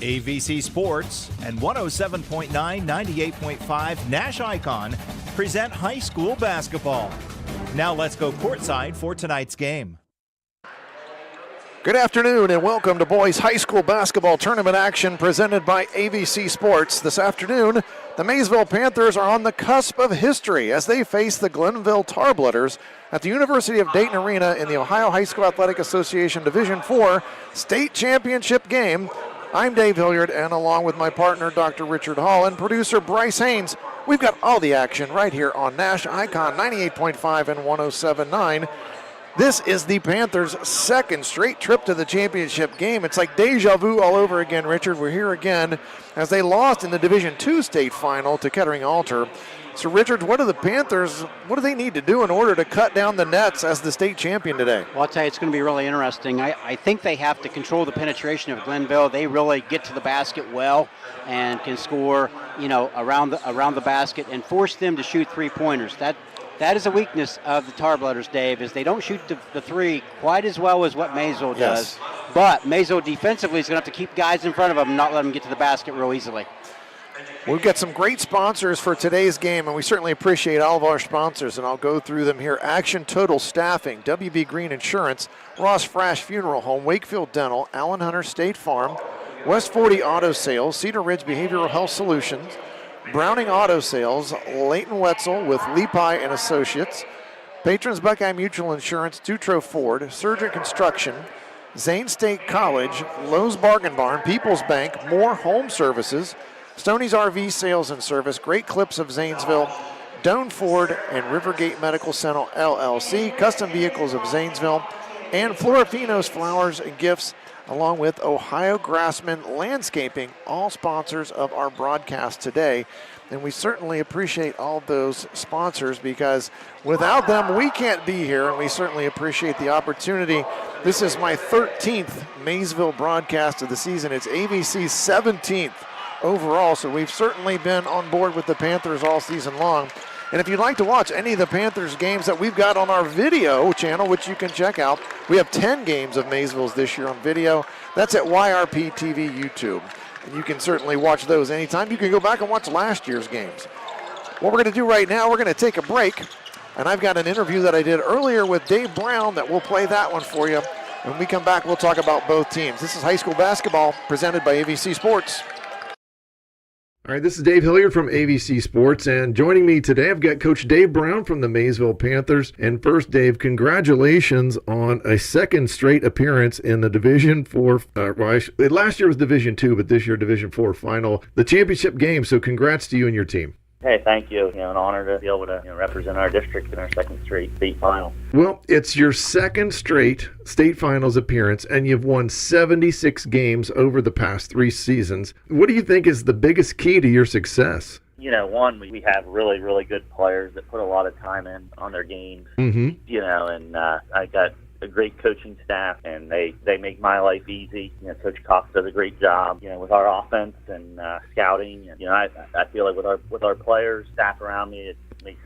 AVC Sports and 107.9, 98.5 Nash ICON present high school basketball. Now let's go courtside for tonight's game. Good afternoon and welcome to boys high school basketball tournament action presented by AVC Sports. This afternoon, the Maysville Panthers are on the cusp of history as they face the Glenville Tarblooders at the University of Dayton Arena in the Ohio High School Athletic Association Division IV state championship game. I'm Dave Hilliard, and along with my partner, Dr. Richard Hall, and producer Bryce Haynes, we've got all the action right here on Nash ICON 98.5 and 107.9. This is the Panthers' second straight trip to the championship game. It's like deja vu all over again, Richard. We're here again as they lost in the Division II state final to Kettering-Alter. So, Richard, what do the Panthers, what do they need to do in order to cut down the nets as the state champion today? Well, I'll tell you, it's going to be really interesting. I think they have to control the penetration of Glenville. They really get to the basket well and can score, around the basket and force them to shoot three-pointers. That is a weakness of the Tarblooders, Dave, is they don't shoot the three quite as well as what Maysville does. Yes. But Maysville defensively is going to have to keep guys in front of them and not let them get to the basket real easily. We've got some great sponsors for today's game, and we certainly appreciate all of our sponsors, and I'll go through them here. Action Total Staffing, WB Green Insurance, Ross Frash Funeral Home, Wakefield Dental, Allen Hunter State Farm, West 40 Auto Sales, Cedar Ridge Behavioral Health Solutions, Browning Auto Sales, Leighton Wetzel with Lepi and Associates, Patrons Buckeye Mutual Insurance, Dutro Ford, Surgeon Construction, Zane State College, Lowe's Bargain Barn, People's Bank, Moore Home Services, Stoney's RV Sales and Service, Great Clips of Zanesville, Doan Ford and Rivergate Medical Center LLC, Custom Vehicles of Zanesville, and Florafino's Flowers and Gifts, along with Ohio Grassman Landscaping, all sponsors of our broadcast today. And we certainly appreciate all of those sponsors because without them, we can't be here, and we certainly appreciate the opportunity. This is my 13th Maysville broadcast of the season. It's AVC's 17th overall, so we've certainly been on board with the Panthers all season long. And if you'd like to watch any of the Panthers games that we've got on our video channel, which you can check out, we have 10 games of Maysville's this year on video. That's at YRP TV YouTube. And you can certainly watch those anytime. You can go back and watch last year's games. What we're going to do right now, we're going to take a break. And I've got an interview that I did earlier with Dave Brown that we'll play that one for you. When we come back, we'll talk about both teams. This is high school basketball presented by AVC Sports. All right, this is Dave Hilliard from AVC Sports, and joining me today, I've got Coach Dave Brown from the Maysville Panthers. And first, Dave, congratulations on a second straight appearance in the Division IV. Last year was Division II, but this year Division IV final, the championship game. So congrats to you and your team. Hey, thank you. An honor to be able to represent our district in our second straight state final. Well, it's your second straight state finals appearance, and you've won 76 games over the past 3 seasons. What do you think is the biggest key to your success? One, we have really, really good players that put a lot of time in on their games. Mm-hmm. And I got a great coaching staff, and they make my life easy. Coach Cox does a great job, with our offense and scouting. And, I feel like with our players, staff around me, it makes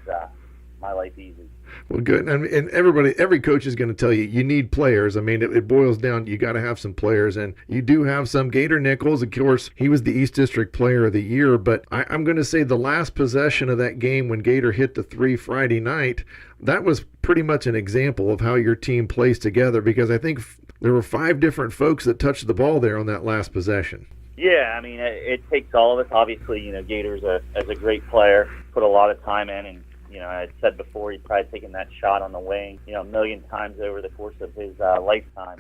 my life easy. Well, good. And every coach is going to tell you, you need players. I mean, it boils down, you got to have some players, and you do have some. Gator Nichols, of course, he was the East District Player of the Year, but I'm going to say the last possession of that game when Gator hit the 3 Friday night, that was pretty much an example of how your team plays together, because I think there were 5 different folks that touched the ball there on that last possession. Yeah, it takes all of us. Obviously, Gator's as a great player, put a lot of time in, and I had said before, he'd probably taken that shot on the wing, a million times over the course of his lifetime.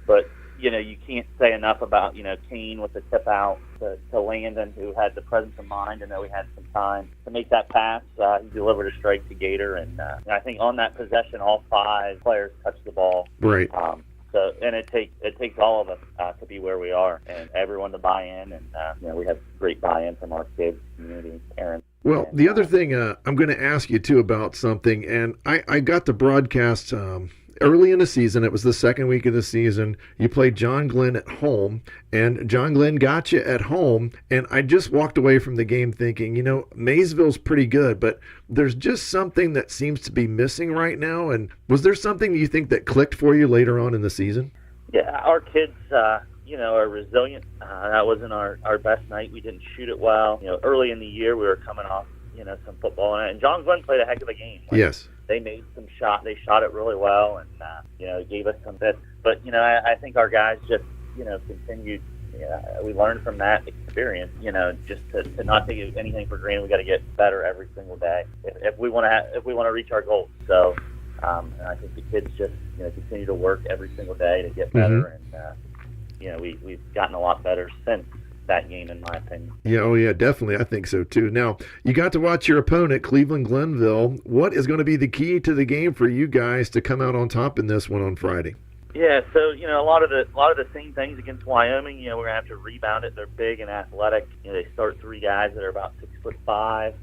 But, you can't say enough about, Kane with the tip out to Landon, who had the presence of mind to know he had some time to make that pass. He delivered a strike to Gator, and I think on that possession, all 5 players touched the ball. Right. And it takes all of us to be where we are, and everyone to buy in, and we have great buy-in from our kids, community, parents. Well, the other thing I'm going to ask you, too, about something, and I got the broadcast early in the season. It was the second week of the season. You played John Glenn at home, and John Glenn got you at home, and I just walked away from the game thinking, Maysville's pretty good, but there's just something that seems to be missing right now. And was there something you think that clicked for you later on in the season? Yeah, our kids, are resilient. That wasn't our best night. We didn't shoot it well. Early in the year we were coming off, some football, and John Glenn played a heck of a game. Yes. They made some shot. They shot it really well, and it gave us some bits. But I think our guys just continued. We learned from that experience. Just to not take anything for granted. We got to get better every single day if we want to reach our goals. So, and I think the kids just continue to work every single day to get better, and we've gotten a lot better since that game, in my opinion. Yeah, oh yeah, definitely. I think so too. Now, you got to watch your opponent, Cleveland Glenville. What is going to be the key to the game for you guys to come out on top in this one on Friday? Yeah, so a lot of the same things against Wyoming. We're gonna have to rebound it. They're big and athletic. They start 3 guys that are about 6'5".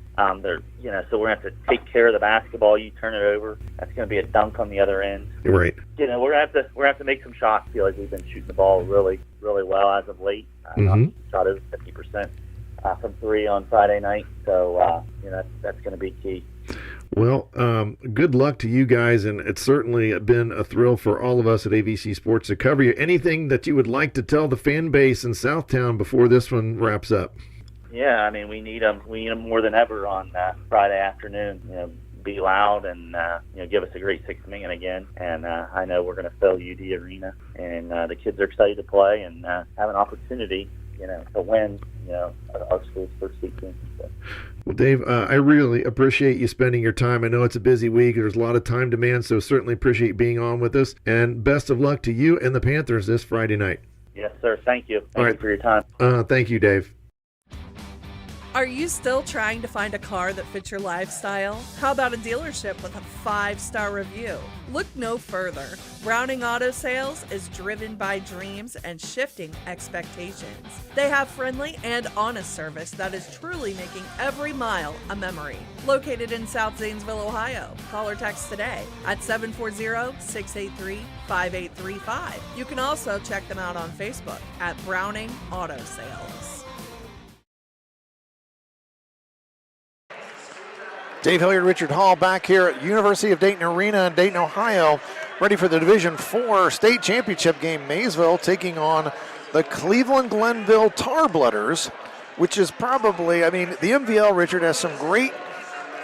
They're so we're gonna have to take care of the basketball. You turn it over, that's gonna be a dunk on the other end. Right. We're gonna have to make some shots. I feel like we've been shooting the ball really, really well as of late. Shot over 50% from 3 on Friday night. So that's gonna be key. Well, good luck to you guys, and it's certainly been a thrill for all of us at AVC Sports to cover you. Anything that you would like to tell the fan base in Southtown before this one wraps up? Yeah, we need them. We need them more than ever on Friday afternoon. Be loud and give us a great 6 million again. And I know we're going to fill UD Arena, and the kids are excited to play and have an opportunity, to win, our school's first season. So. Well, Dave, I really appreciate you spending your time. I know it's a busy week. There's a lot of time demand, so certainly appreciate being on with us. And best of luck to you and the Panthers this Friday night. Yes, sir. Thank you. Thank you for your time. Thank you, Dave. Are you still trying to find a car that fits your lifestyle? How about a dealership with a 5-star review? Look no further. Browning Auto Sales is driven by dreams and shifting expectations. They have friendly and honest service that is truly making every mile a memory. Located in South Zanesville, Ohio. Call or text today at 740-683-5835. You can also check them out on Facebook at Browning Auto Sales. Dave Hilliard, Richard Hall back here at University of Dayton Arena in Dayton, Ohio, ready for the Division IV state championship game. Maysville taking on the Cleveland Glenville Tarblooders, which is probably, the MVL, Richard, has some great,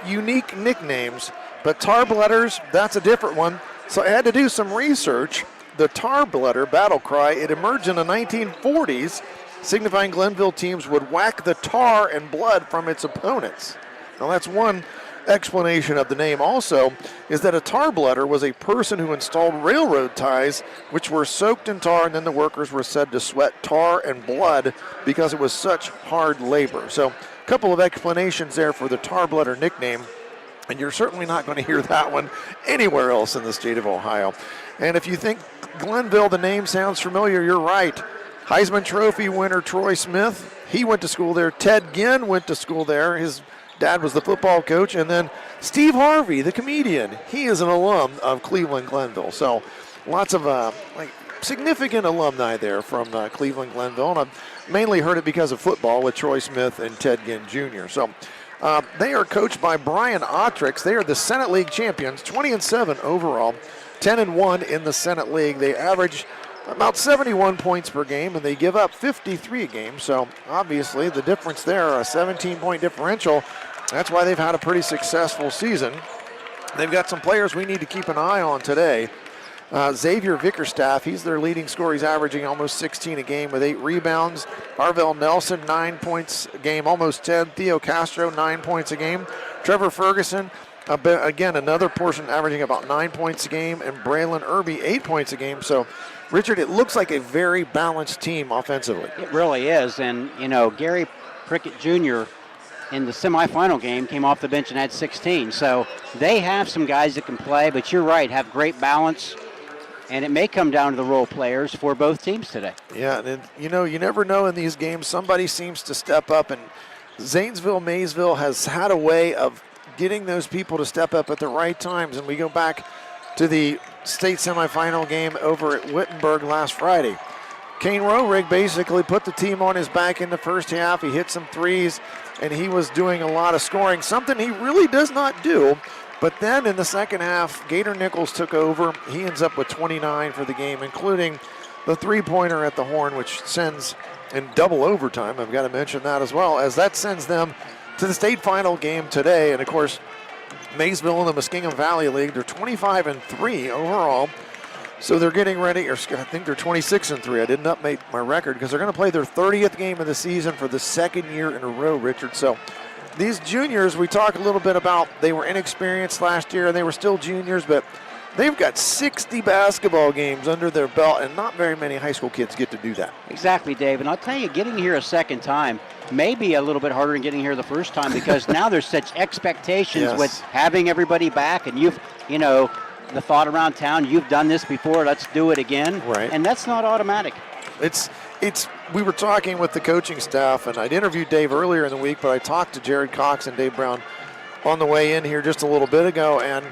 unique nicknames, but Tarblooders, that's a different one. So I had to do some research. The Tarblooder battle cry, it emerged in the 1940s, signifying Glenville teams would whack the tar and blood from its opponents. Now that's one explanation of the name. Also is that a tarblooder was a person who installed railroad ties which were soaked in tar, and then the workers were said to sweat tar and blood because it was such hard labor. So a couple of explanations there for the tarblooder nickname, and you're certainly not going to hear that one anywhere else in the state of Ohio. And if you think Glenville, the name sounds familiar, you're right. Heisman Trophy winner Troy Smith, he went to school there. Ted Ginn went to school there. His dad was the football coach. And then Steve Harvey, the comedian, he is an alum of Cleveland Glenville. So lots of significant alumni there from Cleveland Glenville. And I've mainly heard it because of football with Troy Smith and Ted Ginn Jr. So they are coached by Brian Ottrix. They are the Senate League champions, 20-7 overall, 10-1 in the Senate League. They average about 71 points per game, and they give up 53 a game. So obviously the difference there, a 17-point differential, that's why they've had a pretty successful season. They've got some players we need to keep an eye on today. Xavier Vickerstaff, he's their leading scorer. He's averaging almost 16 a game with 8 rebounds. Arvell Nelson, 9 points a game, almost 10. Theo Castro, 9 points a game. Trevor Ferguson, again, another portion averaging about 9 points a game. And Braylon Irby, 8 points a game. So, Richard, it looks like a very balanced team offensively. It really is. And, Gary Prickett Jr. in the semifinal game came off the bench and had 16. So they have some guys that can play, but you're right, have great balance. And it may come down to the role players for both teams today. Yeah, and you never know in these games. Somebody seems to step up, and Zanesville, Maysville has had a way of getting those people to step up at the right times. And we go back to the state semifinal game over at Wittenberg last Friday. Kane Roehrig basically put the team on his back in the first half. He hit some threes, and he was doing a lot of scoring, something he really does not do. But then in the second half, Gator Nichols took over. He ends up with 29 for the game, including the three-pointer at the horn, which sends in double overtime. I've got to mention that as well, as that sends them to the state final game today. And of course, Maysville in the Muskingum Valley League, they're 25-3 overall. So they're getting ready, or I think they're 26-3. I didn't update my record because they're going to play their 30th game of the season for the second year in a row, Richard. So these juniors, we talk a little bit about, they were inexperienced last year and they were still juniors, but they've got 60 basketball games under their belt, and not very many high school kids get to do that. Exactly, Dave. And I'll tell you, getting here a second time may be a little bit harder than getting here the first time because now there's such expectations with having everybody back, and the thought around town, you've done this before, let's do it again. Right. And that's not automatic. We were talking with the coaching staff, and I'd interviewed Dave earlier in the week, but I talked to Jared Cox and Dave Brown on the way in here just a little bit ago, and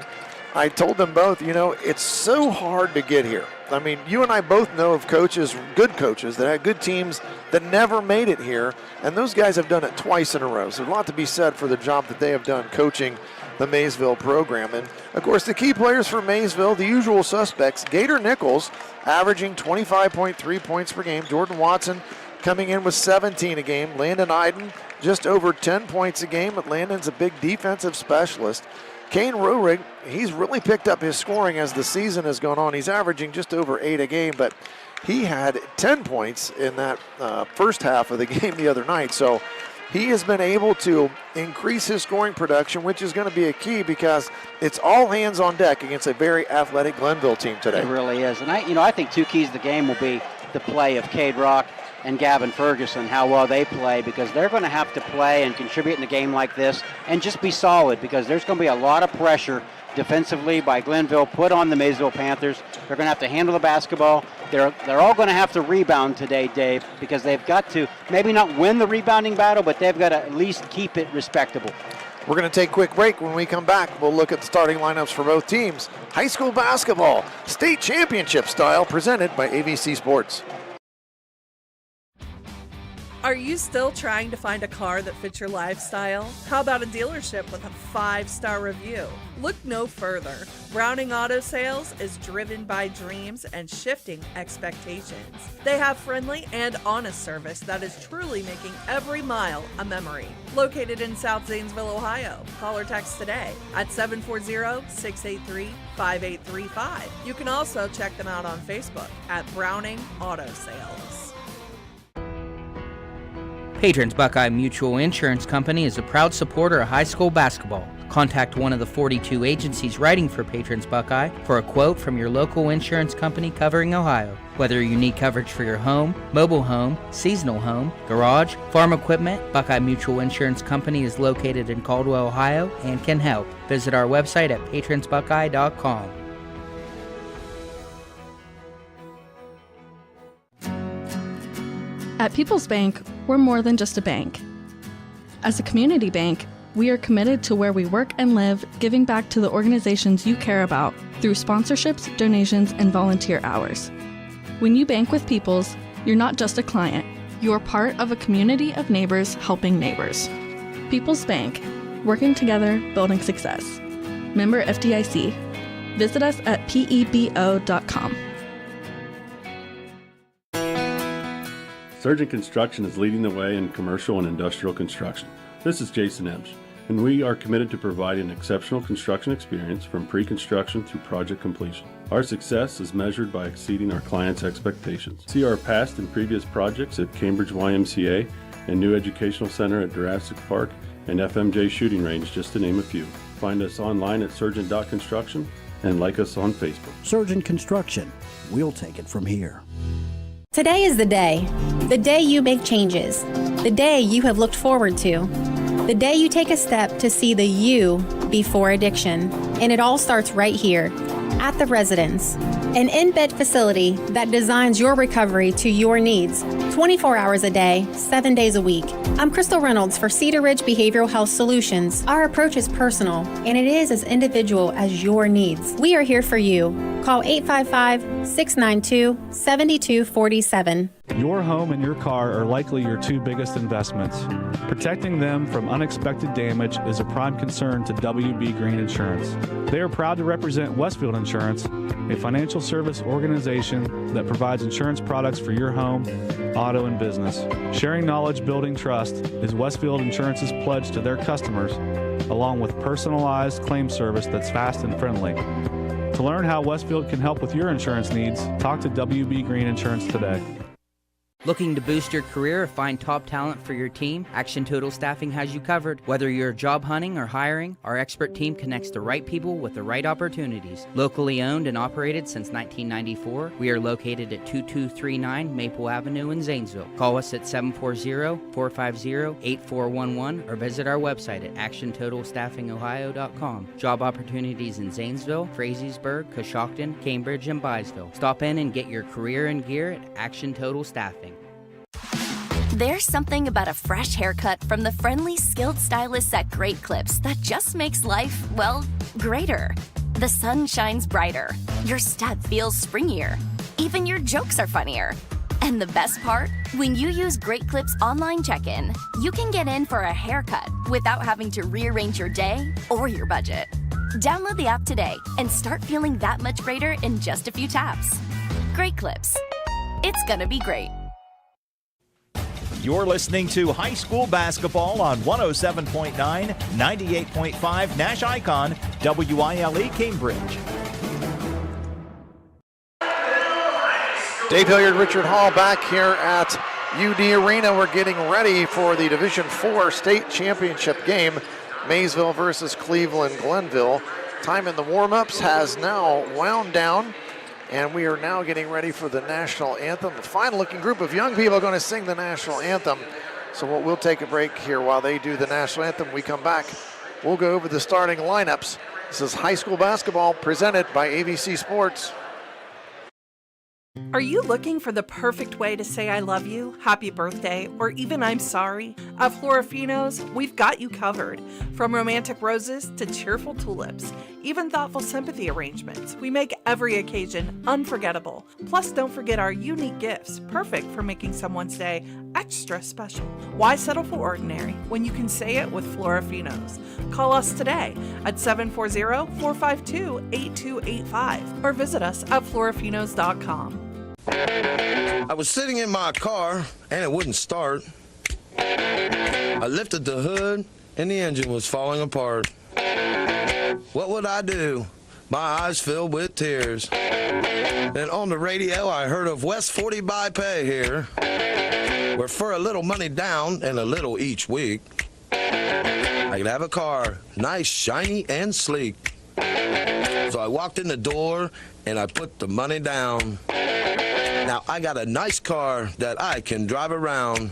I told them both, it's so hard to get here. I mean, you and I both know of coaches, good coaches, that had good teams that never made it here, and those guys have done it twice in a row. So there's a lot to be said for the job that they have done coaching the Maysville program. And, of course, the key players for Maysville, the usual suspects, Gator Nichols averaging 25.3 points per game. Jordan Watson coming in with 17 a game. Landon Iden just over 10 points a game, but Landon's a big defensive specialist. Kane Roerig, he's really picked up his scoring as the season has gone on. He's averaging just over 8 a game, but he had 10 points in that first half of the game the other night. So he has been able to increase his scoring production, which is going to be a key because it's all hands on deck against a very athletic Glenville team today. It really is. And I think two keys to the game will be the play of Cade Rock and Gavin Ferguson, how well they play, because they're going to have to play and contribute in a game like this and just be solid, because there's going to be a lot of pressure defensively by Glenville put on the Maysville Panthers. They're going to have to handle the basketball. They're all going to have to rebound today, Dave, because they've got to maybe not win the rebounding battle, but they've got to at least keep it respectable. We're going to take a quick break. When we come back, we'll look at the starting lineups for both teams. High school basketball, state championship style, presented by AVC Sports. Are you still trying to find a car that fits your lifestyle? How about a dealership with a 5-star review? Look no further. Browning Auto Sales is driven by dreams and shifting expectations. They have friendly and honest service that is truly making every mile a memory. Located in South Zanesville, Ohio. Call or text today at 740-683-5835. You can also check them out on Facebook at Browning Auto Sales. Patrons Buckeye Mutual Insurance Company is a proud supporter of high school basketball. Contact one of the 42 agencies writing for Patrons Buckeye for a quote from your local insurance company covering Ohio. Whether you need coverage for your home, mobile home, seasonal home, garage, farm equipment, Buckeye Mutual Insurance Company is located in Caldwell, Ohio, and can help. Visit our website at patronsbuckeye.com. At People's Bank, we're more than just a bank. As a community bank, we are committed to where we work and live, giving back to the organizations you care about through sponsorships, donations, and volunteer hours. When you bank with People's, you're not just a client, you're part of a community of neighbors helping neighbors. People's Bank, working together, building success. Member FDIC. Visit us at pebo.com. Surgeon Construction is leading the way in commercial and industrial construction. This is Jason Emsch, and we are committed to providing an exceptional construction experience from pre-construction through project completion. Our success is measured by exceeding our clients' expectations. See our past and previous projects at Cambridge YMCA and New Educational Center at Jurassic Park and FMJ Shooting Range, just to name a few. Find us online at surgeon.construction and like us on Facebook. Surgeon Construction. We'll take it from here. Today is the day you make changes, the day you have looked forward to, the day you take a step to see the you before addiction. And it all starts right here at The Residence, an in-bed facility that designs your recovery to your needs, 24 hours a day, 7 days a week. I'm Crystal Reynolds for Cedar Ridge Behavioral Health Solutions. Our approach is personal, and it is as individual as your needs. We are here for you. Call 855-692-7247. Your home and your car are likely your two biggest investments. Protecting them from unexpected damage is a prime concern to WB Green Insurance. They are proud to represent Westfield Insurance, a financial service organization that provides insurance products for your home, auto, and business. Sharing knowledge, building trust is Westfield Insurance's pledge to their customers, along with personalized claim service that's fast and friendly. To learn how Westfield can help with your insurance needs, talk to WB Green Insurance today. Looking to boost your career or find top talent for your team? Action Total Staffing has you covered. Whether you're job hunting or hiring, our expert team connects the right people with the right opportunities. Locally owned and operated since 1994, we are located at 2239 Maple Avenue in Zanesville. Call us at 740-450-8411 or visit our website at actiontotalstaffingohio.com. Job opportunities in Zanesville, Frazeysburg, Coshocton, Cambridge, and Byesville. Stop in and get your career in gear at Action Total Staffing. There's something about a fresh haircut from the friendly, skilled stylists at Great Clips that just makes life, well, greater. The sun shines brighter. Your step feels springier. Even your jokes are funnier. And the best part? When you use Great Clips online check-in, you can get in for a haircut without having to rearrange your day or your budget. Download the app today and start feeling that much greater in just a few taps. Great Clips. It's gonna be great. You're listening to high school basketball on 107.9, 98.5 Nash ICON WILE Cambridge. Dave Hilliard, Richard Hall back here at UD Arena. We're getting ready for the Division IV state championship game, Maysville versus Cleveland Glenville. Time in the warm-ups has now wound down, and we are now getting ready for the national anthem. The fine-looking group of young people are going to sing the national anthem. So we'll take a break here while they do the national anthem. We come back, we'll go over the starting lineups. This is high school basketball presented by AVC Sports. Are you looking for the perfect way to say I love you, happy birthday, or even I'm sorry? At Florafino's, we've got you covered. From romantic roses to cheerful tulips, even thoughtful sympathy arrangements, we make every occasion unforgettable. Plus, don't forget our unique gifts, perfect for making someone's day extra special. Why settle for ordinary when you can say it with Florafino's? Call us today at 740-452-8285 or visit us at florafinos.com. I was sitting in my car and it wouldn't start. I lifted the hood and the engine was falling apart. What would I do? My eyes filled with tears. Then on the radio I heard of West 40 by Pay here, where for a little money down and a little each week, I could have a car, nice, shiny, and sleek. So I walked in the door and I put the money down. Now I got a nice car that I can drive around.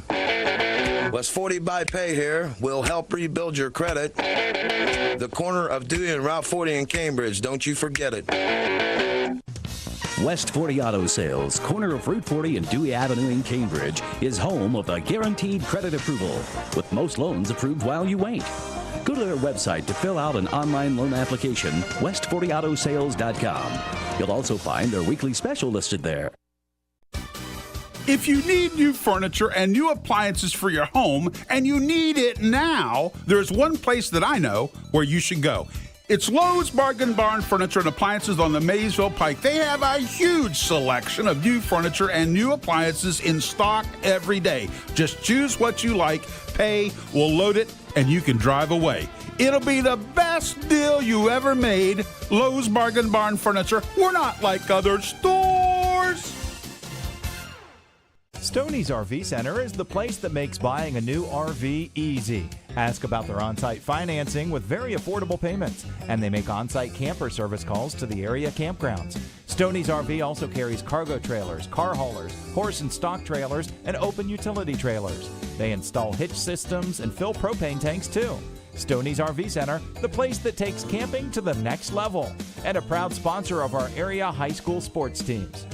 West 40 by Pay here will help rebuild your credit. The corner of Dewey and Route 40 in Cambridge, don't you forget it. West 40 Auto Sales, corner of Route 40 and Dewey Avenue in Cambridge, is home of the guaranteed credit approval, with most loans approved while you wait. Go to their website to fill out an online loan application, west40autosales.com. You'll also find their weekly special listed there. If you need new furniture and new appliances for your home, and you need it now, there's one place that I know where you should go. It's Lowe's Bargain Barn Furniture and Appliances on the Maysville Pike. They have a huge selection of new furniture and new appliances in stock every day. Just choose what you like, pay, we'll load it, and you can drive away. It'll be the best deal you ever made. Lowe's Bargain Barn Furniture. We're not like other stores. Stoney's RV Center is the place that makes buying a new RV easy. Ask about their on-site financing with very affordable payments, and they make on-site camper service calls to the area campgrounds. Stoney's RV also carries cargo trailers, car haulers, horse and stock trailers, and open utility trailers. They install hitch systems and fill propane tanks too. Stoney's RV Center, the place that takes camping to the next level, and a proud sponsor of our area high school sports teams.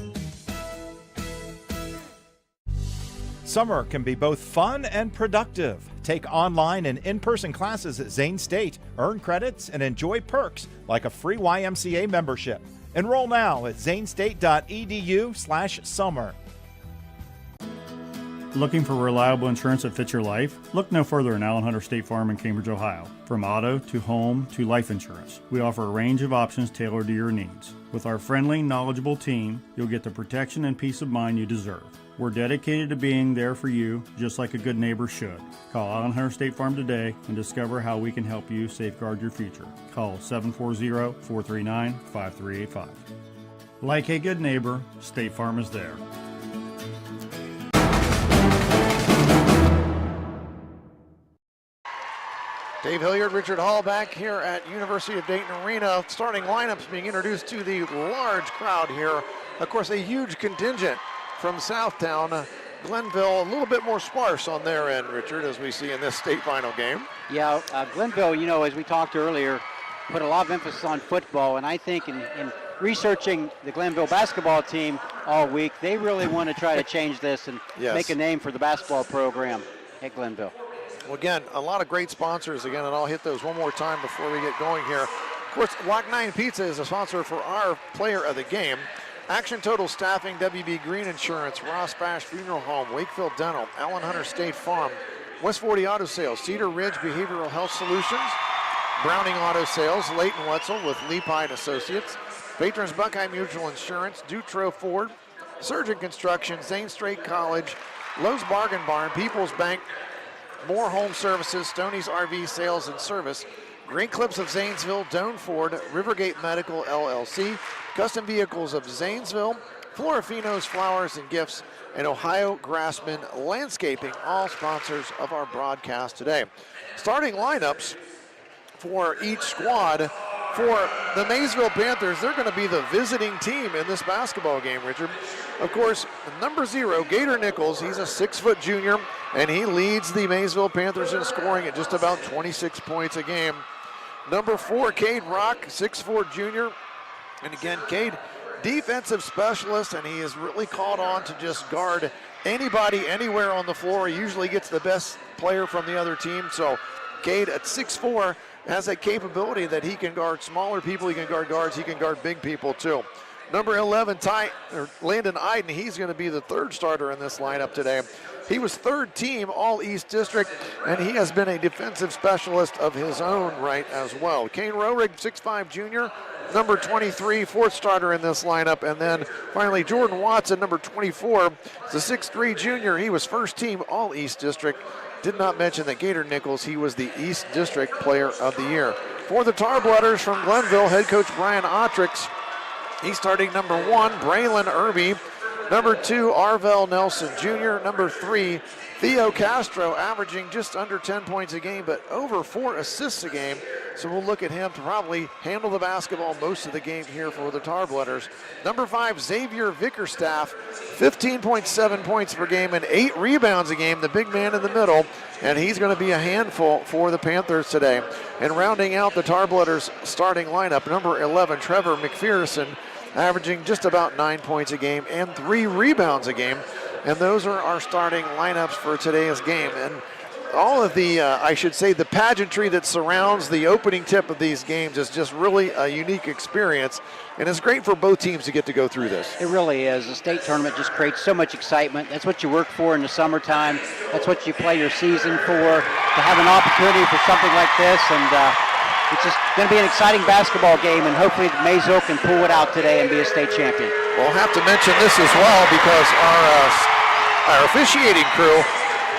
Summer can be both fun and productive. Take online and in-person classes at Zane State, earn credits, and enjoy perks like a free YMCA membership. Enroll now at zanestate.edu/summer. Looking for reliable insurance that fits your life? Look no further than Allen Hunter State Farm in Cambridge, Ohio. From auto to home to life insurance, we offer a range of options tailored to your needs. With our friendly, knowledgeable team, you'll get the protection and peace of mind you deserve. We're dedicated to being there for you, just like a good neighbor should. Call Allen Hunter State Farm today and discover how we can help you safeguard your future. Call 740-439-5385. Like a good neighbor, State Farm is there. Dave Hilliard, Richard Hall back here at University of Dayton Arena. Starting lineups being introduced to the large crowd here. Of course, a huge contingent from Southtown. Glenville, a little bit more sparse on their end, Richard, as we see in this state final game. Yeah, Glenville, you know, as we talked earlier, put a lot of emphasis on football, and I think in researching the Glenville basketball team all week, they really want to try to change this and make a name for the basketball program at Glenville. Well, again, a lot of great sponsors again, and I'll hit those one more time before we get going here. Of course, Lock 9 Pizza is a sponsor for our player of the game. Action Total Staffing, WB Green Insurance, Ross Fash Funeral Home, Wakefield Dental, Allen Hunter State Farm, West 40 Auto Sales, Cedar Ridge Behavioral Health Solutions, Browning Auto Sales, Leighton Wetzel with Leapine Associates, Patrons Buckeye Mutual Insurance, Dutro Ford, Surgeon Construction, Zane Strait College, Lowe's Bargain Barn, People's Bank, Moore Home Services, Stoney's RV Sales and Service, Green Clips of Zanesville, Doan Ford, Rivergate Medical LLC, Custom Vehicles of Zanesville, Florafino's Flowers and Gifts, and Ohio Grassman Landscaping, all sponsors of our broadcast today. Starting lineups for each squad. For the Maysville Panthers, they're going to be the visiting team in this basketball game, Richard. Of course, number 0, Gator Nichols, he's a 6-foot junior, and he leads the Maysville Panthers in scoring at just about 26 points a game. Number 4, Cade Rock, 6'4" junior. And again, Cade, defensive specialist, and he is really called on to just guard anybody, anywhere on the floor. He usually gets the best player from the other team. So Cade at 6'4", has a capability that he can guard smaller people, he can guard guards, he can guard big people too. Number 11, Landon Iden, he's going to be the 3rd starter in this lineup today. He was 3rd team All-East District, and he has been a defensive specialist of his own right as well. Kane Roerig, 6'5" junior, number 23, 4th starter in this lineup. And then finally Jordan Watson, number 24, is a 6'3" junior. He was 1st team All-East District. Did not mention that Gator Nichols, he was the East District Player of the Year. For the Tarblooders from Glenville, head coach Brian Ottrix. He's starting number 1, Braylon Irby. Number 2, Arvell Nelson Jr. Number 3, Theo Castro, averaging just under 10 points a game, but over 4 assists a game. So we'll look at him to probably handle the basketball most of the game here for the Tarblooders. Number 5, Xavier Vickerstaff, 15.7 points per game and 8 rebounds a game, the big man in the middle, and he's going to be a handful for the Panthers today. And rounding out the Tarblooders starting lineup, number 11, Trevor McPherson, averaging just about 9 points a game and 3 rebounds a game. And those are our starting lineups for today's game. And all of the, I should say, the pageantry that surrounds the opening tip of these games is just really a unique experience. And it's great for both teams to get to go through this. It really is. The state tournament just creates so much excitement. That's what you work for in the summertime. That's what you play your season for. To have an opportunity for something like this, and it's just going to be an exciting basketball game, and hopefully Maysville can pull it out today and be a state champion. We'll have to mention this as well because our officiating crew,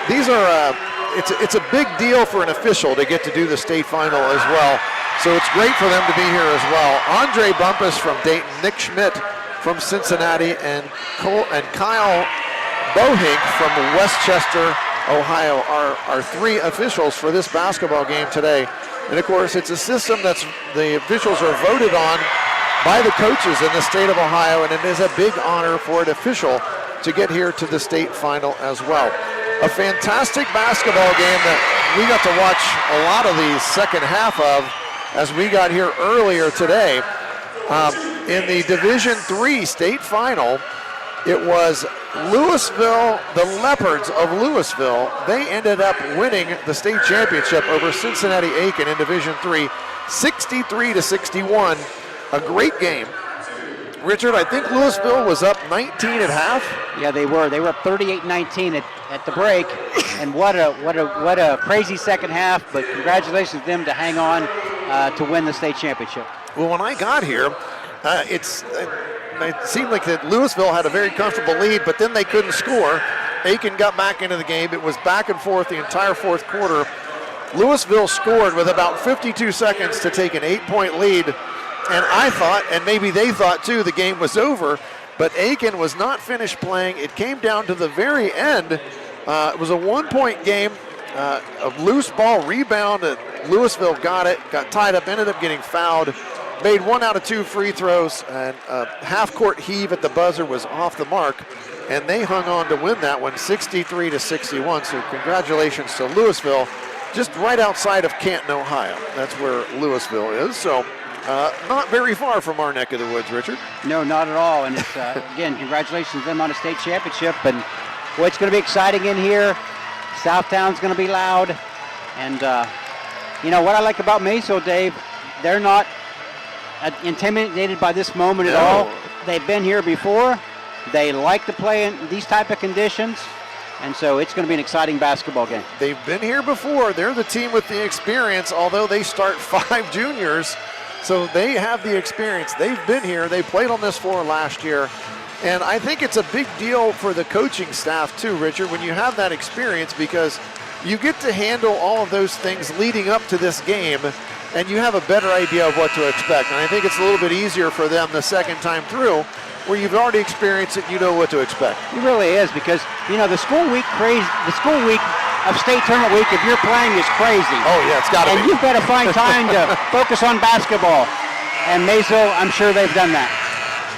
these are, it's a big deal for an official to get to do the state final as well. So it's great for them to be here as well. Andre Bumpus from Dayton, Nick Schmidt from Cincinnati, and Kyle Bohink from Westchester, Ohio are 3 officials for this basketball game today. And of course, it's a system that's the officials are voted on by the coaches in the state of Ohio, and it is a big honor for an official to get here to the state final as well. A fantastic basketball game that we got to watch a lot of the second half of as we got here earlier today. In the Division III state final, it was Louisville, the Leopards of Louisville. They ended up winning the state championship over Cincinnati Aiken in Division III, 63-61. A great game. Richard, I think Louisville was up 19 at half. Yeah, they were. They were up 38-19 at the break, and what a crazy second half. But congratulations to them to hang on to win the state championship. Well, when I got here, it seemed like that Louisville had a very comfortable lead, but then they couldn't score. Aiken got back into the game. It was back and forth the entire fourth quarter. Louisville scored with about 52 seconds to take an 8-point lead. And I thought, and maybe they thought too, the game was over, but Aiken was not finished playing. It came down to the very end. It was a 1-point game, a loose ball rebound, and Louisville got it, got tied up, ended up getting fouled, made 1 out of 2 free throws, and a half-court heave at the buzzer was off the mark, and they hung on to win that one 63-61. So congratulations to Louisville, just right outside of Canton, Ohio. That's where Louisville is. So not very far from our neck of the woods, Richard. No, not at all. And it's, again, congratulations to them on a state championship. And boy, it's going to be exciting in here. Southtown's going to be loud. And, you know, what I like about Maysville, Dave, they're not intimidated by this moment at all. They've been here before. They like to play in these type of conditions. And so it's going to be an exciting basketball game. They've been here before. They're the team with the experience, although they start 5 juniors. So they have the experience. They've been here. They played on this floor last year. And I think it's a big deal for the coaching staff too, Richard, when you have that experience, because you get to handle all of those things leading up to this game, and you have a better idea of what to expect. And I think it's a little bit easier for them the second time through, where you've already experienced it, you know what to expect. It really is, because, you know, the school week of state tournament week, if you're playing, is crazy. Oh, yeah, it's got to be. And you've got to find time to focus on basketball. And Maysville, I'm sure they've done that.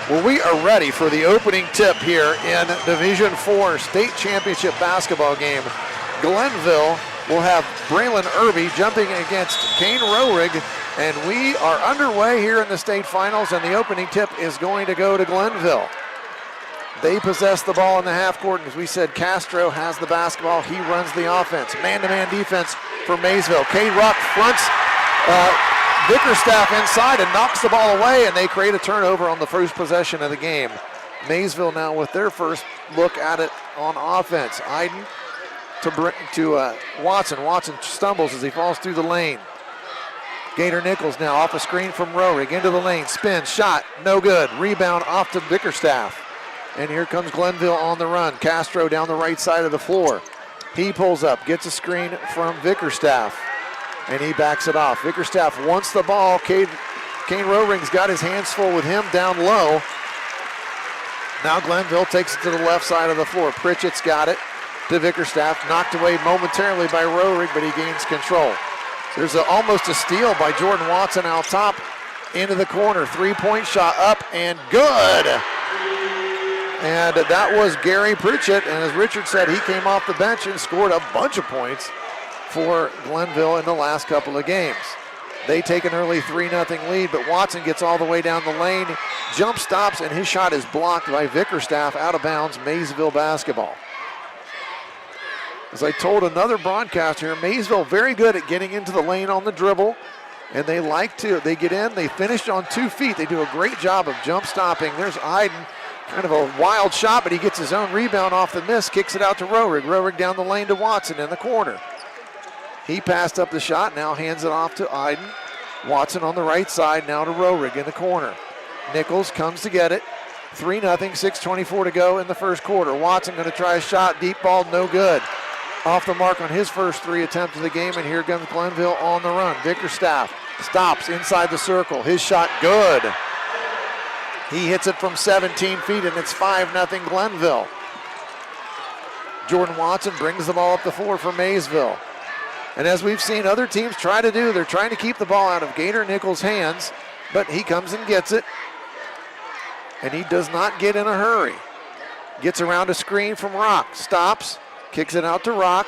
Well, we are ready for the opening tip here in Division IV state championship basketball game. Glenville will have Braylon Irby jumping against Kane Roerig, and we are underway here in the state finals, and the opening tip is going to go to Glenville. They possess the ball in the half court, and as we said, Castro has the basketball. He runs the offense. Man-to-man defense for Maysville. K-Rock fronts Vickerstaff inside and knocks the ball away, and they create a turnover on the first possession of the game. Maysville now with their first look at it on offense. Iden to Watson. Watson stumbles as he falls through the lane. Gator Nichols now off a screen from Roerig into the lane. Spin, shot, no good. Rebound off to Vickerstaff. And here comes Glenville on the run. Castro down the right side of the floor. He pulls up, gets a screen from Vickerstaff, and he backs it off. Vickerstaff wants the ball. Kane Roerig's got his hands full with him down low. Now Glenville takes it to the left side of the floor. Pritchett's got it to Vickerstaff. Knocked away momentarily by Roerig, but he gains control. There's almost a steal by Jordan Watson out top into the corner. Three-point shot up and good. And that was Gary Pritchett, and as Richard said, he came off the bench and scored a bunch of points for Glenville in the last couple of games. They take an early 3-0 lead, but Watson gets all the way down the lane, jump stops, and his shot is blocked by Vickerstaff, out of bounds, Maysville basketball. As I told another broadcaster here, Maysville very good at getting into the lane on the dribble, and they get in, they finish on 2 feet. They do a great job of jump stopping. There's Iden. Kind of a wild shot, but he gets his own rebound off the miss, kicks it out to Roerig. Roerig down the lane to Watson in the corner. He passed up the shot, now hands it off to Iden. Watson on the right side, now to Roerig in the corner. Nichols comes to get it. 3-0, 6:24 to go in the first quarter. Watson going to try a shot, deep ball, no good. Off the mark on his first 3 attempts of the game, and here comes Glenville on the run. Vickerstaff stops inside the circle. His shot, good. He hits it from 17 feet, and it's 5-0 Glenville. Jordan Watson brings the ball up the floor for Maysville. And as we've seen other teams try to do, they're trying to keep the ball out of Gator Nichols' hands, but he comes and gets it. And he does not get in a hurry. Gets around a screen from Rock, stops, kicks it out to Rock.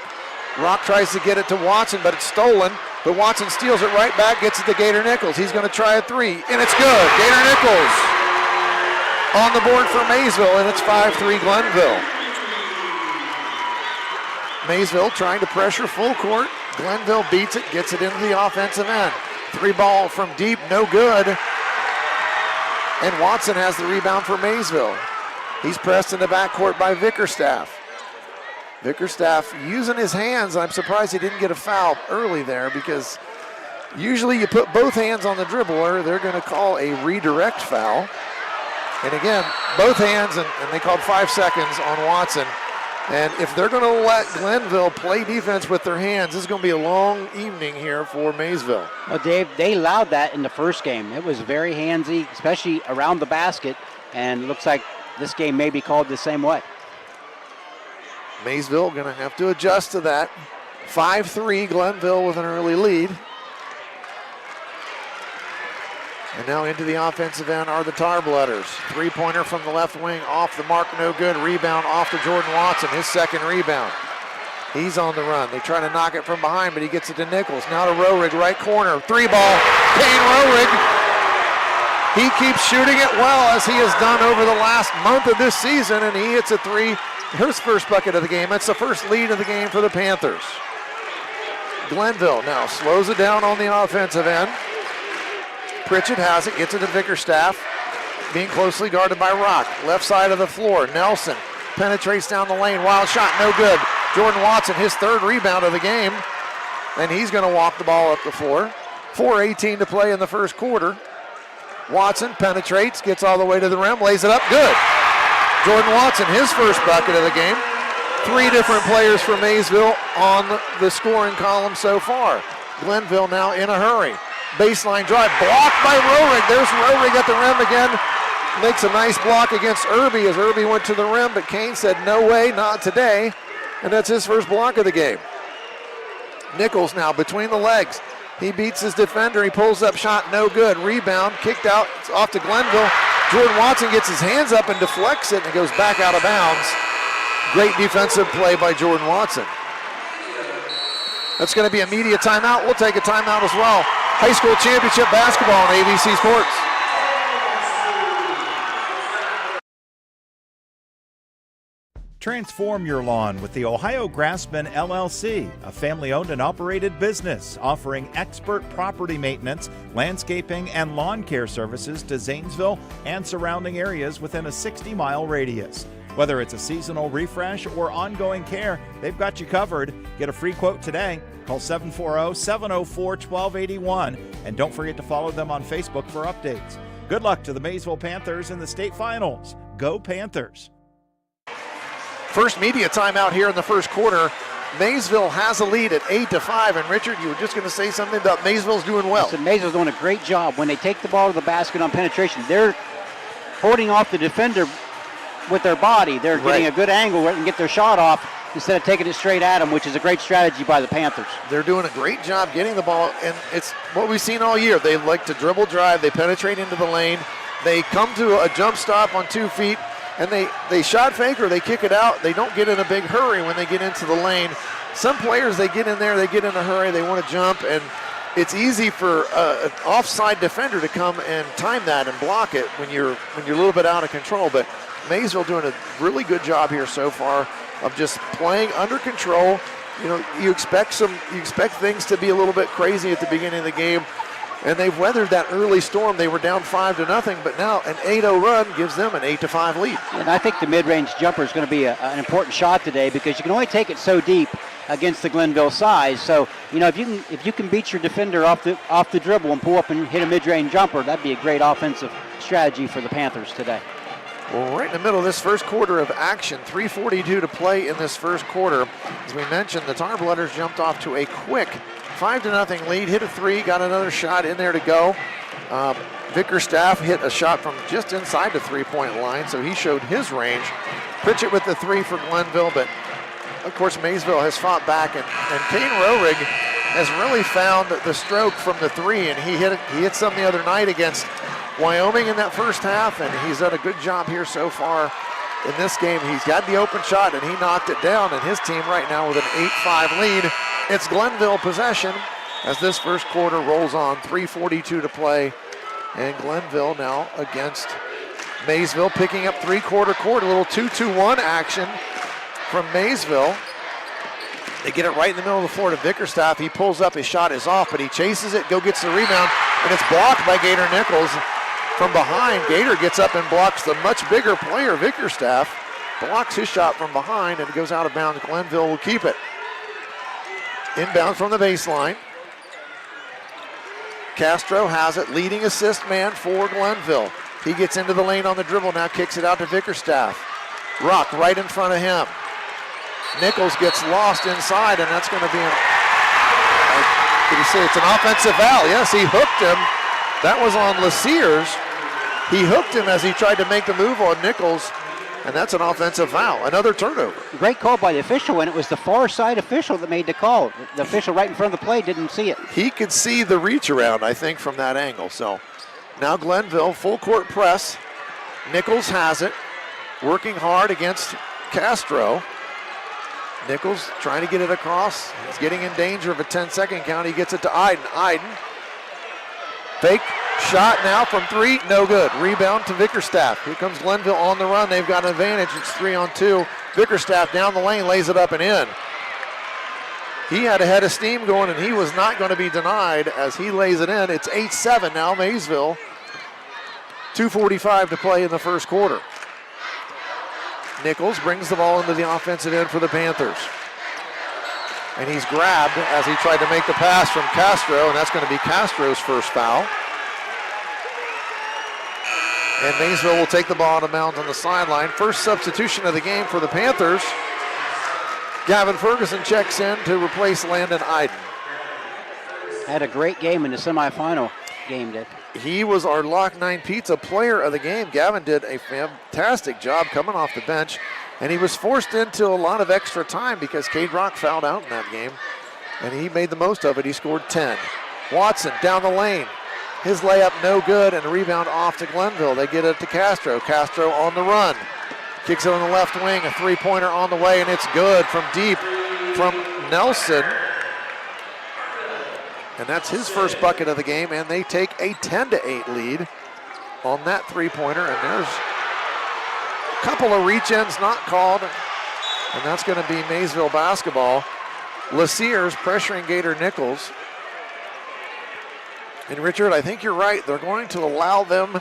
Rock tries to get it to Watson, but it's stolen. But Watson steals it right back, gets it to Gator Nichols. He's going to try a 3, and it's good. Gator Nichols on the board for Maysville, and it's 5-3 Glenville. Maysville trying to pressure full court. Glenville beats it, gets it into the offensive end. 3 ball from deep, no good. And Watson has the rebound for Maysville. He's pressed in the backcourt by Vickerstaff. Vickerstaff using his hands. I'm surprised he didn't get a foul early there, because usually you put both hands on the dribbler, they're going to call a redirect foul. And again, both hands, and they called 5 seconds on Watson. And if they're going to let Glenville play defense with their hands, this is going to be a long evening here for Maysville. Well, Dave, they allowed that in the first game. It was very handsy, especially around the basket, and it looks like this game may be called the same way. Maysville going to have to adjust to that. 5-3, Glenville with an early lead. And now into the offensive end are the Tarblooders. Three-pointer from the left wing, off the mark, no good. Rebound off to Jordan Watson, his second rebound. He's on the run. They try to knock it from behind, but he gets it to Nichols. Now to Roerig, right corner. Three ball, Kane Roerig. He keeps shooting it well, as he has done over the last month of this season, and he hits a three. His first bucket of the game. That's the first lead of the game for the Panthers. Glenville now slows it down on the offensive end. Pritchett has it, gets it to Vickerstaff, being closely guarded by Rock. Left side of the floor, Nelson penetrates down the lane, wild shot, no good. Jordan Watson, his third rebound of the game, and he's going to walk the ball up the floor. 4:18 to play in the first quarter. Watson penetrates, gets all the way to the rim, lays it up, good. Jordan Watson, his first bucket of the game. Three different players for Maysville on the scoring column so far. Glenville now in a hurry. Baseline drive, blocked by Roerig. There's Roerig at the rim again. Makes a nice block against Irby as Irby went to the rim, but Kane said, no way, not today. And that's his first block of the game. Nichols now between the legs. He beats his defender. He pulls up shot, no good. Rebound, kicked out. It's off to Glenville. Jordan Watson gets his hands up and deflects it, and it goes back out of bounds. Great defensive play by Jordan Watson. That's going to be a media timeout. We'll take a timeout as well. High school championship basketball on AVC Sports. Transform your lawn with the Ohio Grassman LLC, a family-owned and operated business offering expert property maintenance, landscaping, and lawn care services to Zanesville and surrounding areas within a 60-mile radius. Whether it's a seasonal refresh or ongoing care, they've got you covered. Get a free quote today. Call 740-704-1281. And don't forget to follow them on Facebook for updates. Good luck to the Maysville Panthers in the state finals. Go Panthers! First media timeout here in the first quarter. Maysville has a lead at 8-5. And Richard, you were just going to say something about Maysville's doing well. Listen, Maysville's doing a great job. When they take the ball to the basket on penetration, they're holding off the defender with their body. They're getting a good angle where they can get their shot off instead of taking it straight at them, which is a great strategy by the Panthers. They're doing a great job getting the ball, and it's what we've seen all year. They like to dribble drive. They penetrate into the lane. They come to a jump stop on 2 feet, and they shot fake or they kick it out. They don't get in a big hurry when they get into the lane. Some players, they get in there, they get in a hurry, they want to jump, and it's easy for an offside defender to come and time that and block it when you're a little bit out of control. But Maysville doing a really good job here so far of just playing under control. You know, you expect things to be a little bit crazy at the beginning of the game, and they've weathered that early storm. They were down 5-0, but now an 8-0 run gives them an 8-5 lead. And I think the mid-range jumper is going to be an important shot today, because you can only take it so deep against the Glenville size. So, you know, if you can beat your defender off the dribble and pull up and hit a mid-range jumper, that'd be a great offensive strategy for the Panthers today. Well, right in the middle of this first quarter of action, 3:42 to play in this first quarter. As we mentioned, the Tarblooders jumped off to a quick 5-0 lead, hit a three, got another shot in there to go. Vickerstaff hit a shot from just inside the three-point line, so he showed his range. Pritchett with the three for Glenville, but of course Maysville has fought back, and Kane Roerig has really found the stroke from the three, and he hit some the other night against Wyoming in that first half, and he's done a good job here so far in this game. He's got the open shot, and he knocked it down, and his team right now with an 8-5 lead. It's Glenville possession as this first quarter rolls on. 3:42 to play, and Glenville now against Maysville, picking up three-quarter court, a little 2-2-1 action from Maysville. They get it right in the middle of the floor to Vickerstaff. He pulls up, his shot is off, but he chases it, gets the rebound, and it's blocked by Gator Nichols. from behind. Gator gets up and blocks the much bigger player, Vickerstaff. Blocks his shot from behind, and it goes out of bounds. Glenville will keep it. Inbound from the baseline. Castro has it, leading assist man for Glenville. He gets into the lane on the dribble, now kicks it out to Vickerstaff. Rock right in front of him. Nichols gets lost inside, and that's going to be did he say it's an offensive foul? Yes, he hooked him. That was on LeSears. He hooked him as he tried to make the move on Nichols, and that's an offensive foul, another turnover. Great call by the official, and it was the far side official that made the call. The official right in front of the play didn't see it. He could see the reach around, I think, from that angle. So now Glenville, full court press. Nichols has it, working hard against Castro. Nichols trying to get it across. He's getting in danger of a 10-second count. He gets it to Iden. Iden, fake shot now from three, no good. Rebound to Vickerstaff. Here comes Glenville on the run. They've got an advantage. It's 3-on-2. Vickerstaff down the lane, lays it up and in. He had a head of steam going, and he was not going to be denied as he lays it in. It's 8-7 now, Maysville. 2:45 to play in the first quarter. Nichols brings the ball into the offensive end for the Panthers. And he's grabbed as he tried to make the pass from Castro, and that's going to be Castro's first foul. And Maysville will take the ball out of bounds on the sideline. First substitution of the game for the Panthers. Gavin Ferguson checks in to replace Landon Iden. Had a great game in the semifinal game, Dave. He was our Lock 9 Pizza player of the game. Gavin did a fantastic job coming off the bench, and he was forced into a lot of extra time because Cade Rock fouled out in that game, and he made the most of it. He scored 10. Watson down the lane. His layup no good, and a rebound off to Glenville. They get it to Castro. Castro on the run. Kicks it on the left wing. A three-pointer on the way, and it's good from deep from Nelson. And that's his first bucket of the game, and they take a 10-8 lead on that three-pointer. And there's a couple of reach-ins not called, and that's going to be Maysville basketball. LeSears pressuring Gator Nichols. And Richard, I think you're right. They're going to allow them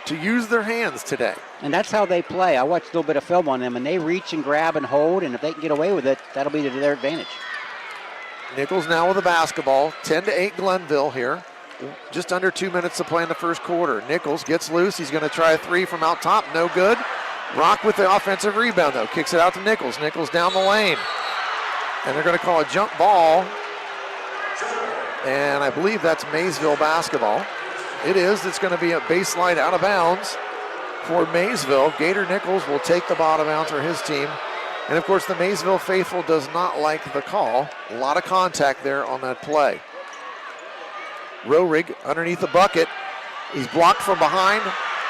to use their hands today. And that's how they play. I watched a little bit of film on them, and they reach and grab and hold, and if they can get away with it, that'll be to their advantage. Nichols now with the basketball. 10-8 Glenville here. Just under 2 minutes to play in the first quarter. Nichols gets loose. He's going to try a three from out top. No good. Rock with the offensive rebound, though. Kicks it out to Nichols. Nichols down the lane. And they're going to call a jump ball. And I believe that's Maysville basketball. It is. It's going to be a baseline out of bounds for Maysville. Gator Nichols will take the ball out of bounds for his team. And, of course, the Maysville faithful does not like the call. A lot of contact there on that play. Rohrig underneath the bucket. He's blocked from behind,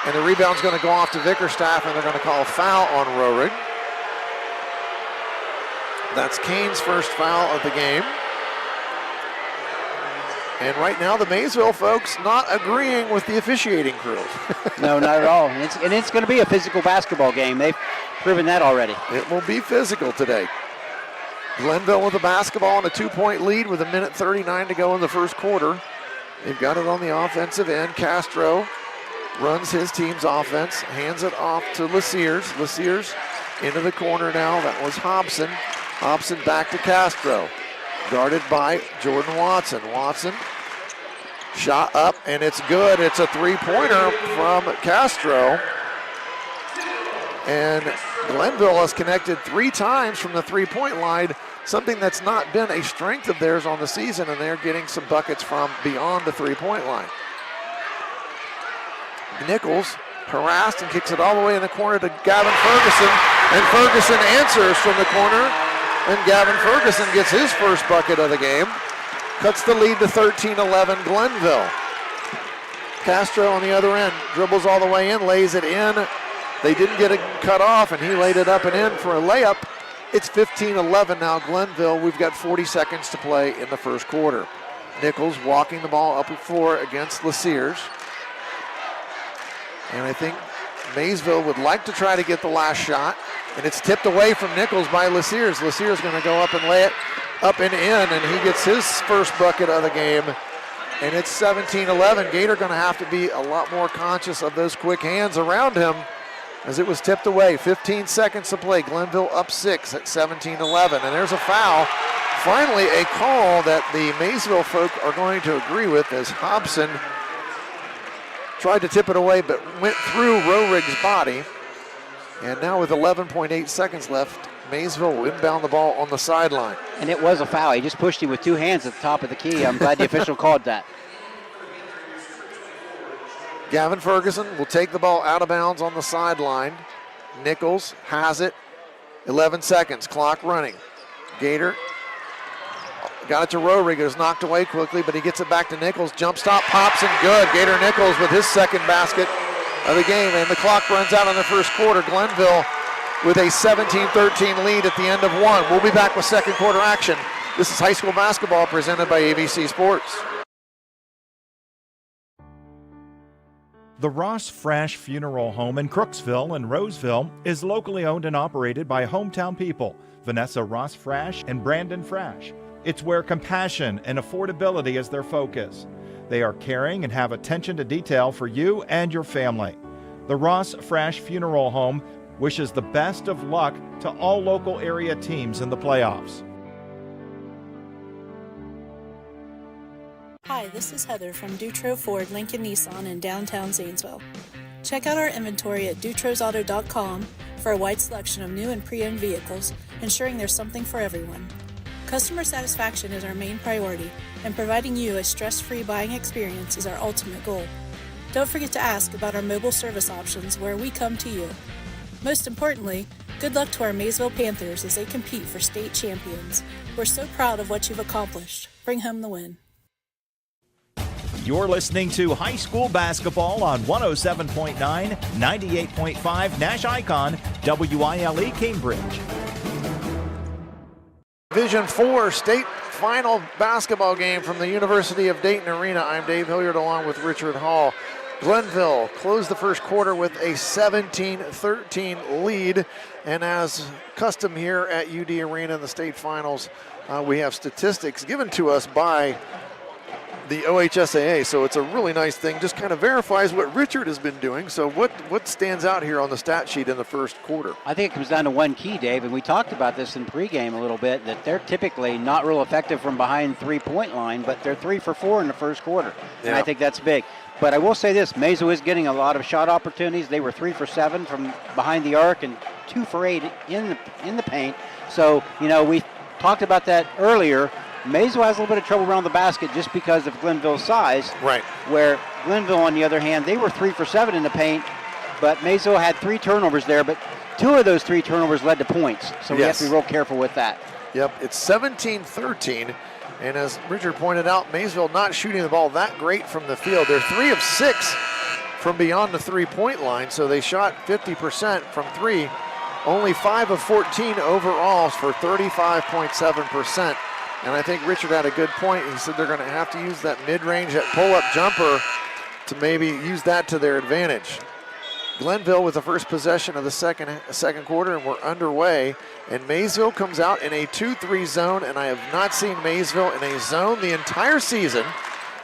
and the rebound's going to go off to Vickerstaff, and they're going to call a foul on Rohrig. That's Kane's first foul of the game. And right now, the Maysville folks not agreeing with the officiating crew. No, not at all. And it's going to be a physical basketball game. They've proven that already. It will be physical today. Glenville with the basketball and a 2-point lead with 1:39 to go in the first quarter. They've got it on the offensive end. Castro runs his team's offense, hands it off to LeSears. LeSears into the corner now. That was Hobson. Hobson back to Castro. Guarded by Jordan Watson. Watson shot up, and it's good. It's a three-pointer from Castro. And Glenville has connected 3 times from the three-point line, something that's not been a strength of theirs on the season, and they're getting some buckets from beyond the three-point line. Nichols harassed and kicks it all the way in the corner to Gavin Ferguson, and Ferguson answers from the corner. And Gavin Ferguson gets his first bucket of the game. Cuts the lead to 13-11 Glenville. Castro on the other end dribbles all the way in, lays it in. They didn't get it cut off, and he laid it up and in for a layup. It's 15-11 now Glenville. We've got 40 seconds to play in the first quarter. Nichols walking the ball up the floor against LeSears. And I think Maysville would like to try to get the last shot. And it's tipped away from Nichols by LeSears. LeSears going to go up and lay it up and in, and he gets his first bucket of the game and it's 17-11. Gator going to have to be a lot more conscious of those quick hands around him as it was tipped away. 15 seconds to play. Glenville up 6 at 17-11, and there's a foul. Finally, a call that the Maysville folk are going to agree with as Hobson tried to tip it away but went through Rorig's body. And now with 11.8 seconds left, Maysville will inbound the ball on the sideline. And it was a foul. He just pushed him with 2 hands at the top of the key. I'm glad the official called that. Gavin Ferguson will take the ball out of bounds on the sideline. Nichols has it. 11 seconds, clock running. Gator got it to Rorig. It was knocked away quickly, but he gets it back to Nichols. Jump stop, pops and good. Gator Nichols with his second basket of the game, and the clock runs out on the first quarter. Glenville with a 17-13 lead at the end of 1. We'll be back with second quarter action. This is high school basketball presented by AVC Sports. The Ross Frash Funeral Home in Crooksville and Roseville is locally owned and operated by hometown people, Vanessa Ross Frash and Brandon Frash. It's where compassion and affordability is their focus. They are caring and have attention to detail for you and your family. The Ross Frash Funeral Home wishes the best of luck to all local area teams in the playoffs. Hi, this is Heather from Dutro Ford Lincoln Nissan in downtown Zanesville. Check out our inventory at dutrosauto.com for a wide selection of new and pre-owned vehicles, ensuring there's something for everyone. Customer satisfaction is our main priority, and providing you a stress-free buying experience is our ultimate goal. Don't forget to ask about our mobile service options where we come to you. Most importantly, good luck to our Maysville Panthers as they compete for state champions. We're so proud of what you've accomplished. Bring home the win. You're listening to high school basketball on 107.9, 98.5 Nash ICON WILE Cambridge. Division 4 state final basketball game from the University of Dayton Arena. I'm Dave Hilliard along with Richard Hall. Glenville closed the first quarter with a 17-13 lead, and as custom here at UD Arena in the state finals, we have statistics given to us by the OHSAA, so it's a really nice thing. Just kind of verifies what Richard has been doing. So what stands out here on the stat sheet in the first quarter? I think it comes down to one key, Dave, and we talked about this in pregame a little bit, that they're typically not real effective from behind three-point line, but they're 3 for 4 in the first quarter, and I think that's big. But I will say this, Maysville is getting a lot of shot opportunities. They were 3 for 7 from behind the arc and 2 for 8 in the paint. So, you know, we talked about that earlier. Maysville has a little bit of trouble around the basket just because of Glenville's size. Right. Where Glenville, on the other hand, they were 3 for 7 in the paint, but Maysville had 3 turnovers there, but 2 of those 3 turnovers led to points. So we have to be real careful with that. Yep, it's 17-13, and as Richard pointed out, Maysville not shooting the ball that great from the field. They're 3 of 6 from beyond the three-point line, so they shot 50% from 3. Only 5 of 14 overall for 35.7%. And I think Richard had a good point. He said they're going to have to use that mid-range, that pull-up jumper to maybe use that to their advantage. Glenville with the first possession of the second quarter, and we're underway. And Maysville comes out in a 2-3 zone, and I have not seen Maysville in a zone the entire season.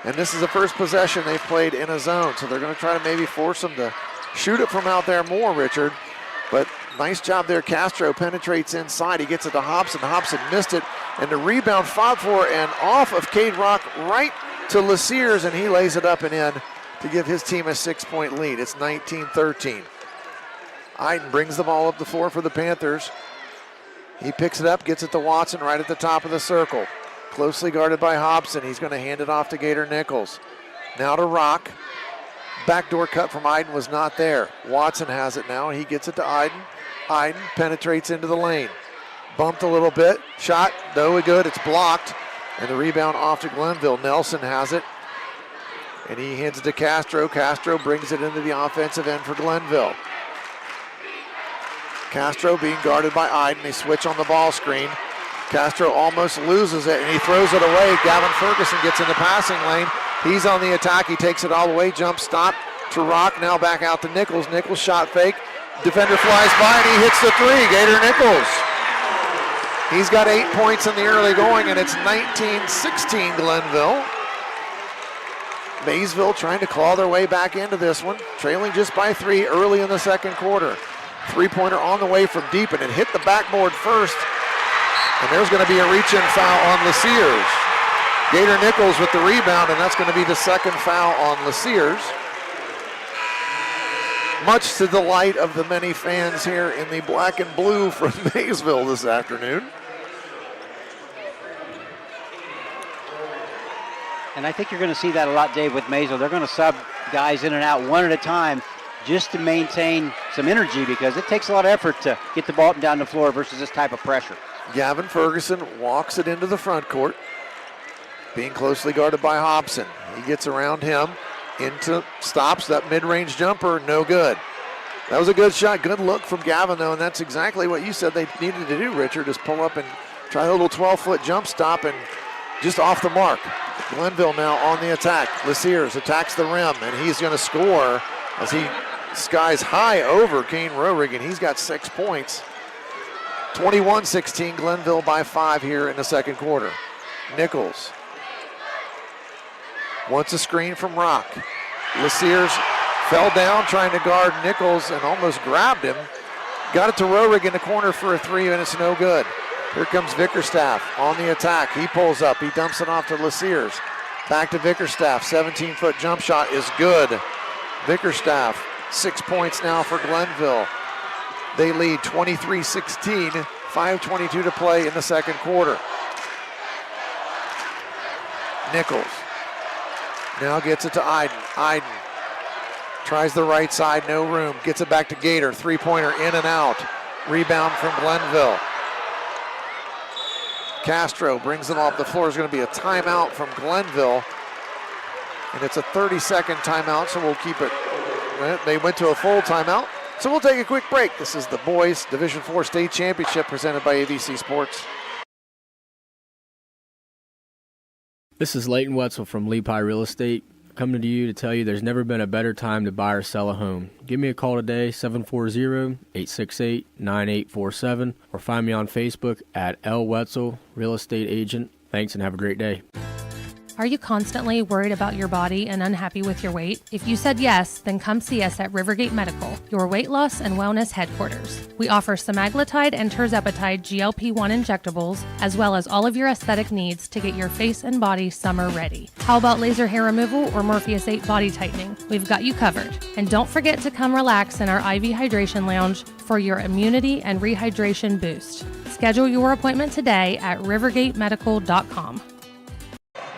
And this is the first possession they've played in a zone. So they're going to try to maybe force them to shoot it from out there more, Richard. But nice job there. Castro penetrates inside. He gets it to Hobson. Hobson missed it. And the rebound fought for and off of Cade Rock right to Lasiers, and he lays it up and in to give his team a 6-point lead. It's 19-13. Iden brings the ball up the floor for the Panthers. He picks it up, gets it to Watson right at the top of the circle. Closely guarded by Hobson. He's going to hand it off to Gator Nichols. Now to Rock. Backdoor cut from Iden was not there. Watson has it now, and he gets it to Iden. Iden penetrates into the lane. Bumped a little bit. Shot, no good. It's blocked. And the rebound off to Glenville. Nelson has it. And he hands it to Castro. Castro brings it into the offensive end for Glenville. Castro being guarded by Iden. They switch on the ball screen. Castro almost loses it, and he throws it away. Gavin Ferguson gets in the passing lane. He's on the attack. He takes it all the way. Jump stop to Rock. Now back out to Nichols. Nichols shot fake. Defender flies by, and he hits the 3. Gator Nichols. He's got 8 points in the early going, and it's 19-16 Glenville. Maysville trying to claw their way back into this one, trailing just by 3 early in the second quarter. Three-pointer on the way from deep, and it hit the backboard first. And there's going to be a reach-in foul on Lasiers. Gator Nichols with the rebound, and that's going to be the second foul on Lasiers. Much to the delight of the many fans here in the black and blue from Maysville this afternoon. And I think you're going to see that a lot, Dave, with Maysville. They're going to sub guys in and out one at a time just to maintain some energy, because it takes a lot of effort to get the ball up and down the floor versus this type of pressure. Gavin Ferguson walks it into the front court, being closely guarded by Hobson. He gets around him, stops that mid-range jumper, no good. That was a good shot, good look from Gavin, though, and that's exactly what you said they needed to do, Richard, is pull up and try a little 12-foot jump stop, and just off the mark. Glenville now on the attack. Lasiers attacks the rim, and he's going to score as he skies high over Kane Roerig, and he's got 6 points. 21-16, Glenville by 5 here in the second quarter. Nichols wants a screen from Rock. Lasiers fell down trying to guard Nichols and almost grabbed him. Got it to Roerig in the corner for a 3, and it's no good. Here comes Vickerstaff on the attack. He pulls up. He dumps it off to Lasiers. Back to Vickerstaff. 17-foot jump shot is good. Vickerstaff, 6 points now for Glenville. They lead 23-16, 5:22 to play in the second quarter. Nichols now gets it to Iden. Iden tries the right side, no room. Gets it back to Gator. Three-pointer in and out. Rebound from Glenville. Castro brings them off the floor. Is going to be a timeout from Glenville. And it's a 30-second timeout, so we'll keep it. They went to a full timeout, so we'll take a quick break. This is the Boys Division IV State Championship presented by AVC Sports. This is Leighton Wetzel from Lepi Real Estate, coming to you to tell you there's never been a better time to buy or sell a home. Give me a call today, 740-868-9847, or find me on Facebook at L. Wetzel, Real Estate Agent. Thanks and have a great day. Are you constantly worried about your body and unhappy with your weight? If you said yes, then come see us at Rivergate Medical, your weight loss and wellness headquarters. We offer semaglutide and tirzepatide GLP-1 injectables, as well as all of your aesthetic needs to get your face and body summer ready. How about laser hair removal or Morpheus 8 body tightening? We've got you covered. And don't forget to come relax in our IV Hydration Lounge for your immunity and rehydration boost. Schedule your appointment today at rivergatemedical.com.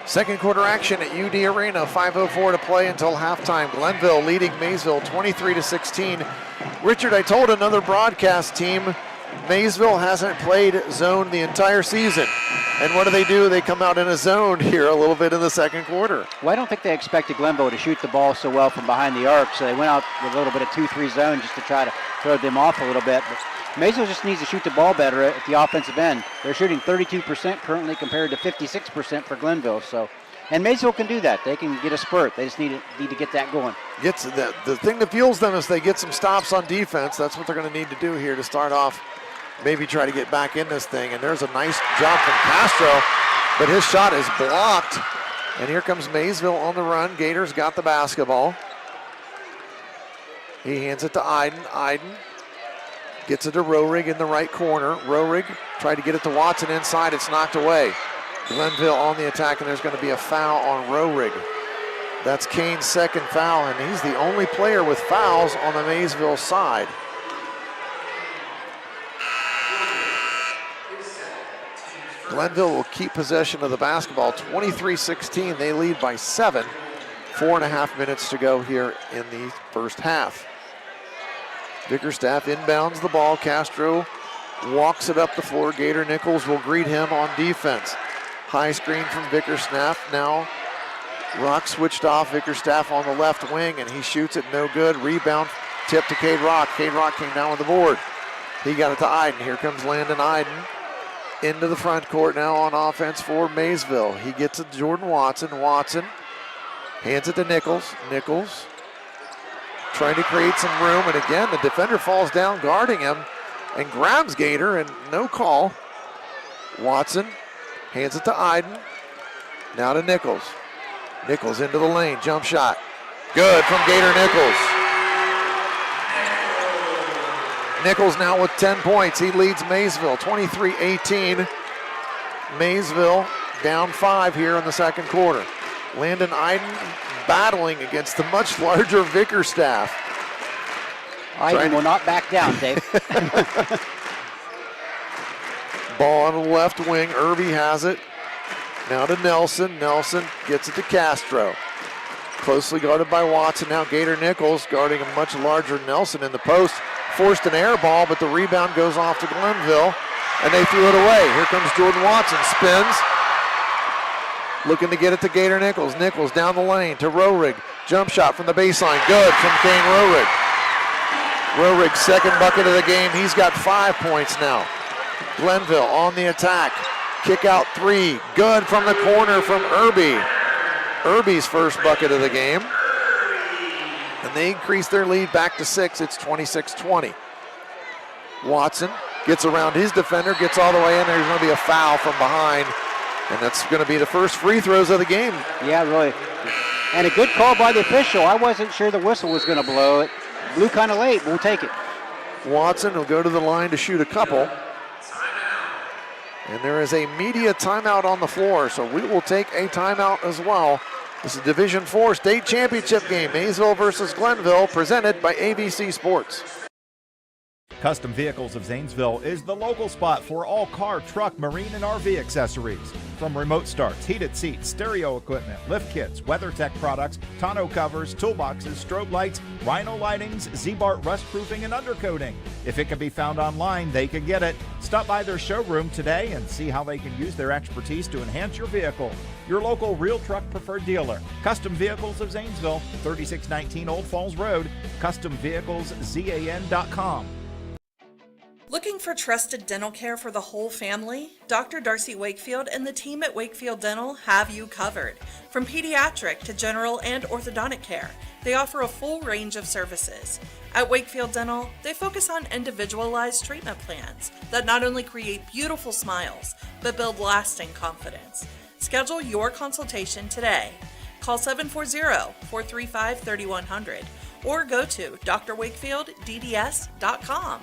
Second quarter action at UD Arena, 5:04 to play until halftime. Glenville leading Maysville 23-16. Richard, I told another broadcast team, Maysville hasn't played zone the entire season. And what do? They come out in a zone here a little bit in the second quarter. Well, I don't think they expected Glenville to shoot the ball so well from behind the arc, so they went out with a little bit of 2-3 zone just to try to throw them off a little bit. But Maysville just needs to shoot the ball better at the offensive end. They're shooting 32% currently compared to 56% for Glenville. So, and Maysville can do that. They can get a spurt. They just need to get that going. The thing that fuels them is they get some stops on defense. That's what they're going to need to do here to start off. Maybe try to get back in this thing. And there's a nice job from Castro, but his shot is blocked. And here comes Maysville on the run. Gators got the basketball. He hands it to Iden. Iden gets it to Roerig in the right corner. Roerig tried to get it to Watson inside. It's knocked away. Glenville on the attack, and there's going to be a foul on Roerig. That's Kane's second foul, and he's the only player with fouls on the Maysville side. Glenville will keep possession of the basketball. 23-16, they lead by 7. 4.5 minutes to go here in the first half. Vickerstaff inbounds the ball. Castro walks it up the floor. Gator Nichols will greet him on defense. High screen from Vickerstaff. Now Rock switched off. Vickerstaff on the left wing, and he shoots it no good. Rebound tip to Cade Rock. Cade Rock came down with the board. He got it to Iden. Here comes Landon Iden into the front court now on offense for Maysville. He gets it to Jordan Watson. Watson hands it to Nichols. Nichols trying to create some room, and again the defender falls down guarding him and grabs Gator, and no call. Watson hands it to Iden. Now to Nichols. Nichols into the lane, jump shot. Good from Gator Nichols. Nichols now with 10 points. He leads Maysville 23-18. Maysville down 5 here in the second quarter. Landon Iden battling against the much larger Vickerstaff. Iden will not back down, Dave. Ball on the left wing. Irby has it. Now to Nelson. Nelson gets it to Castro. Closely guarded by Watson. Now Gator Nichols guarding a much larger Nelson in the post. Forced an air ball, but the rebound goes off to Glenville, and they threw it away. Here comes Jordan Watson. Spins. Looking to get it to Gator Nichols. Nichols down the lane to Rohrig. Jump shot from the baseline. Good from Kane Rohrig. Rohrig's second bucket of the game. He's got 5 points now. Glenville on the attack. Kick out 3. Good from the corner from Irby. Irby's first bucket of the game. And they increase their lead back to 6. It's 26-20. Watson gets around his defender, gets all the way in. There's going to be a foul from behind. And that's going to be the first free throws of the game. Yeah, really. And a good call by the official. I wasn't sure the whistle was going to blow. It blew kind of late. We'll take it. Watson will go to the line to shoot a couple. And there is a media timeout on the floor, so we will take a timeout as well. This is Division IV state championship game, Maysville versus Glenville, presented by AVC Sports. Custom Vehicles of Zanesville is the local spot for all car, truck, marine, and RV accessories. From remote starts, heated seats, stereo equipment, lift kits, WeatherTech products, tonneau covers, toolboxes, strobe lights, Rhino lightings, Z-Bart rust proofing, and undercoating. If it can be found online, they can get it. Stop by their showroom today and see how they can use their expertise to enhance your vehicle. Your local real truck preferred dealer. Custom Vehicles of Zanesville, 3619 Old Falls Road, CustomVehiclesZAN.com. Looking for trusted dental care for the whole family? Dr. Darcy Wakefield and the team at Wakefield Dental have you covered. From pediatric to general and orthodontic care, they offer a full range of services. At Wakefield Dental, they focus on individualized treatment plans that not only create beautiful smiles, but build lasting confidence. Schedule your consultation today. Call 740-435-3100 or go to drwakefieldDDS.com.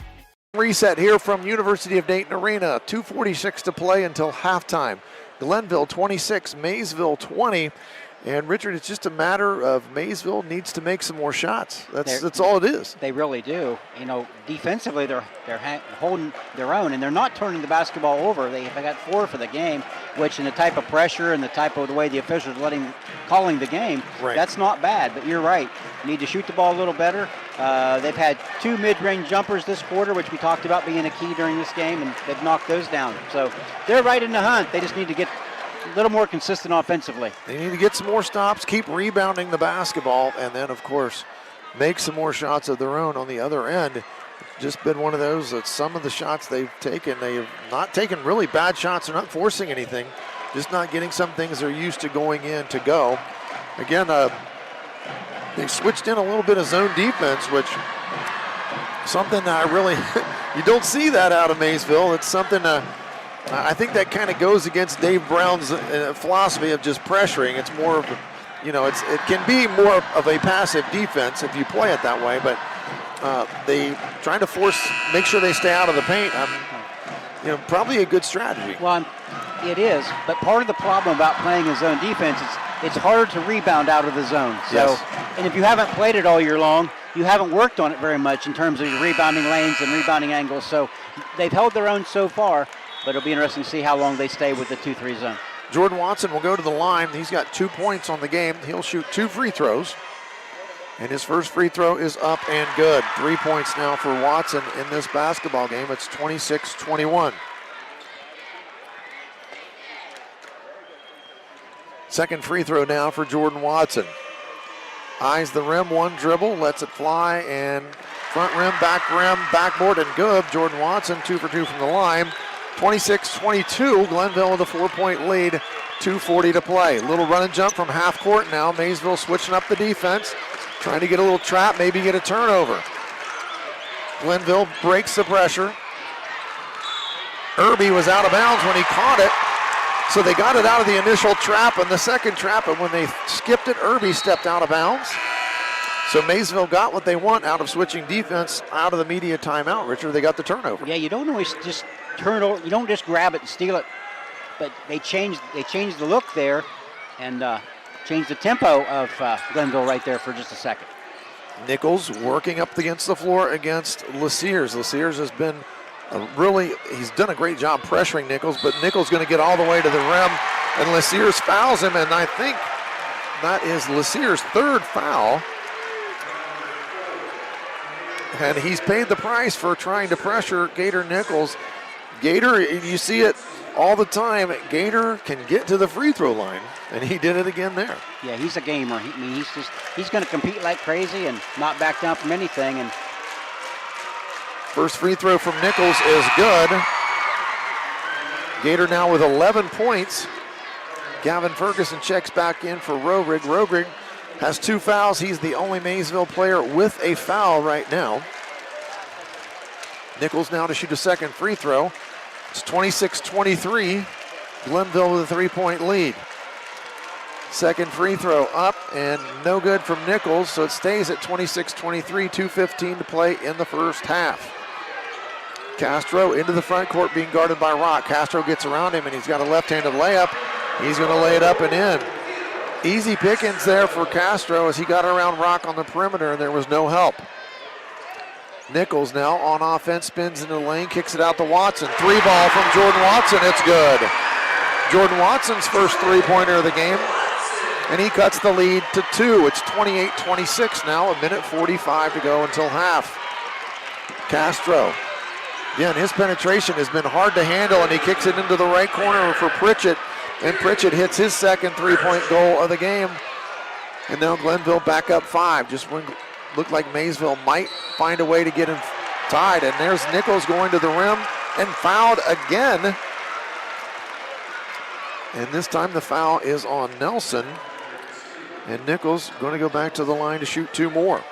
Reset here from University of Dayton Arena. 2:46 to play until halftime. Glenville 26, Maysville 20. And Richard, it's just a matter of Maysville needs to make some more shots. That's all it is. They really do. You know, defensively they're holding their own, and they're not turning the basketball over. They got 4 for the game, which in the type of pressure and the type of the way the officials calling the game, right, that's not bad. But you're right. You need to shoot the ball a little better. They've had 2 mid-range jumpers this quarter, which we talked about being a key during this game, and they've knocked those down. So they're right in the hunt. They just need to get a little more consistent offensively. They need to get some more stops, keep rebounding the basketball, and then, of course, make some more shots of their own on the other end. It's just been one of those that some of the shots they've taken, they have not taken really bad shots. They're not forcing anything, just not getting some things they're used to going in to go. Again, they switched in a little bit of zone defense, which something that I really, you don't see that out of Maysville. It's something I think that kind of goes against Dave Brown's philosophy of just pressuring. It's more of, it can be more of a passive defense if you play it that way, but they trying to make sure they stay out of the paint. Probably a good strategy. Well, it is, but part of the problem about playing a zone defense is it's hard to rebound out of the zone. So, yes. And if you haven't played it all year long, you haven't worked on it very much in terms of your rebounding lanes and rebounding angles. So they've held their own so far, but it'll be interesting to see how long they stay with the 2-3 zone. Jordan Watson will go to the line. He's got 2 points on the game. He'll shoot 2 free throws. And his first free throw is up and good. 3 points now for Watson in this basketball game. It's 26-21. Second free throw now for Jordan Watson. Eyes the rim, 1 dribble, lets it fly, and front rim, backboard, and good. Jordan Watson, 2 for 2 from the line. 26-22, Glenville with a 4-point lead, 2:40 to play. Little run and jump from half court now. Maysville switching up the defense, trying to get a little trap, maybe get a turnover. Glenville breaks the pressure. Irby was out of bounds when he caught it. So they got it out of the initial trap and the second trap, and when they skipped it, Irby stepped out of bounds. So Maysville got what they want out of switching defense out of the media timeout, Richard. They got the turnover. Yeah, you don't always just turn it over. You don't just grab it and steal it. But they changed the look there and changed the tempo of Glenville right there for just a second. Nichols working up against the floor against Lasiers. Lasiers has been he's done a great job pressuring Nichols, but Nichols going to get all the way to the rim, and Lasiers fouls him, and I think that is Lasiers' third foul. And he's paid the price for trying to pressure Gator Nichols. Gator, you see it all the time, Gator can get to the free throw line, and he did it again there. Yeah, he's a gamer. He's going to compete like crazy and not back down from anything. And first free throw from Nichols is good. Gator now with 11 points. Gavin Ferguson checks back in for Rogrig. Rogrig has 2 fouls. He's the only Maysville player with a foul right now. Nichols now to shoot a second free throw. It's 26-23. Glenville with a 3-point lead. Second free throw up and no good from Nichols, so it stays at 26-23, 2:15 to play in the first half. Castro into the front court being guarded by Rock. Castro gets around him and he's got a left-handed layup. He's going to lay it up and in. Easy pickings there for Castro as he got around Rock on the perimeter and there was no help. Nichols now on offense, spins into the lane, kicks it out to Watson. 3-ball from Jordan Watson, it's good. Jordan Watson's first 3-pointer of the game, and he cuts the lead to 2. It's 28-26 now, 1:45 to go until half. Castro, again, his penetration has been hard to handle, and he kicks it into the right corner for Pritchett, and Pritchett hits his second 3-point goal of the game. And now Glenville back up 5, just when looked like Maysville might find a way to get him tied. And there's Nichols going to the rim and fouled again. And this time the foul is on Nelson. And Nichols going to go back to the line to shoot 2 more.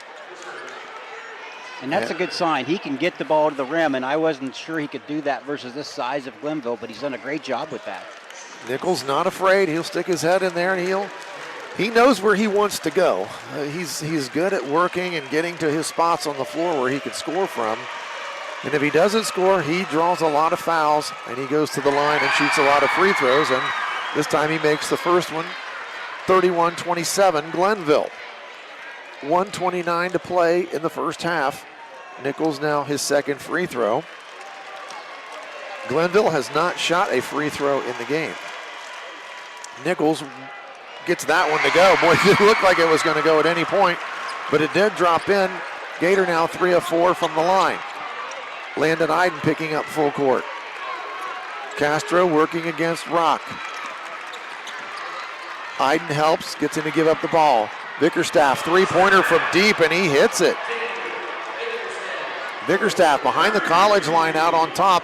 And that's a good sign. He can get the ball to the rim, and I wasn't sure he could do that versus this size of Glenville, but he's done a great job with that. Nichols not afraid. He'll stick his head in there, and he knows where he wants to go. He's good at working and getting to his spots on the floor where he can score from. And if he doesn't score, he draws a lot of fouls, and he goes to the line and shoots a lot of free throws. And this time he makes the first one, 31-27 Glenville. 1:29 to play in the first half. Nichols now his second free throw. Glenville has not shot a free throw in the game. Nichols gets that one to go. Boy, it didn't look like it was going to go at any point, but it did drop in. Gator now 3 of 4 from the line. Landon Iden picking up full court. Castro working against Rock. Iden helps, gets him to give up the ball. Bickerstaff, 3-pointer from deep, and he hits it. Bickerstaff behind the college line out on top,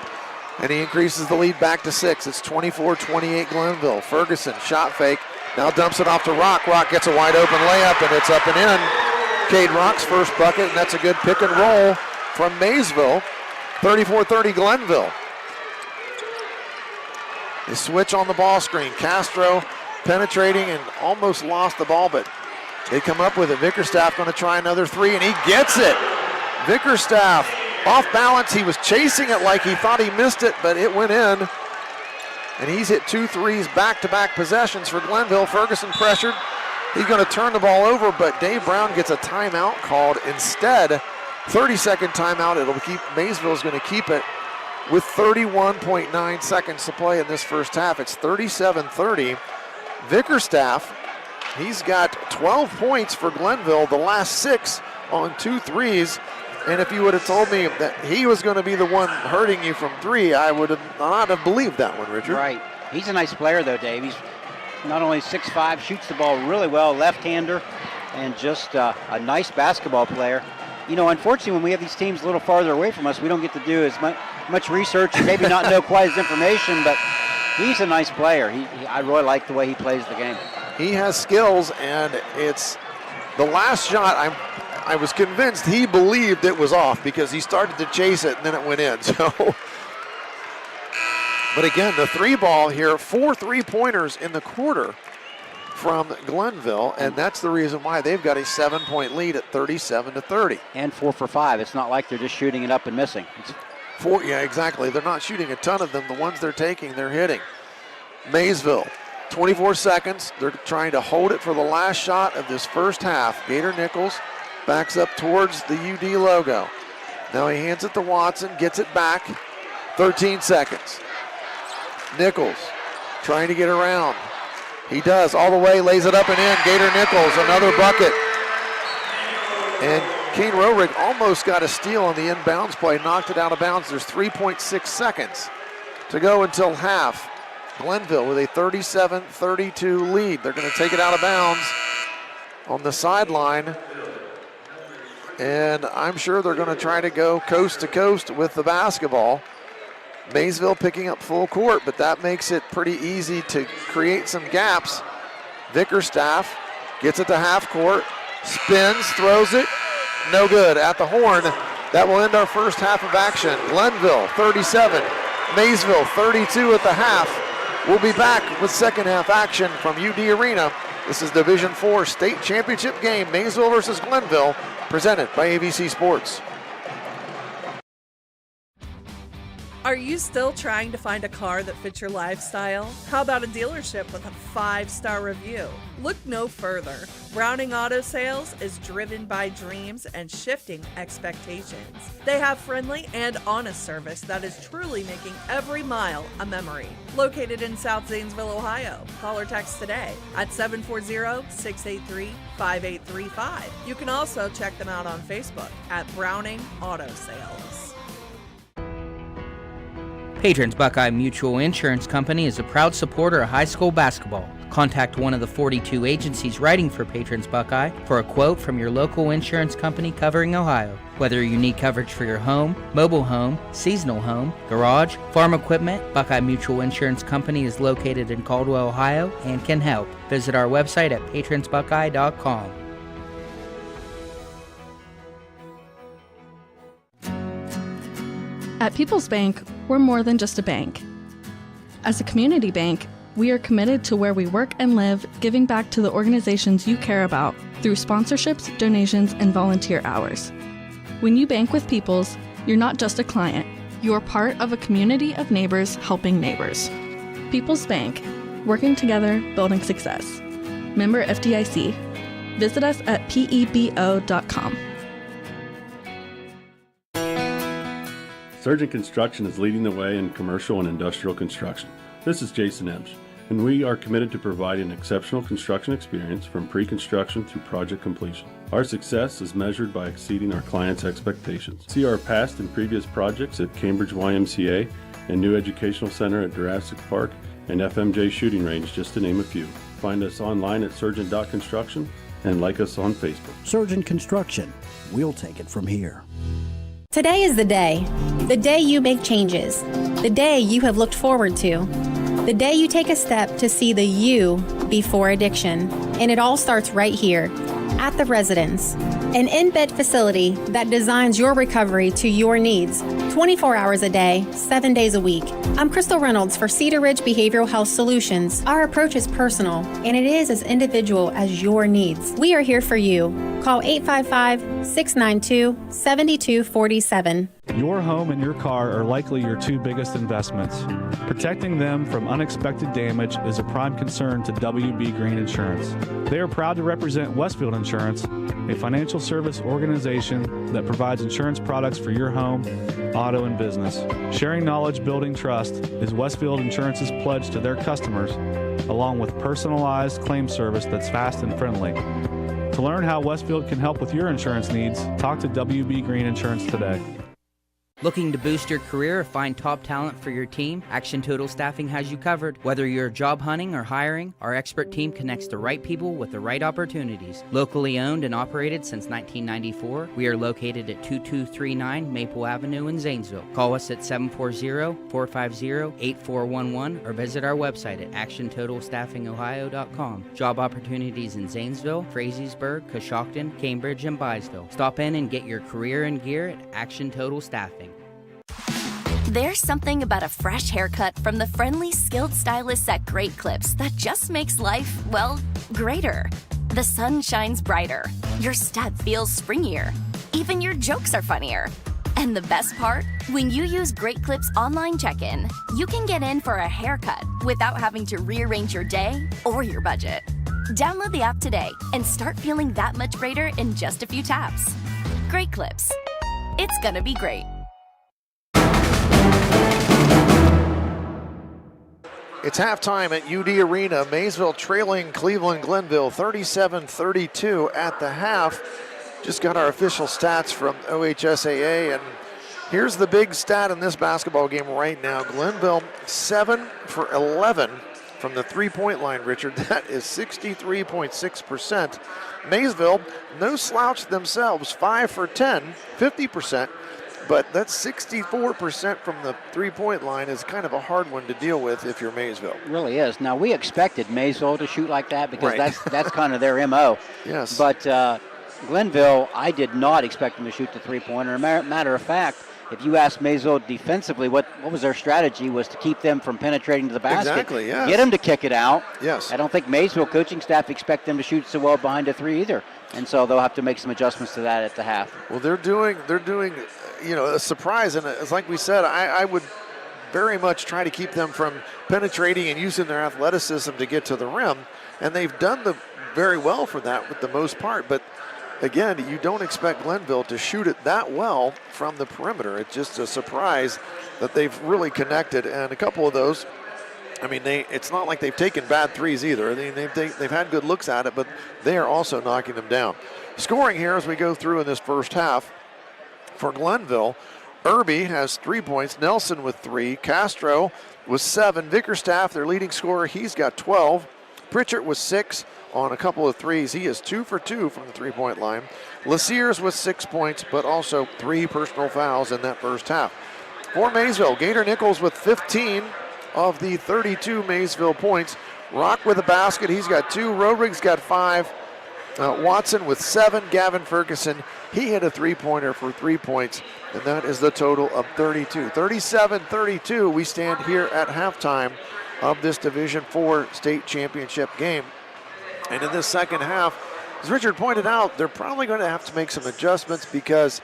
and he increases the lead back to 6. It's 24-28 Glenville. Ferguson, shot fake, now dumps it off to Rock. Rock gets a wide open layup, and it's up and in. Cade Rock's first bucket, and that's a good pick and roll from Maysville. 34-30 Glenville. They switch on the ball screen. Castro penetrating and almost lost the ball, but they come up with it. Bickerstaff going to try another 3, and he gets it. Bickerstaff off balance. He was chasing it like he thought he missed it, but it went in. And he's hit 2 threes back-to-back possessions for Glenville. Ferguson pressured. He's going to turn the ball over, but Dave Brown gets a timeout called instead. 30-second timeout. It'll keep Maysville's going to keep it with 31.9 seconds to play in this first half. It's 37-30. Bickerstaff, he's got 12 points for Glenville, the last 6 on 2 threes. And if you would have told me that he was going to be the one hurting you from 3, I would have not have believed that one, Richard. Right. He's a nice player, though, Dave. He's not only 6'5", shoots the ball really well, left-hander, and just a nice basketball player. You know, unfortunately, when we have these teams a little farther away from us, we don't get to do as much research, maybe not know quite as information, but he's a nice player. I really like the way he plays the game. He has skills, and it's the last shot. I was convinced he believed it was off because he started to chase it and then it went in. So But again, the three ball here, 4 3-pointers in the quarter from Glenville, and that's the reason why they've got a 7-point lead at 37-30. And 4 for 5. It's not like they're just shooting it up and missing. Yeah, exactly. They're not shooting a ton of them. The ones they're taking, they're hitting. Maysville, 24 seconds. They're trying to hold it for the last shot of this first half. Gator Nichols backs up towards the UD logo. Now he hands it to Watson, gets it back. 13 seconds. Nichols trying to get around. He does, all the way, lays it up and in. Gator Nichols, another bucket. And Kane Roehrig almost got a steal on the inbounds play, knocked it out of bounds. There's 3.6 seconds to go until half. Glenville with a 37-32 lead. They're going to take it out of bounds on the sideline. And I'm sure they're going to try to go coast to coast with the basketball. Maysville picking up full court, but that makes it pretty easy to create some gaps. Vickerstaff gets it to half court, spins, throws it, no good. At the horn, that will end our first half of action. Glenville 37, Maysville 32 at the half. We'll be back with second half action from UD Arena. This is Division IV state championship game, Maysville versus Glenville, presented by AVC Sports. Are you still trying to find a car that fits your lifestyle? How about a dealership with a 5-star review? Look no further. Browning Auto Sales is driven by dreams and shifting expectations. They have friendly and honest service that is truly making every mile a memory. Located in South Zanesville, Ohio. Call or text today at 740-683-5835. You can also check them out on Facebook at Browning Auto Sales. Patrons Buckeye Mutual Insurance Company is a proud supporter of high school basketball. Contact one of the 42 agencies writing for Patrons Buckeye for a quote from your local insurance company covering Ohio. Whether you need coverage for your home, mobile home, seasonal home, garage, farm equipment, Buckeye Mutual Insurance Company is located in Caldwell, Ohio, and can help. Visit our website at patronsbuckeye.com. At People's Bank, we're more than just a bank. As a community bank, we are committed to where we work and live, giving back to the organizations you care about through sponsorships, donations, and volunteer hours. When you bank with People's, you're not just a client, you're part of a community of neighbors helping neighbors. People's Bank, working together, building success. Member FDIC. Visit us at pebo.com. Surgeon Construction is leading the way in commercial and industrial construction. This is Jason Emsch, and we are committed to providing exceptional construction experience from pre-construction through project completion. Our success is measured by exceeding our clients' expectations. See our past and previous projects at Cambridge YMCA and New Educational Center at Jurassic Park and FMJ Shooting Range, just to name a few. Find us online at surgeon.construction and like us on Facebook. Surgeon Construction. We'll take it from here. Today is the day you make changes, the day you have looked forward to, the day you take a step to see the you before addiction. And it all starts right here at The Residence, an in-bed facility that designs your recovery to your needs, 24 hours a day, 7 days a week. I'm Crystal Reynolds for Cedar Ridge Behavioral Health Solutions. Our approach is personal, and it is as individual as your needs. We are here for you. Call 855-692-7247. Your home and your car are likely your two biggest investments. Protecting them from unexpected damage is a prime concern to WB Green Insurance. They are proud to represent Westfield Insurance, a financial service organization that provides insurance products for your home, auto, and business. Sharing knowledge, building trust is Westfield Insurance's pledge to their customers, along with personalized claim service that's fast and friendly. To learn how Westfield can help with your insurance needs, talk to WB Green Insurance today. Looking to boost your career or find top talent for your team? Action Total Staffing has you covered. Whether you're job hunting or hiring, our expert team connects the right people with the right opportunities. Locally owned and operated since 1994, we are located at 2239 Maple Avenue in Zanesville. Call us at 740-450-8411 or visit our website at actiontotalstaffingohio.com. Job opportunities in Zanesville, Frazeysburg, Coshocton, Cambridge, and Byesville. Stop in and get your career in gear at Action Total Staffing. There's something about a fresh haircut from the friendly, skilled stylists at Great Clips that just makes life, well, greater. The sun shines brighter. Your step feels springier. Even your jokes are funnier. And the best part? When you use Great Clips online check-in, you can get in for a haircut without having to rearrange your day or your budget. Download the app today and start feeling that much greater in just a few taps. Great Clips. It's gonna be great. It's halftime at UD Arena. Maysville trailing Cleveland Glenville 37-32 at the half. Just got our official stats from OHSAA, and here's the big stat in this basketball game right now. Glenville 7 for 11 from the three-point line, Richard. That is 63.6%. Maysville, no slouch themselves, 5 for 10, 50%. But that's 64% from the three-point line is kind of a hard one to deal with if you're Maysville. It really is. Now, we expected Maysville to shoot like that because Right. that's kind of their MO. Yes. But Glenville, I did not expect them to shoot the three-pointer. Matter of fact, if you ask Maysville defensively what was their strategy, was to keep them from penetrating to the basket. Exactly, yes. Get them to kick it out. Yes. I don't think Maysville coaching staff expect them to shoot so well behind a three either. And so they'll have to make some adjustments to that at the half. Well, they're doing, a surprise, and it's like we said, I would very much try to keep them from penetrating and using their athleticism to get to the rim, and they've done very well for that with the most part. But again, you don't expect Glenville to shoot it that well from the perimeter. It's just a surprise that they've really connected, and a couple of those. I mean, it's not like they've taken bad threes either. I mean, they've had good looks at it, but they are also knocking them down. Scoring here as we go through in this first half. For Glenville, Irby has 3 points, Nelson with 3, Castro with 7, Vickerstaff, their leading scorer, he's got 12, Pritchard with 6 on a couple of threes. He is 2 for 2 from the three-point line. Lassiers with 6 points, but also 3 personal fouls in that first half. For Maysville, Gator Nichols with 15 of the 32 Maysville points. Rock with a basket, he's got 2, Rodriguez got 5. Watson with 7, Gavin Ferguson, he hit a three-pointer for 3 points, and that is the total of 32. 37-32, we stand here at halftime of this Division IV state championship game. And in this second half, as Richard pointed out, they're probably going to have to make some adjustments because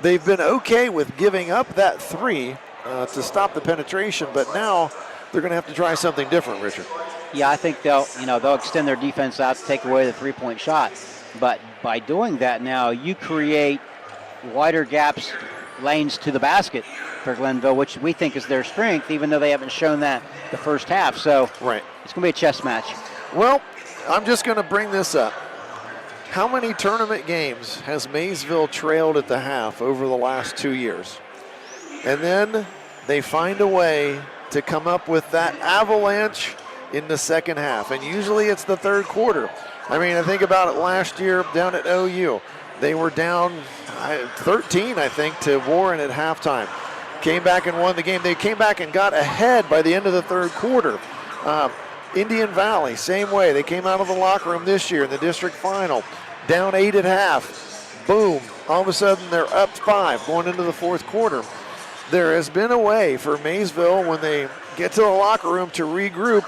they've been okay with giving up that three to stop the penetration, but now they're going to have to try something different, Richard. Yeah, I think they'll extend their defense out to take away the three-point shot. But by doing that now, you create wider gaps, lanes to the basket for Glenville, which we think is their strength, even though they haven't shown that the first half. So right. It's going to be a chess match. Well, I'm just going to bring this up. How many tournament games has Maysville trailed at the half over the last 2 years? And then they find a way to come up with that avalanche in the second half, and usually it's the third quarter. I mean, I think about it last year down at OU. They were down 13, I think, to Warren at halftime. Came back and won the game. They came back and got ahead by the end of the third quarter. Indian Valley, same way. They came out of the locker room this year in the district final, down 8 at half. Boom. All of a sudden, they're up 5 going into the fourth quarter. There has been a way for Maysville, when they get to the locker room, to regroup.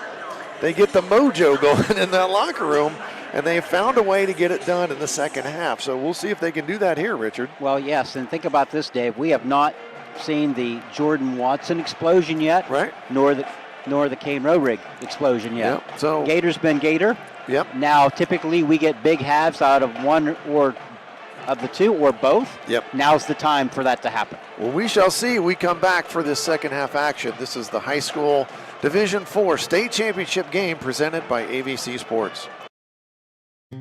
They get the mojo going in that locker room, and they found a way to get it done in the second half. So we'll see if they can do that here, Richard. Well, yes, and think about this, Dave. We have not seen the Jordan Watson explosion yet, right? Nor the Kane Rodrig explosion yet. Yep. So Gator's been Gator. Yep. Now, typically, we get big halves out of one or of the two or both. Yep. Now's the time for that to happen. Well, we shall see. We come back for this second half action. This is the high school Division IV state championship game presented by AVC Sports.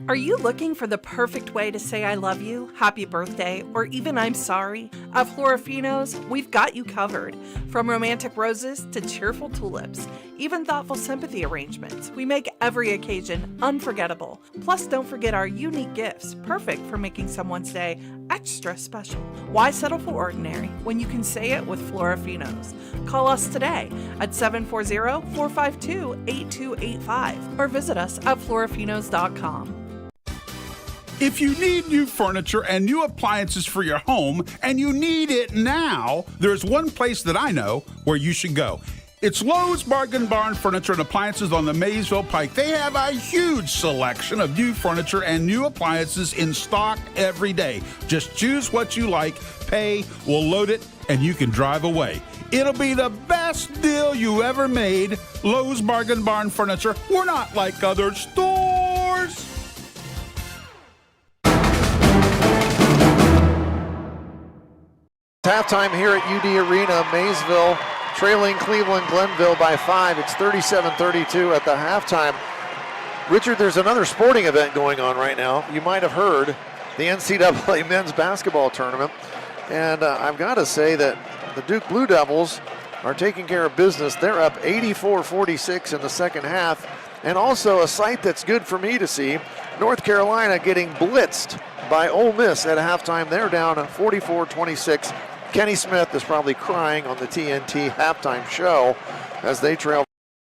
Are you looking for the perfect way to say I love you, happy birthday, or even I'm sorry? At Florafino's, we've got you covered. From romantic roses to cheerful tulips, even thoughtful sympathy arrangements, we make every occasion unforgettable. Plus, don't forget our unique gifts, perfect for making someone's day extra special. Why settle for ordinary when you can say it with Florafino's? Call us today at 740-452-8285 or visit us at florafinos.com. If you need new furniture and new appliances for your home, and you need it now, there's one place that I know where you should go. It's Lowe's Bargain Barn Furniture and Appliances on the Maysville Pike. They have a huge selection of new furniture and new appliances in stock every day. Just choose what you like, pay, we'll load it, and you can drive away. It'll be the best deal you ever made. Lowe's Bargain Barn Furniture. We're not like other stores. Halftime here at UD Arena, Maysville trailing Cleveland Glenville by 5. It's 37-32 at the halftime. Richard, there's another sporting event going on right now. You might have heard the NCAA men's basketball tournament. And I've got to say that the Duke Blue Devils are taking care of business. They're up 84-46 in the second half. And also a sight that's good for me to see, North Carolina getting blitzed by Ole Miss at halftime. They're down 44-26. Kenny Smith is probably crying on the TNT halftime show as they trail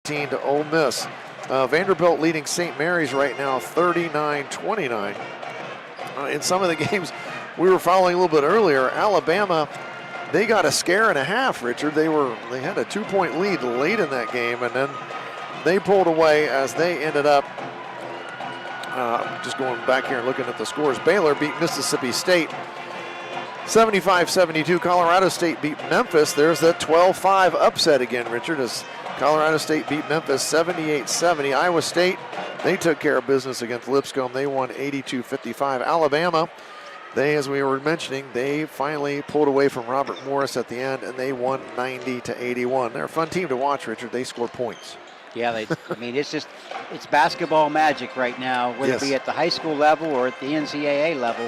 15 to Ole Miss. Vanderbilt leading St. Mary's right now 39-29. In some of the games we were following a little bit earlier, Alabama, they got a scare and a half, Richard. They had a 2-point lead late in that game, and then they pulled away as they ended up just going back here and looking at the scores. Baylor beat Mississippi State 75-72. Colorado State beat Memphis. There's that 12-5 upset again, Richard, as Colorado State beat Memphis 78-70. Iowa State, they took care of business against Lipscomb. They won 82-55. Alabama, they, as we were mentioning, they finally pulled away from Robert Morris at the end, and they won 90-81. They're a fun team to watch, Richard. They score points. Yeah, it's basketball magic right now, whether it be at the high school level or at the NCAA level.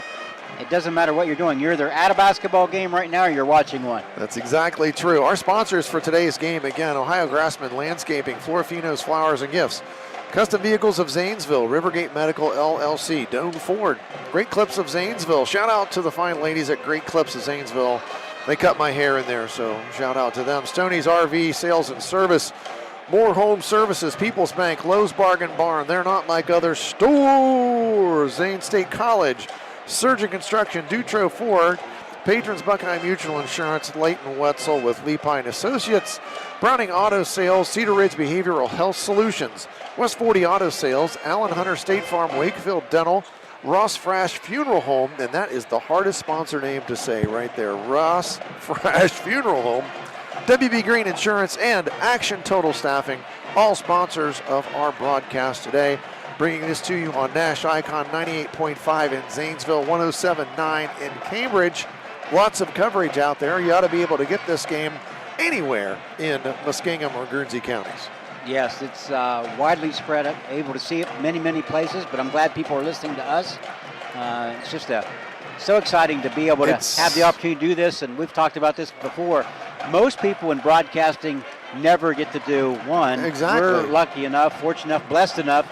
It doesn't matter what you're doing. You're either at a basketball game right now or you're watching one. That's exactly true. Our sponsors for today's game, again, Ohio Grassman Landscaping, Florfino's Flowers and Gifts, Custom Vehicles of Zanesville, Rivergate Medical LLC, Doane Ford, Great Clips of Zanesville. Shout out to the fine ladies at Great Clips of Zanesville. They cut my hair in there, so shout out to them. Stoney's RV Sales and Service, More Home Services, People's Bank, Lowe's Bargain Barn. They're not like other stores. Zane State College, Surgeon Construction, Dutro Ford, Patrons Buckeye Mutual Insurance, Leighton Wetzel with Lee Pine Associates, Browning Auto Sales, Cedar Ridge Behavioral Health Solutions, West 40 Auto Sales, Allen Hunter State Farm, Wakefield Dental, Ross Frash Funeral Home, and that is the hardest sponsor name to say right there, Ross Frash Funeral Home, WB Green Insurance, and Action Total Staffing, all sponsors of our broadcast today. Bringing this to you on Nash Icon 98.5 in Zanesville, 107.9 in Cambridge. Lots of coverage out there. You ought to be able to get this game anywhere in Muskingum or Guernsey counties. Yes, it's widely spread, able to see it many, many places, but I'm glad people are listening to us. It's just so exciting to be able to have the opportunity to do this, and we've talked about this before. Most people in broadcasting never get to do one. Exactly. We're lucky enough, fortunate enough, blessed enough,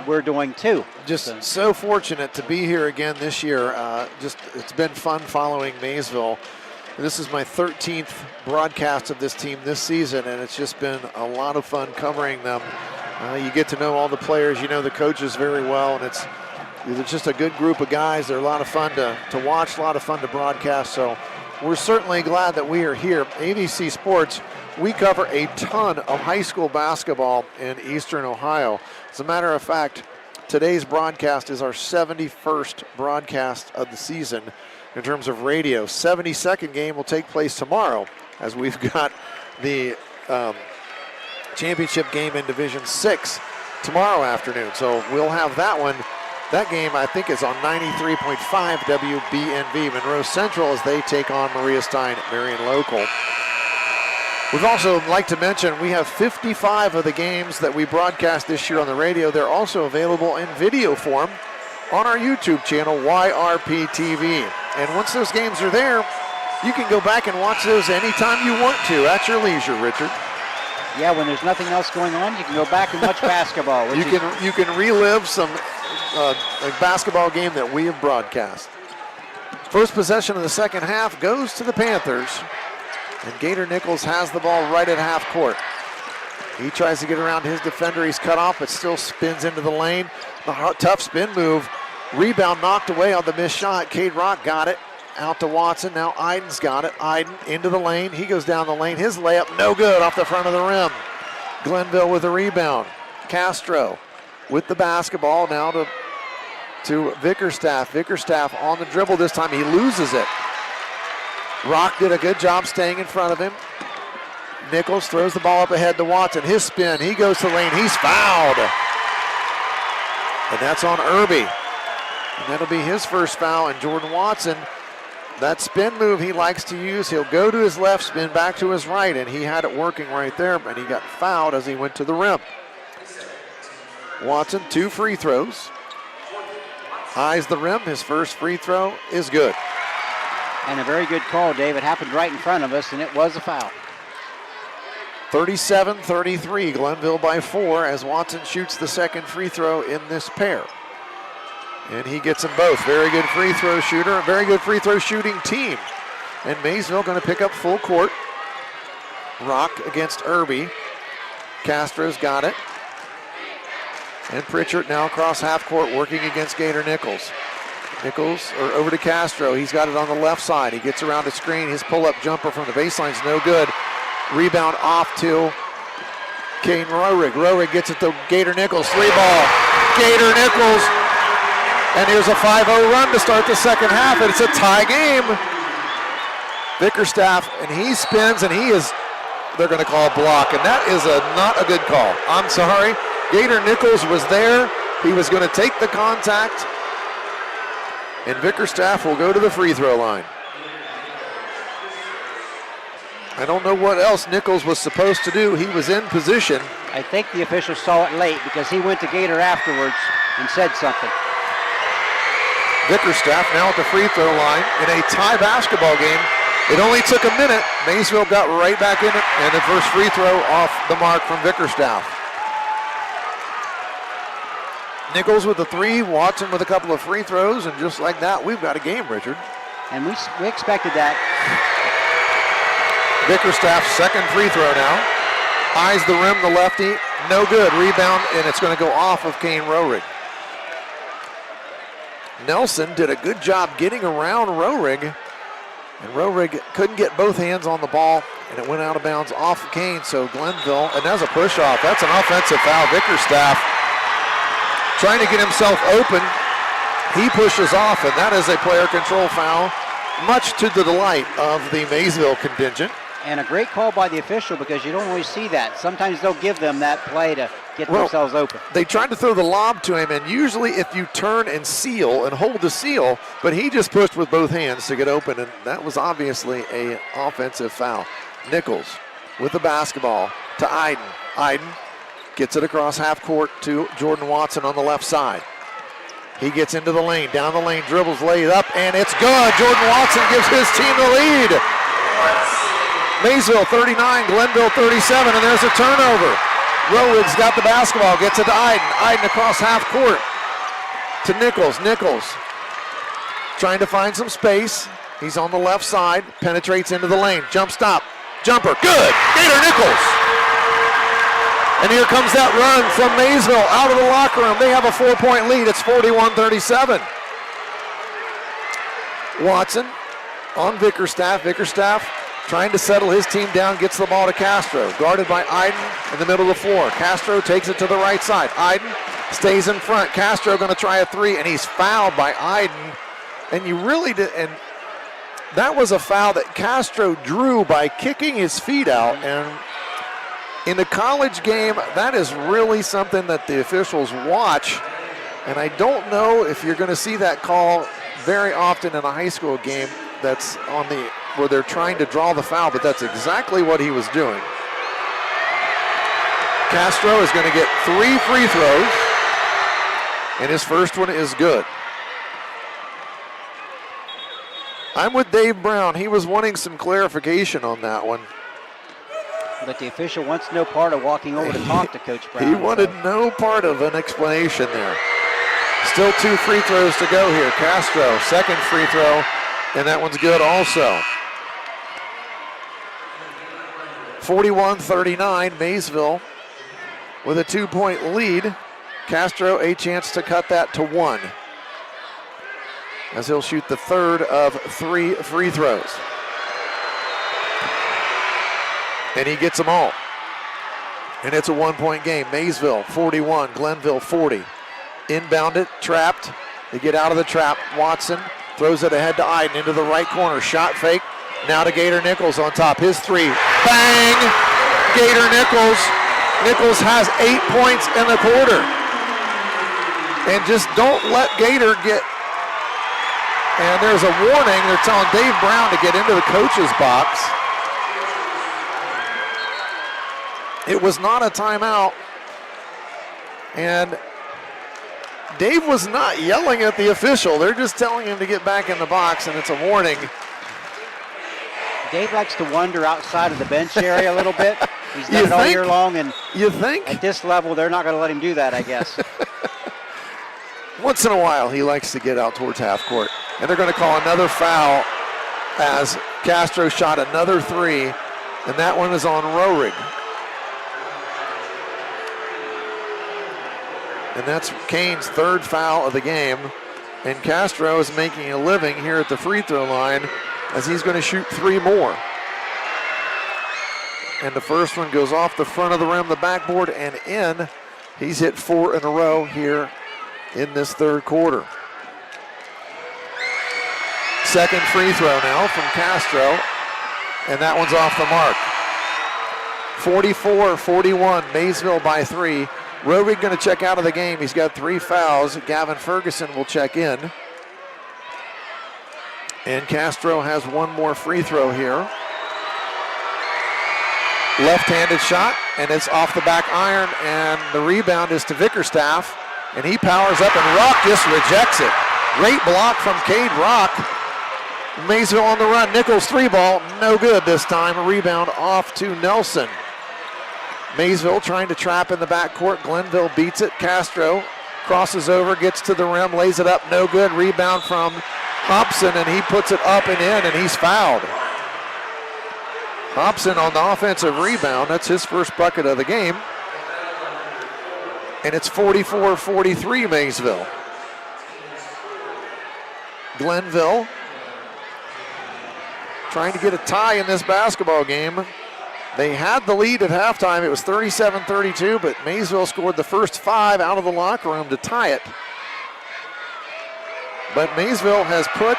we're doing two. Just so fortunate to be here again this year. It's been fun following Maysville. This is my 13th broadcast of this team this season, and it's just been a lot of fun covering them. You get to know all the players, you know the coaches very well, and it's just a good group of guys. They're a lot of fun to watch, a lot of fun to broadcast, so we're certainly glad that we are here. AVC Sports, we cover a ton of high school basketball in Eastern Ohio. As a matter of fact, today's broadcast is our 71st broadcast of the season in terms of radio. 72nd game will take place tomorrow as we've got the championship game in Division 6 tomorrow afternoon. So we'll have that one. That game, I think, is on 93.5 WBNV. Monroe Central as they take on Maria Stein, Marion Local. We'd also like to mention we have 55 of the games that we broadcast this year on the radio. They're also available in video form on our YouTube channel, YRP-TV. And once those games are there, you can go back and watch those anytime you want to at your leisure, Richard. Yeah, when there's nothing else going on, you can go back and watch basketball. You can relive some a basketball game that we have broadcast. First possession of the second half goes to the Panthers. And Gator Nichols has the ball right at half court. He tries to get around his defender. He's cut off, but still spins into the lane. The tough spin move Rebound knocked away on the missed shot. Cade Rock got it. Out to Watson. Now Iden's got it. Iden into the lane. He goes down the lane. His layup no good off the front of the rim. Glenville with the rebound. Castro with the basketball now to Vickerstaff. Vickerstaff on the dribble this time. He loses it. Rock did a good job staying in front of him. Nichols throws the ball up ahead to Watson. His spin. He goes to the lane. He's fouled. And that's on Irby. And that'll be his first foul. And Jordan Watson, that spin move he likes to use, he'll go to his left, spin back to his right, and he had it working right there, but he got fouled as he went to the rim. Watson, 2 free throws. Eyes the rim. His first free throw is good. And a very good call, Dave. It happened right in front of us, and it was a foul. 37-33, Glenville by 4 as Watson shoots the second free throw in this pair. And he gets them both. Very good free throw shooter, a very good free throw shooting team. And Maysville going to pick up full court. Rock against Irby. Castro's got it. And Pritchard now across half court working against Gator Nichols. Nichols over to Castro. He's got it on the left side. He gets around the screen. His pull-up jumper from the baseline's no good. Rebound off to Kane Roerig. Roerig gets it to Gator Nichols. 3-ball. Gator Nichols. And here's a 5-0 run to start the second half. And it's a tie game. Vickerstaff, and he spins, and they're going to call a block. And that is not a good call. I'm sorry. Gator Nichols was there. He was going to take the contact. And Vickerstaff will go to the free throw line. I don't know what else Nichols was supposed to do. He was in position. I think the official saw it late because he went to Gator afterwards and said something. Vickerstaff now at the free throw line in a tie basketball game. It only took a minute. Maysville got right back in it, and the first free throw off the mark from Vickerstaff. Nichols with the 3, Watson with a couple of free throws, and just like that, we've got a game, Richard. And we expected that. Vickerstaff's second free throw now. Eyes the rim, the lefty, no good. Rebound, and it's going to go off of Kane Roerig. Nelson did a good job getting around Roerig, and Roerig couldn't get both hands on the ball, and it went out of bounds off of Kane, so Glenville, and that's a push-off. That's an offensive foul. Vickerstaff trying to get himself open. He pushes off, and that is a player control foul, much to the delight of the Maysville contingent. And a great call by the official because you don't always see that. Sometimes they'll give them that play to get themselves open. They tried to throw the lob to him, and usually if you turn and seal and hold the seal, but he just pushed with both hands to get open, and that was obviously an offensive foul. Nichols with the basketball to Iden. Iden gets it across half court to Jordan Watson on the left side. He gets into the lane, down the lane, dribbles, lays up, and it's good. Jordan Watson gives his team the lead. Maysville 39, Glenville 37, and there's a turnover. Roelig's got the basketball, gets it to Iden. Iden across half court to Nichols. Nichols trying to find some space. He's on the left side, penetrates into the lane. Jump stop, jumper, good. Gator Nichols. And here comes that run from Maysville out of the locker room. They have a 4-point lead. It's 41-37. Watson on Vickerstaff. Vickerstaff trying to settle his team down, gets the ball to Castro. Guarded by Iden in the middle of the floor. Castro takes it to the right side. Iden stays in front. Castro going to try a 3, and he's fouled by Iden. And you really did, and that was a foul that Castro drew by kicking his feet out. And in the college game, that is really something that the officials watch. And I don't know if you're going to see that call very often in a high school game that's on the where they're trying to draw the foul, but that's exactly what he was doing. Castro is going to get 3 free throws, and his first one is good. I'm with Dave Brown. He was wanting some clarification on that one. But the official wants no part of walking over to talk to Coach Brown. He wanted no part of an explanation there. Still 2 free throws to go here. Castro, second free throw, and that one's good also. 41-39, Maysville with a 2-point lead. Castro a chance to cut that to 1. as he'll shoot the third of 3 free throws. And he gets them all. And it's a 1-point game. Maysville 41, Glenville 40. Inbound it, trapped. They get out of the trap. Watson throws it ahead to Iden into the right corner. Shot fake. Now to Gator Nichols on top. His three. Bang! Gator Nichols. Nichols has 8 points in the quarter. And just don't let Gator get. And there's a warning. They're telling Dave Brown to get into the coach's box. It was not a timeout. And Dave was not yelling at the official. They're just telling him to get back in the box, and it's a warning. Dave likes to wander outside of the bench area a little bit. He's done it all year long, and you think at this level they're not going to let him do that, I guess. Once in a while he likes to get out towards half court. And they're going to call another foul as Castro shot another three, and that one is on Roerig. And that's Kane's third foul of the game. And Castro is making a living here at the free throw line as he's going to shoot 3 more. And the first one goes off the front of the rim, the backboard, and in. He's hit 4 in a row here in this third quarter. Second free throw now from Castro, and that one's off the mark. 44-41, Maysville by 3. Roerig going to check out of the game. He's got 3 fouls. Gavin Ferguson will check in. And Castro has 1 more free throw here. Left-handed shot, and it's off the back iron, and the rebound is to Vickerstaff, and he powers up, and Rock just rejects it. Great block from Cade Rock. Maysville on the run. Nichols 3-ball, no good this time. A rebound off to Nelson. Maysville trying to trap in the backcourt. Glenville beats it. Castro crosses over, gets to the rim, lays it up, no good. Rebound from Hobson, and he puts it up and in, and he's fouled. Hobson on the offensive rebound. That's his first bucket of the game. And it's 44-43 Maysville. Glenville trying to get a tie in this basketball game. They had the lead at halftime. It was 37-32, but Maysville scored the first 5 out of the locker room to tie it. But Maysville has put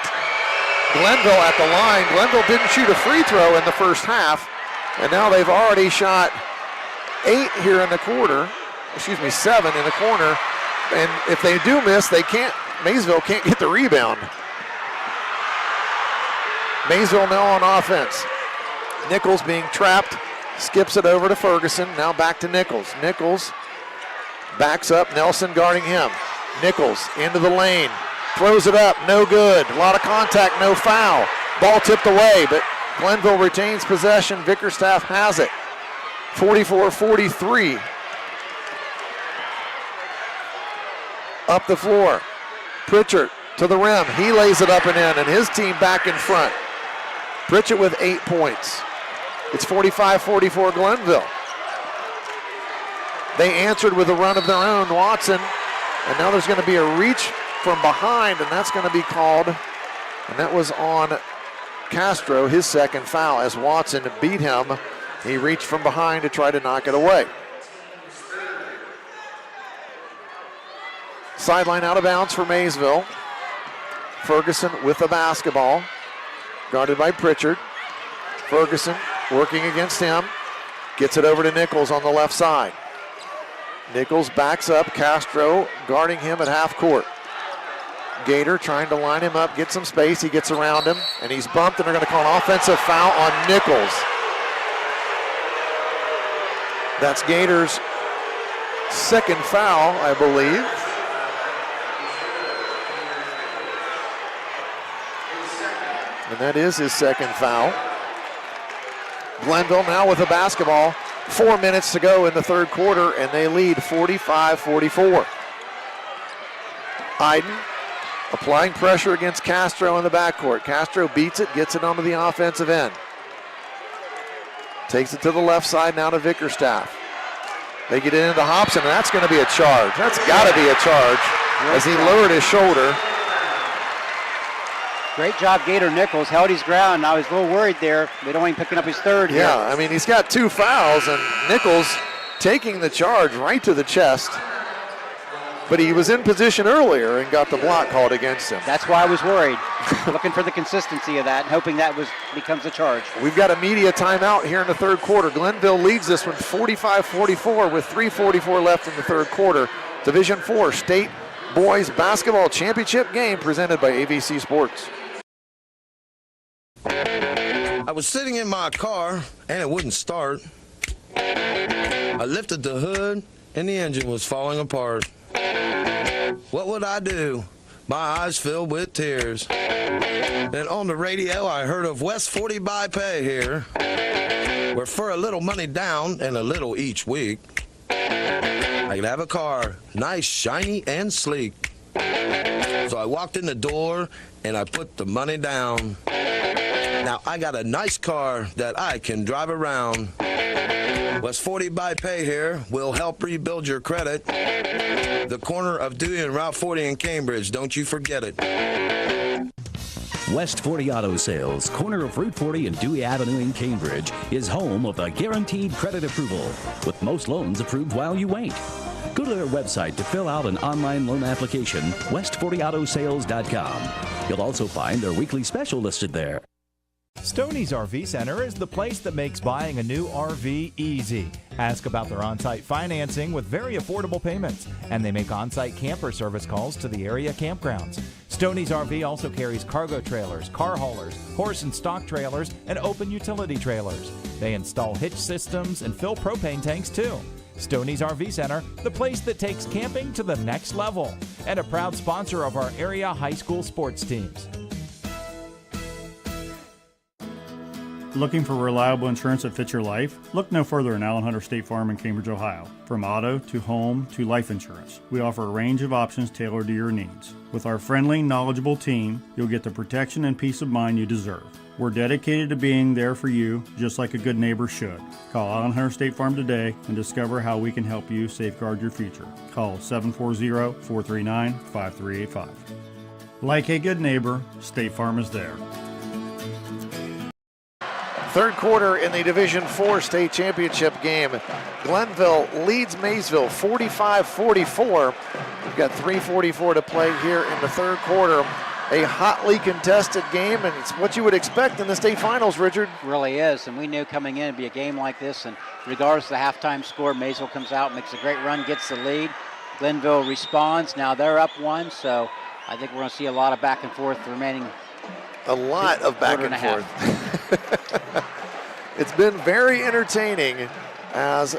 Glenville at the line. Glenville didn't shoot a free throw in the first half, and now they've already shot 8 here in the quarter. 7 in the corner. And if they do miss, Maysville can't get the rebound. Maysville now on offense. Nichols being trapped, skips it over to Ferguson. Now back to Nichols. Nichols backs up, Nelson guarding him. Nichols into the lane, throws it up, no good. A lot of contact, no foul. Ball tipped away, but Glenville retains possession. Vickerstaff has it. 44-43. Up the floor. Pritchard to the rim. He lays it up and in, and his team back in front. Pritchard with 8 points. It's 45-44 Glenville. They answered with a run of their own, Watson, and now there's going to be a reach from behind, and that's going to be called, and that was on Castro, his second foul, as Watson beat him. He reached from behind to try to knock it away. Sideline out of bounds for Maysville. Ferguson with the basketball, guarded by Pritchard. Ferguson working against him, gets it over to Nichols on the left side. Nichols backs up, Castro guarding him at half court. Gator trying to line him up, get some space, he gets around him, and he's bumped, and they're going to call an offensive foul on Nichols. That's Gator's second foul, I believe. And that is his second foul. Glenville now with the basketball. 4 minutes to go in the third quarter, and they lead 45-44. Iden applying pressure against Castro in the backcourt. Castro beats it, gets it onto the offensive end. Takes it to the left side now to Vickerstaff. They get it into Hobson, and that's going to be a charge. That's got to be a charge as he lowered his shoulder. Great job, Gator Nichols. Held his ground. I was a little worried there. We'd only picking up his third here. Yeah, I mean, he's got 2 fouls, and Nichols taking the charge right to the chest. But he was in position earlier and got the block called against him. That's why I was worried. Looking for the consistency of that and hoping that becomes a charge. We've got a media timeout here in the third quarter. Glenville leads this one 45-44 with 3:44 left in the third quarter. Division IV State Boys Basketball Championship game presented by AVC Sports. I was sitting in my car and it wouldn't start. I lifted the hood and the engine was falling apart. What would I do? My eyes filled with tears. Then on the radio I heard of West 40 by Pay here, where for a little money down and a little each week, I could have a car, nice, shiny, and sleek. So I walked in the door and I put the money down. Now I got a nice car that I can drive around. West 40 by Pay here will help rebuild your credit. The corner of Dewey and Route 40 in Cambridge, don't you forget it. West 40 Auto Sales, corner of Route 40 and Dewey Avenue in Cambridge, is home of the guaranteed credit approval, with most loans approved while you wait. Go to their website to fill out an online loan application, west40autosales.com. You'll also find their weekly special listed there. Stoney's RV Center is the place that makes buying a new RV easy. Ask about their on-site financing with very affordable payments, and they make on-site camper service calls to the area campgrounds. Stoney's RV also carries cargo trailers, car haulers, horse and stock trailers, and open utility trailers. They install hitch systems and fill propane tanks too. Stoney's RV Center, the place that takes camping to the next level, and a proud sponsor of our area high school sports teams. Looking for reliable insurance that fits your life? Look no further than Allen Hunter State Farm in Cambridge, Ohio. From auto to home to life insurance, we offer a range of options tailored to your needs. With our friendly, knowledgeable team, you'll get the protection and peace of mind you deserve. We're dedicated to being there for you, just like a good neighbor should. Call Allen Hunter State Farm today and discover how we can help you safeguard your future. Call 740-439-5385. Like a good neighbor, State Farm is there. Third quarter in the Division IV State Championship game. Glenville leads Maysville 45-44. We've got 3:44 to play here in the third quarter. A hotly contested game, and it's what you would expect in the state finals, Richard. It really is, and we knew coming in it'd be a game like this, and regardless of the halftime score, Maysville comes out, makes a great run, gets the lead. Glenville responds. Now they're up 1, so I think we're going to see a lot of back and forth the remaining a lot of back and forth. It's been very entertaining as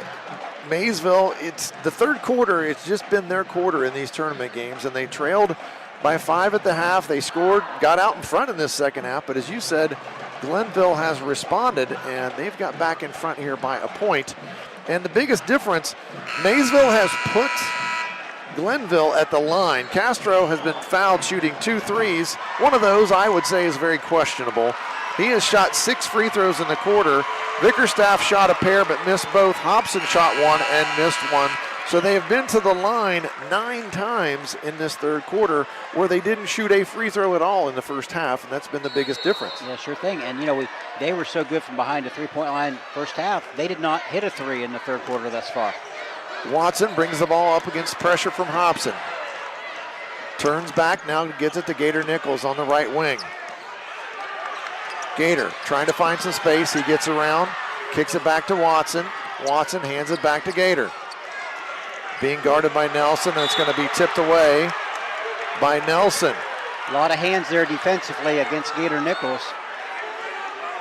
Maysville, it's the third quarter, it's just been their quarter in these tournament games, and they trailed by 5 at the half. They scored, got out in front in this second half, but as you said, Glenville has responded, and they've got back in front here by a point. And the biggest difference, Maysville has put Glenville at the line. Castro has been fouled shooting 2 threes. One of those I would say is very questionable. He has shot 6 free throws in the quarter. Vickerstaff shot a pair but missed both. Hobson shot 1 and missed 1. So they have been to the line 9 times in this third quarter where they didn't shoot a free throw at all in the first half, and that's been the biggest difference. Yeah, sure thing. And, you know, they were so good from behind the three-point line first half. They did not hit a 3 in the third quarter thus far. Watson brings the ball up against pressure from Hobson. Turns back, now gets it to Gator Nichols on the right wing. Gator trying to find some space. He gets around, kicks it back to Watson. Watson hands it back to Gator. Being guarded by Nelson, and it's going to be tipped away by Nelson. A lot of hands there defensively against Gator Nichols.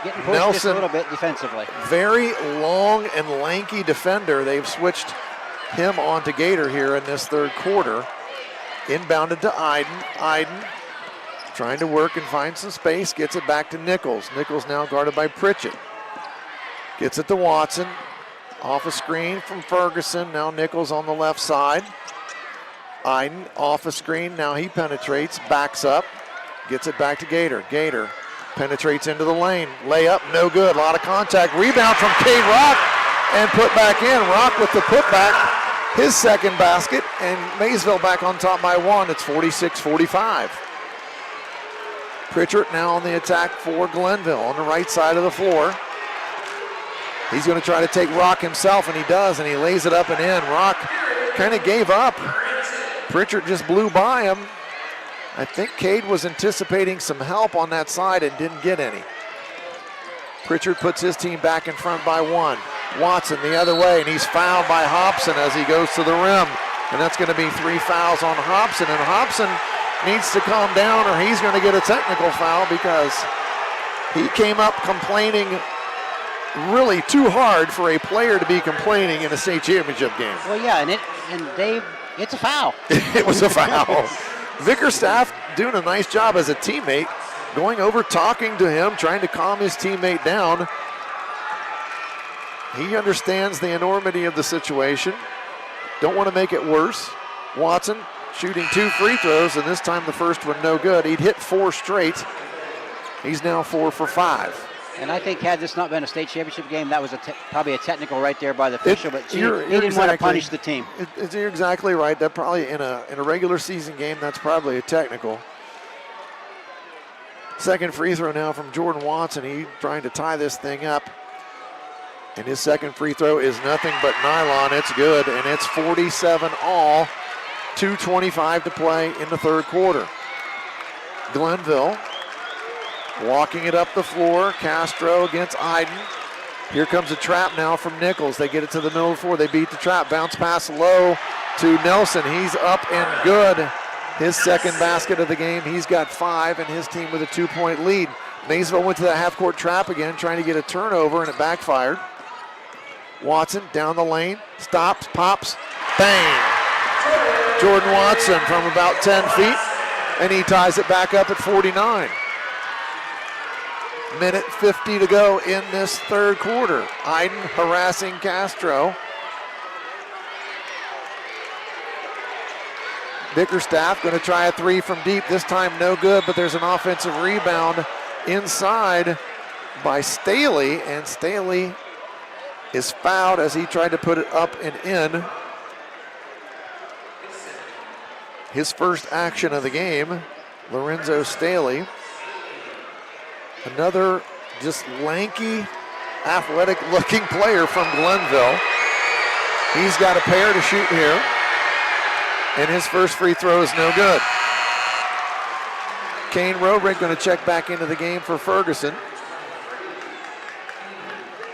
Getting pushed Nelson, just a little bit defensively. Very long and lanky defender. They've switched him onto Gator here in this third quarter. Inbounded to Iden. Iden trying to work and find some space. Gets it back to Nichols. Nichols now guarded by Pritchett. Gets it to Watson. Off a screen from Ferguson. Now Nichols on the left side. Iden off a screen. Now he penetrates. Backs up. Gets it back to Gator. Gator penetrates into the lane. Layup, no good. A lot of contact. Rebound from Cade Rock and put back in. Rock with the putback. His second basket, and Maysville back on top by 1. It's 46-45. Pritchard now on the attack for Glenville on the right side of the floor. He's going to try to take Rock himself, and he does, and he lays it up and in. Rock kind of gave up. Pritchard just blew by him. I think Cade was anticipating some help on that side and didn't get any. Pritchard puts his team back in front by 1. Watson the other way, and he's fouled by Hobson as he goes to the rim. And that's going to be 3 fouls on Hobson, and Hobson needs to calm down or he's going to get a technical foul because he came up complaining really too hard for a player to be complaining in a state championship game. Well, yeah, and Dave, it's a foul. It was a foul. Vickerstaff doing a nice job as a teammate, going over, talking to him, trying to calm his teammate down. He understands the enormity of the situation. Don't want to make it worse. Watson shooting 2 free throws, and this time the first one no good. He'd hit 4 straight. He's now 4 for 5. And I think had this not been a state championship game, that was probably a technical right there by the official, but he didn't want to punish the team. You're exactly right. That probably in a regular season game, that's probably a technical. Second free throw now from Jordan Watson. He's trying to tie this thing up. And his second free throw is nothing but nylon. It's good, and it's 47 all. 2:25 to play in the third quarter. Glenville walking it up the floor. Castro against Iden. Here comes a trap now from Nichols. They get it to the middle of the floor. They beat the trap. Bounce pass low to Nelson. He's up and good. His second basket of the game. He's got 5, and his team with a 2-point lead. Maysville went to the half-court trap again, trying to get a turnover, and it backfired. Watson down the lane, stops, pops, bang. Jordan Watson from about 10 feet, and he ties it back up at 49. Minute 50 to go in this third quarter. Iden harassing Castro. Bickerstaff going to try a 3 from deep, this time no good, but there's an offensive rebound inside by Staley, and Staley is fouled as he tried to put it up and in. His first action of the game, Lorenzo Staley. Another just lanky, athletic-looking player from Glenville. He's got a pair to shoot here, and his first free throw is no good. Kane Robrick going to check back into the game for Ferguson.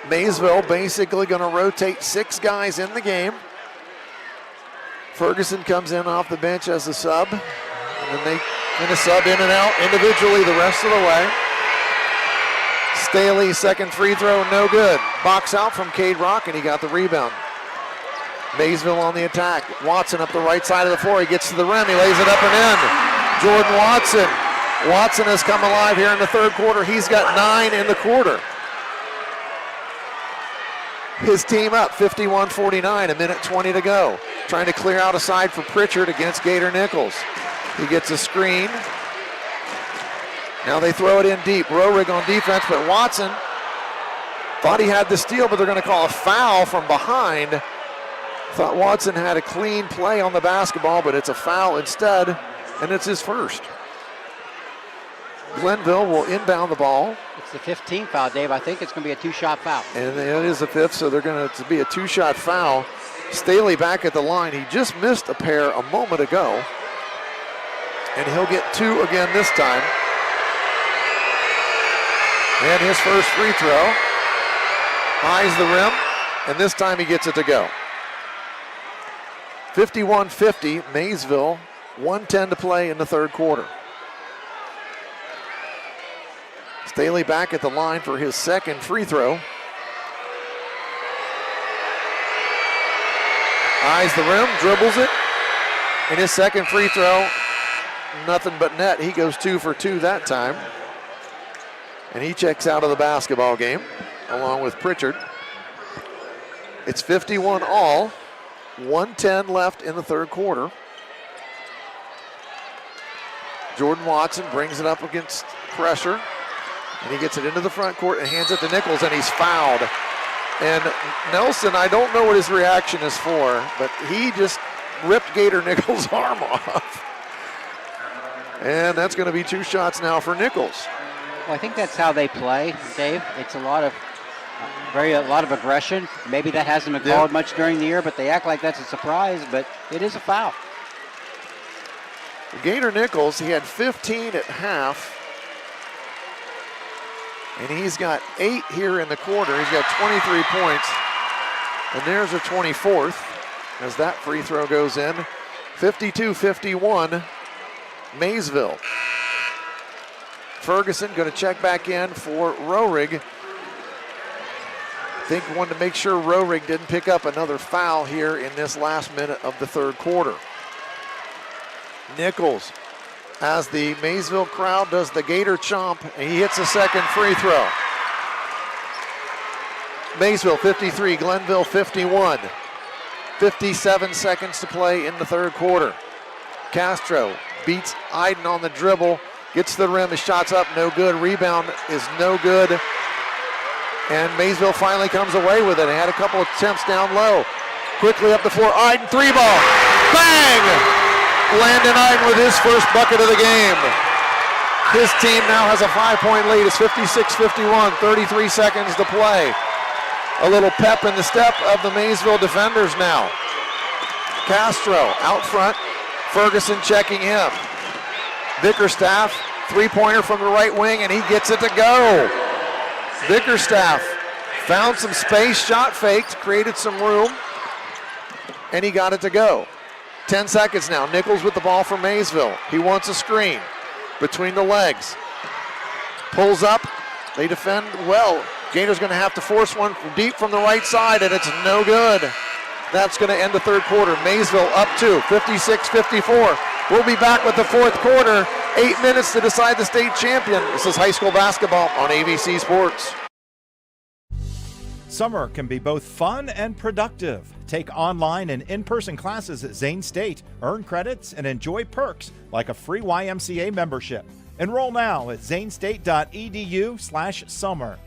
Maysville basically going to rotate 6 guys in the game. Ferguson comes in off the bench as a sub, and then they going to sub in and out individually the rest of the way. Staley's second free throw, no good. Box out from Cade Rock, and he got the rebound. Maysville on the attack. Watson up the right side of the floor. He gets to the rim. He lays it up and in. Jordan Watson. Watson has come alive here in the third quarter. He's got 9 in the quarter. His team up 51-49, a minute 20 to go. Trying to clear out a side for Pritchard against Gator Nichols. He gets a screen. Now they throw it in deep. Rorig on defense, but Watson thought he had the steal, but they're going to call a foul from behind. Thought Watson had a clean play on the basketball, but it's a foul instead, and it's his first. Glenville will inbound the ball. It's the 15th foul, Dave. I think it's going to be a 2-shot foul. And it is the 5th, so they're going to be a 2-shot foul. Staley back at the line. He just missed a pair a moment ago, and he'll get 2 again this time. And his first free throw. Highs the rim, and this time he gets it to go. 51-50, Maysville, 1:10 to play in the third quarter. Staley back at the line for his second free throw. Eyes the rim, dribbles it, and his second free throw, nothing but net. He goes 2 for 2 that time. And he checks out of the basketball game along with Pritchard. It's 51 all, 1:10 left in the third quarter. Jordan Watson brings it up against pressure, and he gets it into the front court and hands it to Nichols, and he's fouled. And Nelson, I don't know what his reaction is for, but he just ripped Gator Nichols' arm off. And that's going to be 2 shots now for Nichols. Well, I think that's how they play, Dave. It's a lot of aggression. Maybe that hasn't been called much during the year, but they act like that's a surprise, but it is a foul. Gator Nichols, he had 15 at half. And he's got 8 here in the quarter. He's got 23 points. And there's a 24th as that free throw goes in. 52-51, Maysville. Ferguson going to check back in for Roehrig. I think wanted to make sure Roehrig didn't pick up another foul here in this last minute of the third quarter. Nichols, as the Maysville crowd does the Gator chomp, and he hits a second free throw. Maysville 53, Glenville 51. 57 seconds to play in the third quarter. Castro beats Iden on the dribble, gets to the rim, his shot's up, no good. Rebound is no good. And Maysville finally comes away with it. They had a couple of attempts down low. Quickly up the floor, Iden, 3-ball. Bang! Landon Iden with his first bucket of the game. His team now has a 5-point lead. It's 56-51, 33 seconds to play. A little pep in the step of the Maysville defenders now. Castro out front, Ferguson checking him. Bickerstaff, 3-pointer from the right wing, and he gets it to go. Bickerstaff found some space, shot faked, created some room, and he got it to go. 10 seconds now. Nichols with the ball for Maysville. He wants a screen between the legs. Pulls up. They defend well. Gators going to have to force one from deep from the right side, and it's no good. That's going to end the third quarter. Maysville up 2, 56-54. We'll be back with the fourth quarter. 8 minutes to decide the state champion. This is high school basketball on AVC Sports. Summer can be both fun and productive. Take online and in-person classes at Zane State, earn credits, and enjoy perks like a free YMCA membership. Enroll now at zanestate.edu/summer.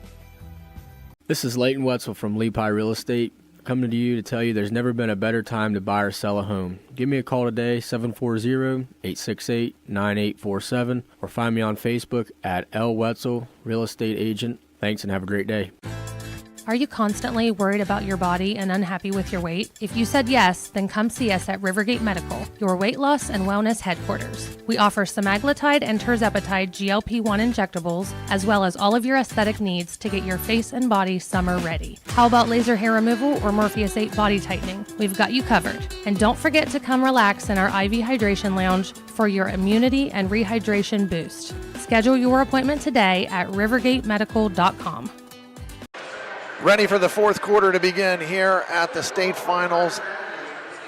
This is Leighton Wetzel from Lehi Real Estate, coming to you to tell you there's never been a better time to buy or sell a home. Give me a call today, 740-868-9847, or find me on Facebook at L. Wetzel, Real Estate Agent. Thanks and have a great day. Are you constantly worried about your body and unhappy with your weight? If you said yes, then come see us at Rivergate Medical, your weight loss and wellness headquarters. We offer semaglutide and tirzepatide GLP-1 injectables, as well as all of your aesthetic needs to get your face and body summer ready. How about laser hair removal or Morpheus 8 body tightening? We've got you covered. And don't forget to come relax in our IV Hydration Lounge for your immunity and rehydration boost. Schedule your appointment today at rivergatemedical.com. Ready for the fourth quarter to begin here at the state finals.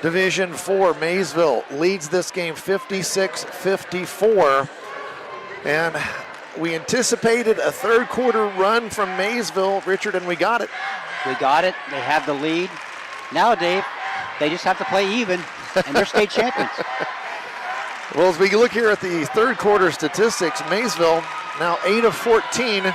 Division 4, Maysville leads this game 56-54. And we anticipated a third quarter run from Maysville, Richard, and we got it. We got it. They have the lead. Now, Dave, they just have to play even, and they're state champions. Well, as we look here at the third quarter statistics, Maysville now 8 of 14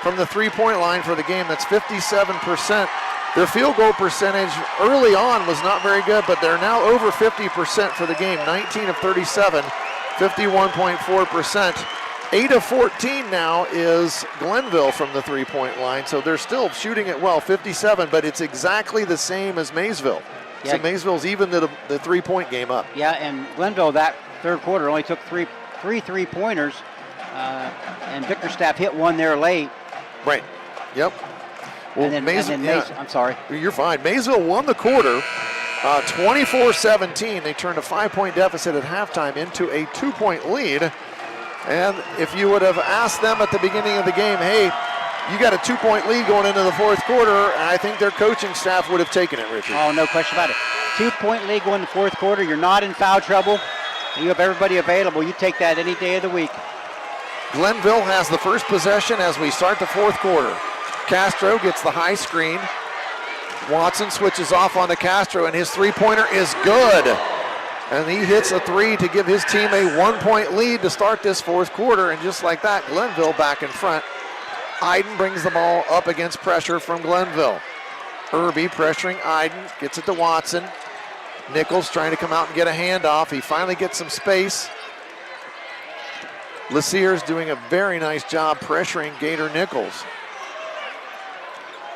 from the three-point line for the game. That's 57%. Their field goal percentage early on was not very good, but they're now over 50% for the game. 19 of 37, 51.4%. 8 of 14 now is Glenville from the three-point line, so they're still shooting it well, 57, but it's exactly the same as Maysville. Yeah. So Maysville's even the three-point game up. Yeah, and Glenville that third quarter only took three three-pointers, and Bickerstaff hit one there late. Right. Yep. Well, I'm sorry. You're fine. Maysville won the quarter, 24-17. They turned a 5-point deficit at halftime into a 2-point lead. And if you would have asked them at the beginning of the game, hey, you got a 2-point lead going into the fourth quarter, and I think their coaching staff would have taken it, Richard. Oh, no question about it. 2-point lead going into the fourth quarter. You're not in foul trouble. You have everybody available. You take that any day of the week. Glenville has the first possession as we start the fourth quarter. Castro gets the high screen. Watson switches off onto Castro, and his three-pointer is good. And he hits a three to give his team a 1-point lead to start this fourth quarter. And just like that, Glenville back in front. Iden brings the ball up against pressure from Glenville. Irby pressuring Iden, gets it to Watson. Nichols trying to come out and get a handoff. He finally gets some space. Lasier's doing a very nice job pressuring Gator Nichols.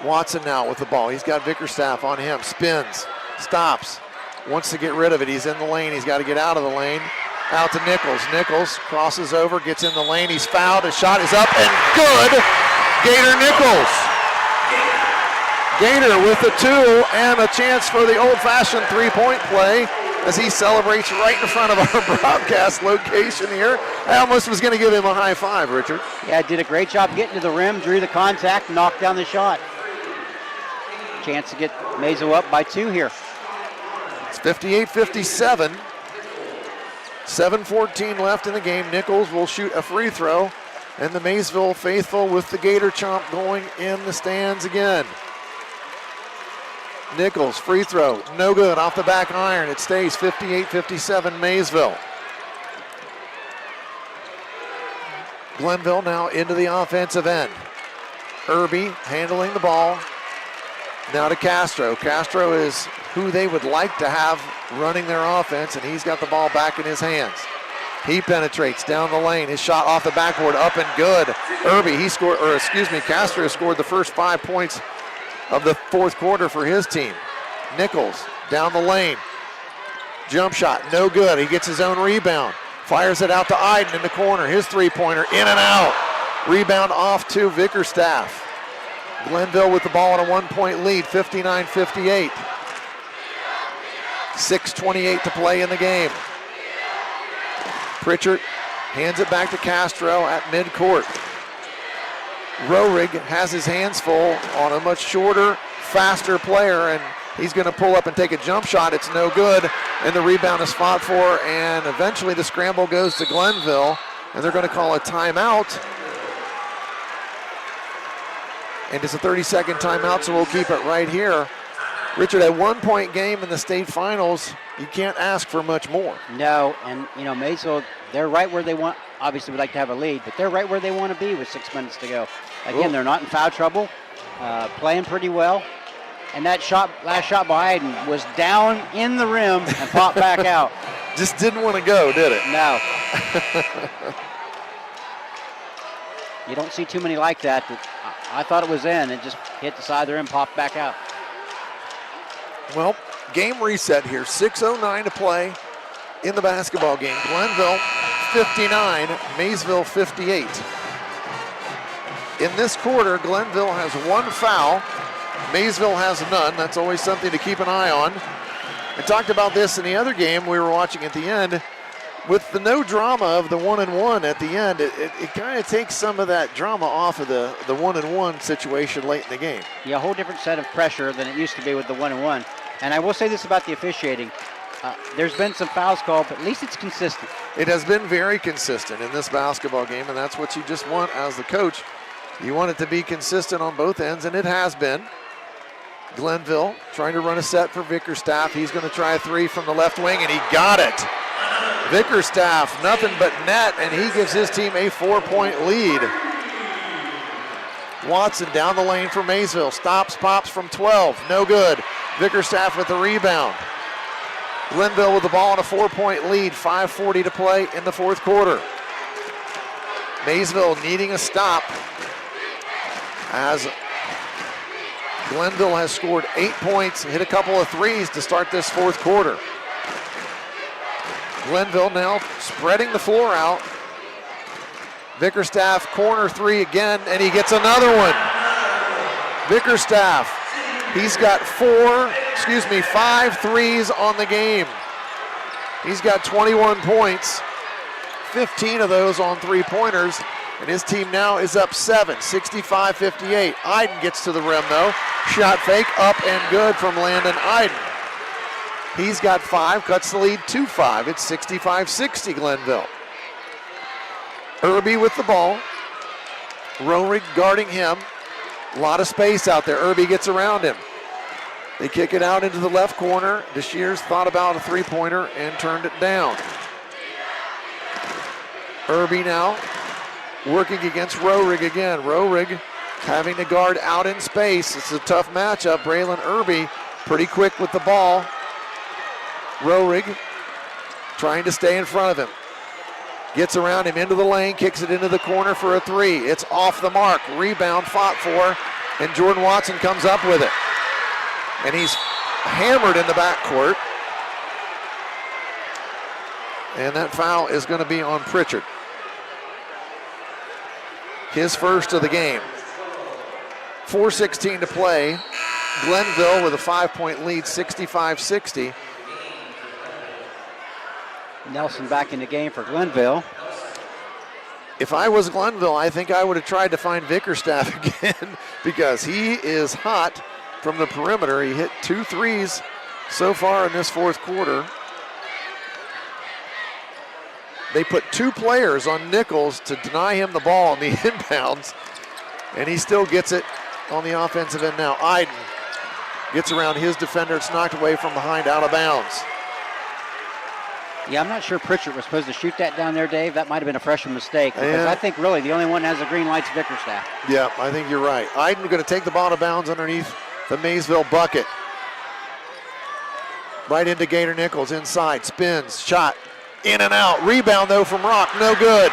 Watson now with the ball. He's got Vickerstaff on him. Spins, stops, wants to get rid of it. He's in the lane. He's got to get out of the lane. Out to Nichols. Nichols crosses over, gets in the lane. He's fouled. His shot is up and good. Gator Nichols. Gator with the 2 and a chance for the old-fashioned three-point play as he celebrates right in front of our broadcast location here. I almost was going to give him a high five, Richard. Yeah, did a great job getting to the rim, drew the contact, knocked down the shot. Chance to get Maysville up by 2 here. It's 58-57. 7:14 left in the game. Nichols will shoot a free throw, and the Maysville faithful with the Gator chomp going in the stands again. Nichols, free throw, no good, off the back iron. It stays 58-57 Maysville. Glenville now into the offensive end. Irby handling the ball. Now to Castro. Castro is who they would like to have running their offense, and he's got the ball back in his hands. He penetrates down the lane. His shot off the backboard, up and good. Irby, Castro scored the first 5 points of the fourth quarter for his team. Nichols down the lane. Jump shot, no good. He gets his own rebound. Fires it out to Iden in the corner. His three-pointer in and out. Rebound off to Vickerstaff. Glenville with the ball on a 1-point lead, 59-58. 6:28 to play in the game. Pritchard hands it back to Castro at midcourt. Rohrig has his hands full on a much shorter, faster player, and he's going to pull up and take a jump shot. It's no good, and the rebound is fought for, and eventually the scramble goes to Glenville, and they're going to call a timeout. And it's a 30-second timeout, so we'll keep it right here. Richard, a 1-point game in the state finals, you can't ask for much more. No, and Maysville, they're right where they want. Obviously, we'd like to have a lead, but they're right where they want to be with 6 minutes to go. Again, They're not in foul trouble, playing pretty well. And that last shot by Iden was down in the rim and popped back out. Just didn't want to go, did it? No. You don't see too many like that. I thought it was in. It just hit the side of the rim, popped back out. Well, game reset here. 6:09 to play in the basketball game. Glenville 59, Maysville 58. In this quarter, Glenville has 1 foul. Maysville has none. That's always something to keep an eye on. I talked about this in the other game we were watching at the end. With the no drama of the 1-and-1 at the end, it kind of takes some of that drama off of the 1-and-1 situation late in the game. Yeah, a whole different set of pressure than it used to be with the 1-and-1. And I will say this about the officiating. There's been some fouls called, but at least it's consistent. It has been very consistent in this basketball game, and that's what you just want as the coach. You want it to be consistent on both ends, and it has been. Glenville trying to run a set for Vickerstaff. He's going to try a 3 from the left wing, and he got it. Vickerstaff, nothing but net, and he gives his team a 4-point lead. Watson down the lane for Maysville. Stops, pops from 12. No good. Vickerstaff with the rebound. Glenville with the ball on a 4-point lead. 5:40 to play in the fourth quarter. Maysville needing a stop as Glenville has scored 8 points, hit a couple of threes to start this fourth quarter. Glenville now spreading the floor out. Vickerstaff corner 3 again, and he gets another one. Vickerstaff, he's got 5 threes on the game. He's got 21 points, 15 of those on 3-pointers, and his team now is up 7, 65-58. Iden gets to the rim though. Shot fake, up and good from Landon Iden. He's got 5, cuts the lead to 5. It's 65-60 Glenville. Irby with the ball. Rohrig guarding him. A lot of space out there. Irby gets around him. They kick it out into the left corner. DeShears thought about a 3-pointer and turned it down. Irby now working against Rohrig again. Rohrig having to guard out in space. It's a tough matchup. Braylon Irby pretty quick with the ball. Rohrig trying to stay in front of him. Gets around him into the lane, kicks it into the corner for a three. It's off the mark. Rebound fought for, and Jordan Watson comes up with it. And he's hammered in the backcourt. And that foul is going to be on Pritchard. His first of the game. 4:16 to play. Glenville with a 5-point lead, 65-60. Nelson back in the game for Glenville. If I was Glenville, I think I would have tried to find Vickerstaff again because he is hot from the perimeter. He hit 2 threes so far in this fourth quarter. They put 2 players on Nichols to deny him the ball on the inbounds, and he still gets it on the offensive end now. Iden gets around his defender. It's knocked away from behind, out of bounds. Yeah, I'm not sure Pritchard was supposed to shoot that down there, Dave. That might have been a freshman mistake because I think really the only one that has a green light's Vickerstaff. Yeah, I think you're right. Iden going to take the ball out of bounds underneath the Maysville bucket. Right into Gator Nichols, inside, spins, shot, in and out. Rebound though from Rock, no good.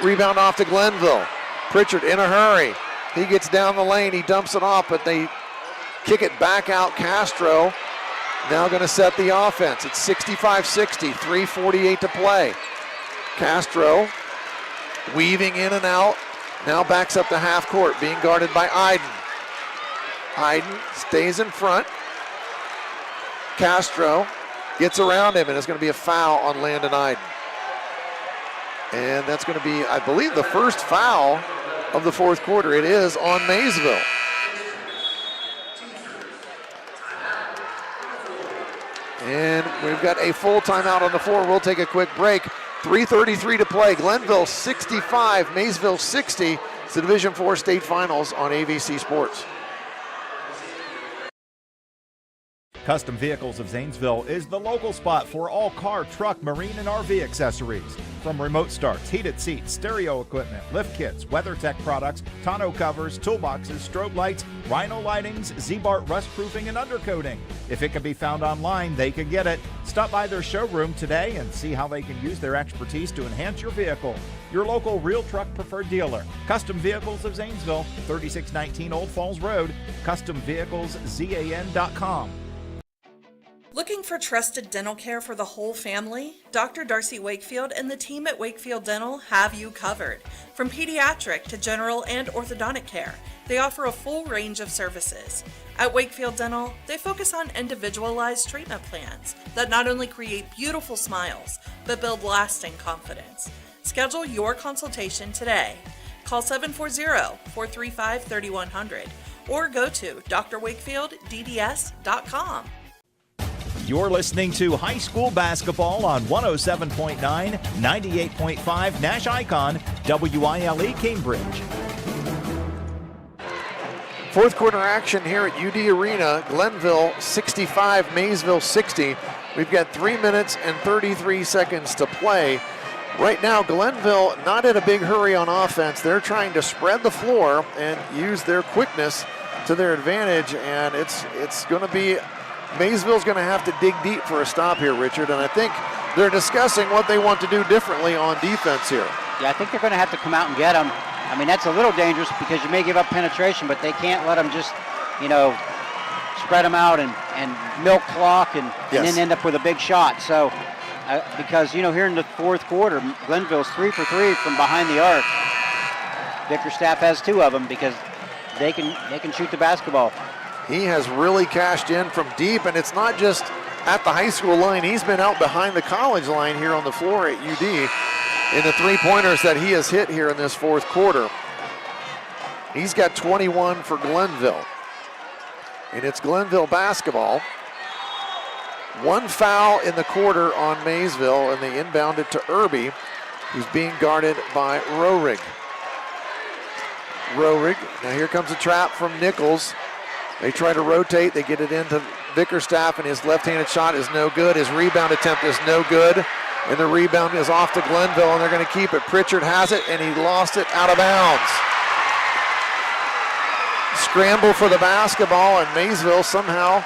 Rebound off to Glenville. Pritchard in a hurry. He gets down the lane, he dumps it off, but they kick it back out. Castro now going to set the offense. It's 65-60, 3:48 to play. Castro weaving in and out, now backs up to half court, being guarded by Iden. Iden stays in front. Castro gets around him, and it's going to be a foul on Landon Iden. And that's going to be, I believe, the first foul of the fourth quarter. It is on Maysville. And we've got a full timeout on the floor. We'll take a quick break. 3:33 to play. Glenville 65, Maysville 60. It's the Division IV state finals on AVC Sports. Custom Vehicles of Zanesville is the local spot for all car, truck, marine, and RV accessories. From remote starts, heated seats, stereo equipment, lift kits, WeatherTech products, tonneau covers, toolboxes, strobe lights, Rhino lightings, Z-Bart rust proofing, and undercoating. If it can be found online, they can get it. Stop by their showroom today and see how they can use their expertise to enhance your vehicle. Your local real truck preferred dealer. Custom Vehicles of Zanesville, 3619 Old Falls Road, CustomVehiclesZAN.com. Looking for trusted dental care for the whole family? Dr. Darcy Wakefield and the team at Wakefield Dental have you covered. From pediatric to general and orthodontic care, they offer a full range of services. At Wakefield Dental, they focus on individualized treatment plans that not only create beautiful smiles, but build lasting confidence. Schedule your consultation today. Call 740-435-3100 or go to drwakefieldDDS.com. You're listening to high school basketball on 107.9, 98.5 Nash ICON WILE Cambridge. Fourth quarter action here at UD Arena. Glenville 65, Maysville 60. We've got 3 minutes and 33 seconds to play. Right now, Glenville not in a big hurry on offense. They're trying to spread the floor and use their quickness to their advantage, and it's going to be Maysville's going to have to dig deep for a stop here, Richard, and I think they're discussing what they want to do differently on defense here. Yeah, I think they're going to have to come out and get them. I mean, that's a little dangerous because you may give up penetration, but they can't let them just, spread them out and milk clock and then end up with a big shot. So, because, here in the fourth quarter, Glenville's 3 for 3 from behind the arc. Vickerstaff has 2 of them because they can shoot the basketball. He has really cashed in from deep, and it's not just at the high school line. He's been out behind the college line here on the floor at UD in the three-pointers that he has hit here in this fourth quarter. He's got 21 for Glenville, and it's Glenville basketball. 1 foul in the quarter on Maysville, and they inbound it to Irby, who's being guarded by Rohrig. Now here comes a trap from Nichols. They try to rotate, they get it into Vickerstaff, and his left-handed shot is no good. His rebound attempt is no good, and the rebound is off to Glenville, and they're going to keep it. Pritchard has it, and he lost it out of bounds. Scramble for the basketball, and Maysville somehow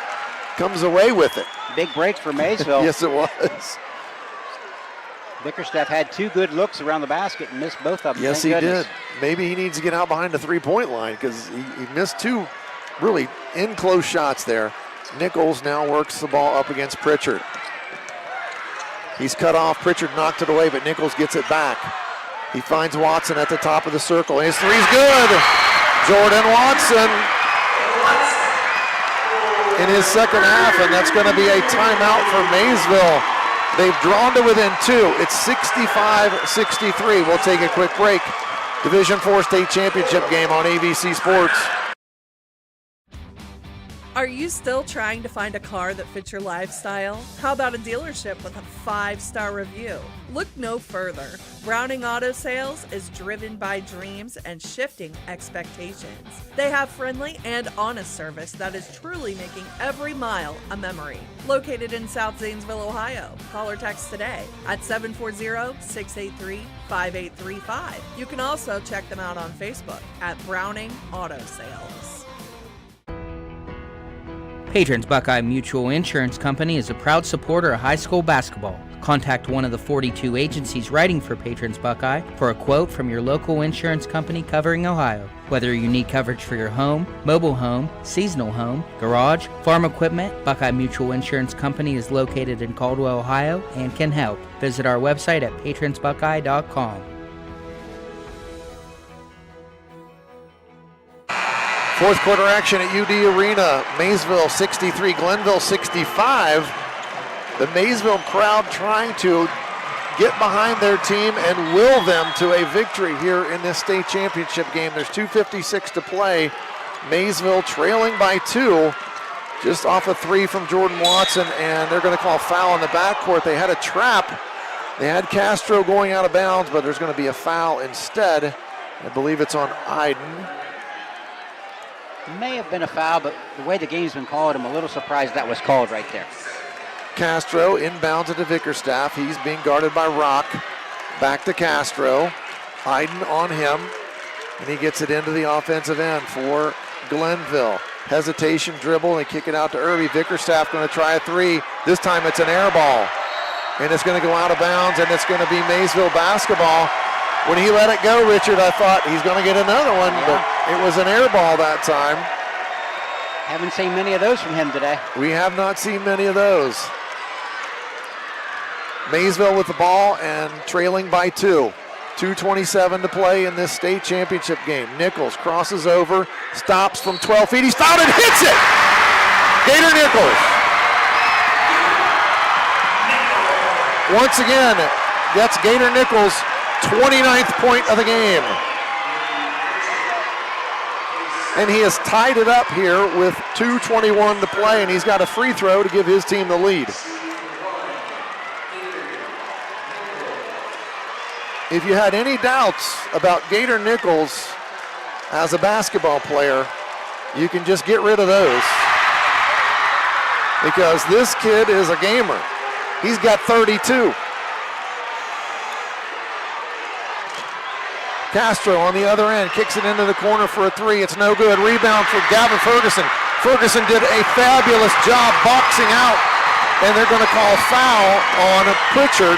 comes away with it. Big break for Maysville. Yes, it was. Bickerstaff had 2 good looks around the basket and missed both of them. Yes, Thank he goodness. did. Maybe he needs to get out behind the three-point line because he missed 2 really in-close shots there. Nichols now works the ball up against Pritchard. He's cut off. Pritchard knocked it away, but Nichols gets it back. He finds Watson at the top of the circle. His three's good. Jordan Watson in his second half, and that's going to be a timeout for Maysville. They've drawn to within 2. It's 65-63. We'll take a quick break. Division IV state championship game on AVC Sports. Are you still trying to find a car that fits your lifestyle? How about a dealership with a 5-star review? Look no further. Browning Auto Sales is driven by dreams and shifting expectations. They have friendly and honest service that is truly making every mile a memory. Located in South Zanesville, Ohio. Call or text today at 740-683-5835. You can also check them out on Facebook at Browning Auto Sales. Patrons Buckeye Mutual Insurance Company is a proud supporter of high school basketball. Contact one of the 42 agencies writing for Patrons Buckeye for a quote from your local insurance company covering Ohio. Whether you need coverage for your home, mobile home, seasonal home, garage, farm equipment, Buckeye Mutual Insurance Company is located in Caldwell, Ohio, and can help. Visit our website at patronsbuckeye.com. Fourth quarter action at UD Arena. Maysville 63, Glenville 65. The Maysville crowd trying to get behind their team and will them to a victory here in this state championship game. There's 2:56 to play. Maysville trailing by 2, just off a 3 from Jordan Watson, and they're going to call foul in the backcourt. They had a trap. They had Castro going out of bounds, but there's going to be a foul instead. I believe it's on Iden. May have been a foul, but the way the game's been called, I'm a little surprised that was called right there. Castro inbounds it to Vickerstaff. He's being guarded by Rock. Back to Castro. Iden on him, and he gets it into the offensive end for Glenville. Hesitation dribble, and kick it out to Irby. Vickerstaff going to try a 3. This time it's an air ball, and it's going to go out of bounds, and it's going to be Maysville basketball. When he let it go, Richard, I thought he's going to get another one, but it was an air ball that time. Haven't seen many of those from him today. We have not seen many of those. Maysville with the ball and trailing by 2. 2:27 to play in this state championship game. Nichols crosses over, stops from 12 feet. He's fouled and hits it! Gator Nichols. Once again, that's Gator Nichols' 29th point of the game. And he has tied it up here with 2:21 to play, and he's got a free throw to give his team the lead. If you had any doubts about Gator Nichols as a basketball player, you can just get rid of those, because this kid is a gamer. He's got 32. Castro on the other end, kicks it into the corner for a 3. It's no good. Rebound for Gavin Ferguson. Ferguson did a fabulous job boxing out, and they're going to call foul on Pritchard,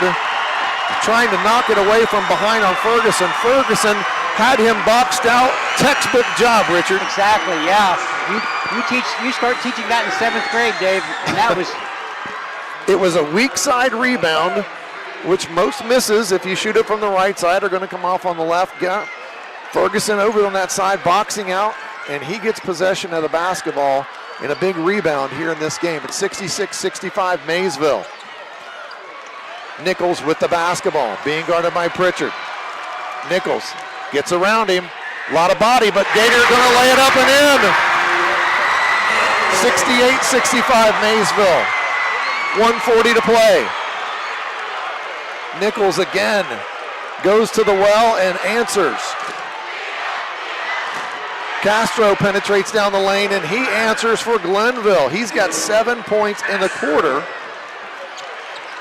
trying to knock it away from behind on Ferguson. Ferguson had him boxed out. Textbook job, Richard. Exactly, yeah. You start teaching that in 7th grade, Dave, and that was... It was a weak side rebound, which most misses, if you shoot it from the right side, are going to come off on the left. Ferguson over on that side, boxing out, and he gets possession of the basketball in a big rebound here in this game. It's 66-65 Maysville. Nichols with the basketball, being guarded by Pritchard. Nichols gets around him, a lot of body, but Gator going to lay it up and in. 68-65 Maysville. 1:40 to play. Nichols again goes to the well and answers. Castro penetrates down the lane, and he answers for Glenville. He's got 7 points in the quarter,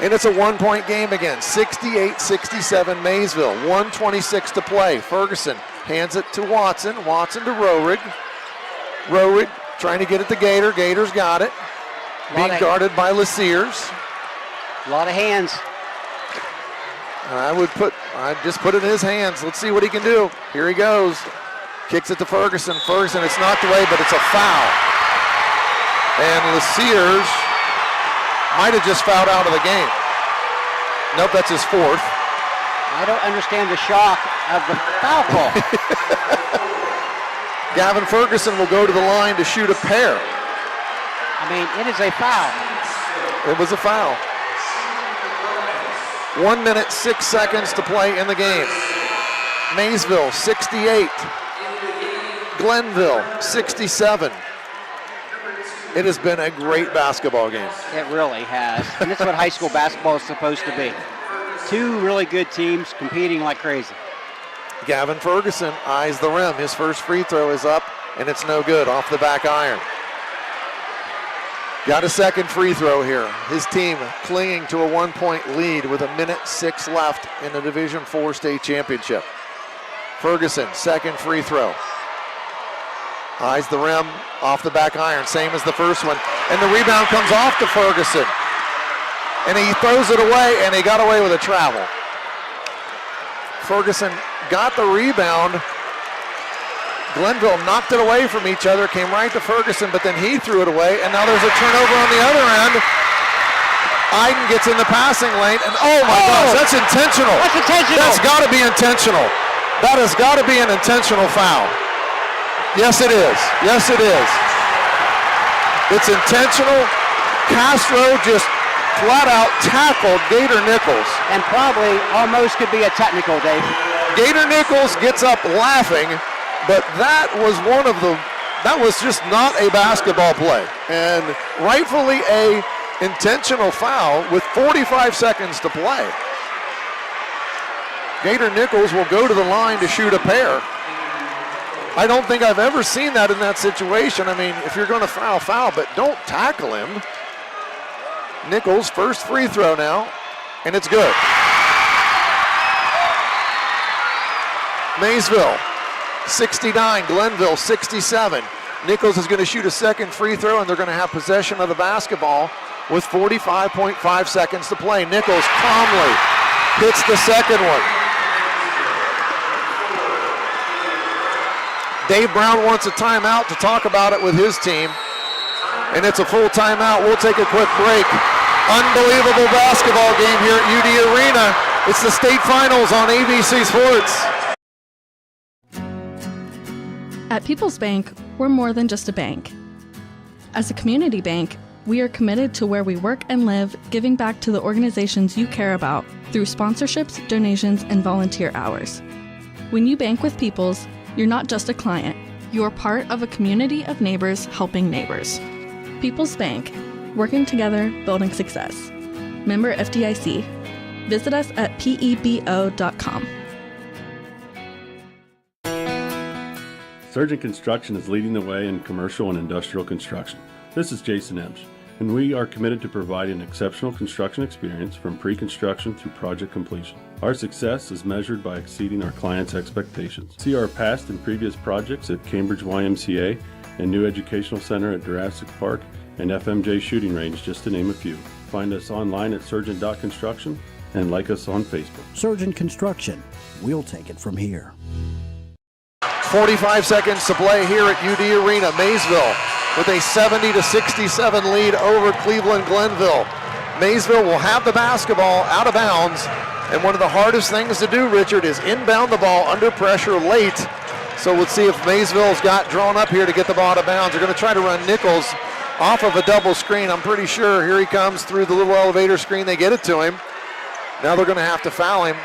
and it's a 1-point game again. 68-67 Maysville. 1:26 to play. Ferguson hands it to Watson. Watson to Roerig. Roerig trying to get it to Gator. Gator's got it. Being guarded by Lasiers. A lot of hands. And I'd just put it in his hands. Let's see what he can do. Here he goes. Kicks it to Ferguson. Ferguson, it's knocked away, but it's a foul. And Leciers might have just fouled out of the game. Nope, that's his fourth. I don't understand the shock of the foul call. Gavin Ferguson will go to the line to shoot a pair. I mean, it is a foul. It was a foul. 1 minute, 6 seconds to play in the game. Maysville, 68. Glenville, 67. It has been a great basketball game. It really has. And that's what high school basketball is supposed to be. Two really good teams competing like crazy. Gavin Ferguson eyes the rim. His first free throw is up, and it's no good, off the back iron. Got a second free throw here. His team clinging to a 1-point lead with 1:06 left in the Division IV state championship. Ferguson, second free throw. Eyes the rim, off the back iron, same as the first one. And the rebound comes off to Ferguson. And he throws it away, and he got away with a travel. Ferguson got the rebound. Glenville knocked it away from each other, came right to Ferguson, but then he threw it away, and now there's a turnover on the other end. Iden gets in the passing lane, and oh my gosh, that's intentional. That's intentional. That's got to be intentional. That has got to be an intentional foul. Yes, it is. Yes, it is. It's intentional. Castro just flat out tackled Gator Nichols. And probably almost could be a technical, Dave. Gator Nichols gets up laughing, but that was just not a basketball play. And rightfully a intentional foul with 45 seconds to play. Gator Nichols will go to the line to shoot a pair. I don't think I've ever seen that in that situation. I mean, if you're going to foul, but don't tackle him. Nichols, first free throw now, and it's good. Maysville, 69, Glenville, 67. Nichols is going to shoot a second free throw, and they're going to have possession of the basketball with 45.5 seconds to play. Nichols calmly hits the second one. Dave Brown wants a timeout to talk about it with his team, and it's a full timeout. We'll take a quick break. Unbelievable basketball game here at UD Arena. It's the state finals on AVC Sports. At People's Bank, we're more than just a bank. As a community bank, we are committed to where we work and live, giving back to the organizations you care about through sponsorships, donations, and volunteer hours. When you bank with People's, you're not just a client, you're part of a community of neighbors helping neighbors. People's Bank, working together, building success. Member FDIC. Visit us at pebo.com. Surgeon Construction is leading the way in commercial and industrial construction. This is Jason Emsch, and we are committed to providing exceptional construction experience from pre-construction through project completion. Our success is measured by exceeding our clients' expectations. See our past and previous projects at Cambridge YMCA and New Educational Center at Jurassic Park and FMJ Shooting Range, just to name a few. Find us online at surgeon.construction and like us on Facebook. Surgeon Construction. We'll take it from here. 45 seconds to play here at UD Arena. Maysville with a 70-67 lead over Cleveland Glenville. Maysville will have the basketball out of bounds, and one of the hardest things to do, Richard, is inbound the ball under pressure late. So let's see if Maysville's got drawn up here to get the ball out of bounds. They're going to try to run Nichols off of a double screen. I'm pretty sure here he comes through the little elevator screen. They get it to him. Now they're going to have to foul him.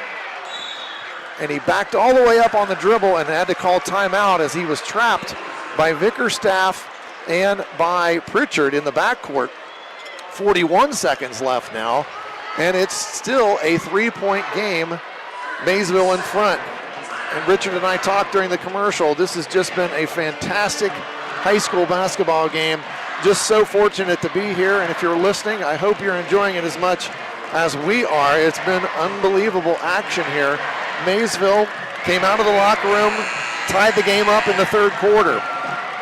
And he backed all the way up on the dribble and had to call timeout as he was trapped by Vickerstaff and by Pritchard in the backcourt. 41 seconds left now, and it's still a three-point game. Maysville in front. And Richard and I talked during the commercial. This has just been a fantastic high school basketball game. Just so fortunate to be here, and if you're listening, I hope you're enjoying it as much as we are. It's been unbelievable action here. Maysville came out of the locker room, tied the game up in the third quarter.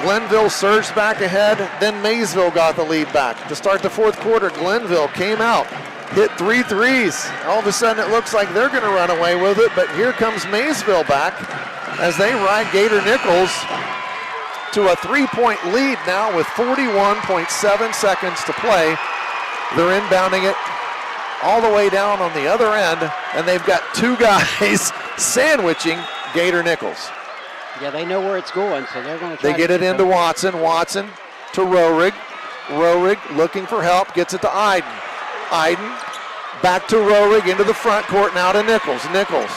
Glenville surged back ahead, then Maysville got the lead back. To start the fourth quarter, Glenville came out, hit 3 threes. All of a sudden it looks like they're going to run away with it, but here comes Maysville back as they ride Gator Nichols to a 3-point lead now with 41.7 seconds to play. They're inbounding it all the way down on the other end, and they've got 2 guys sandwiching Gator Nichols. Yeah, they know where it's going, so they're going to try They get it into Watson. Watson to Roerig. Roerig looking for help, gets it to Iden. Iden back to Roerig into the front court, now to Nichols. Nichols,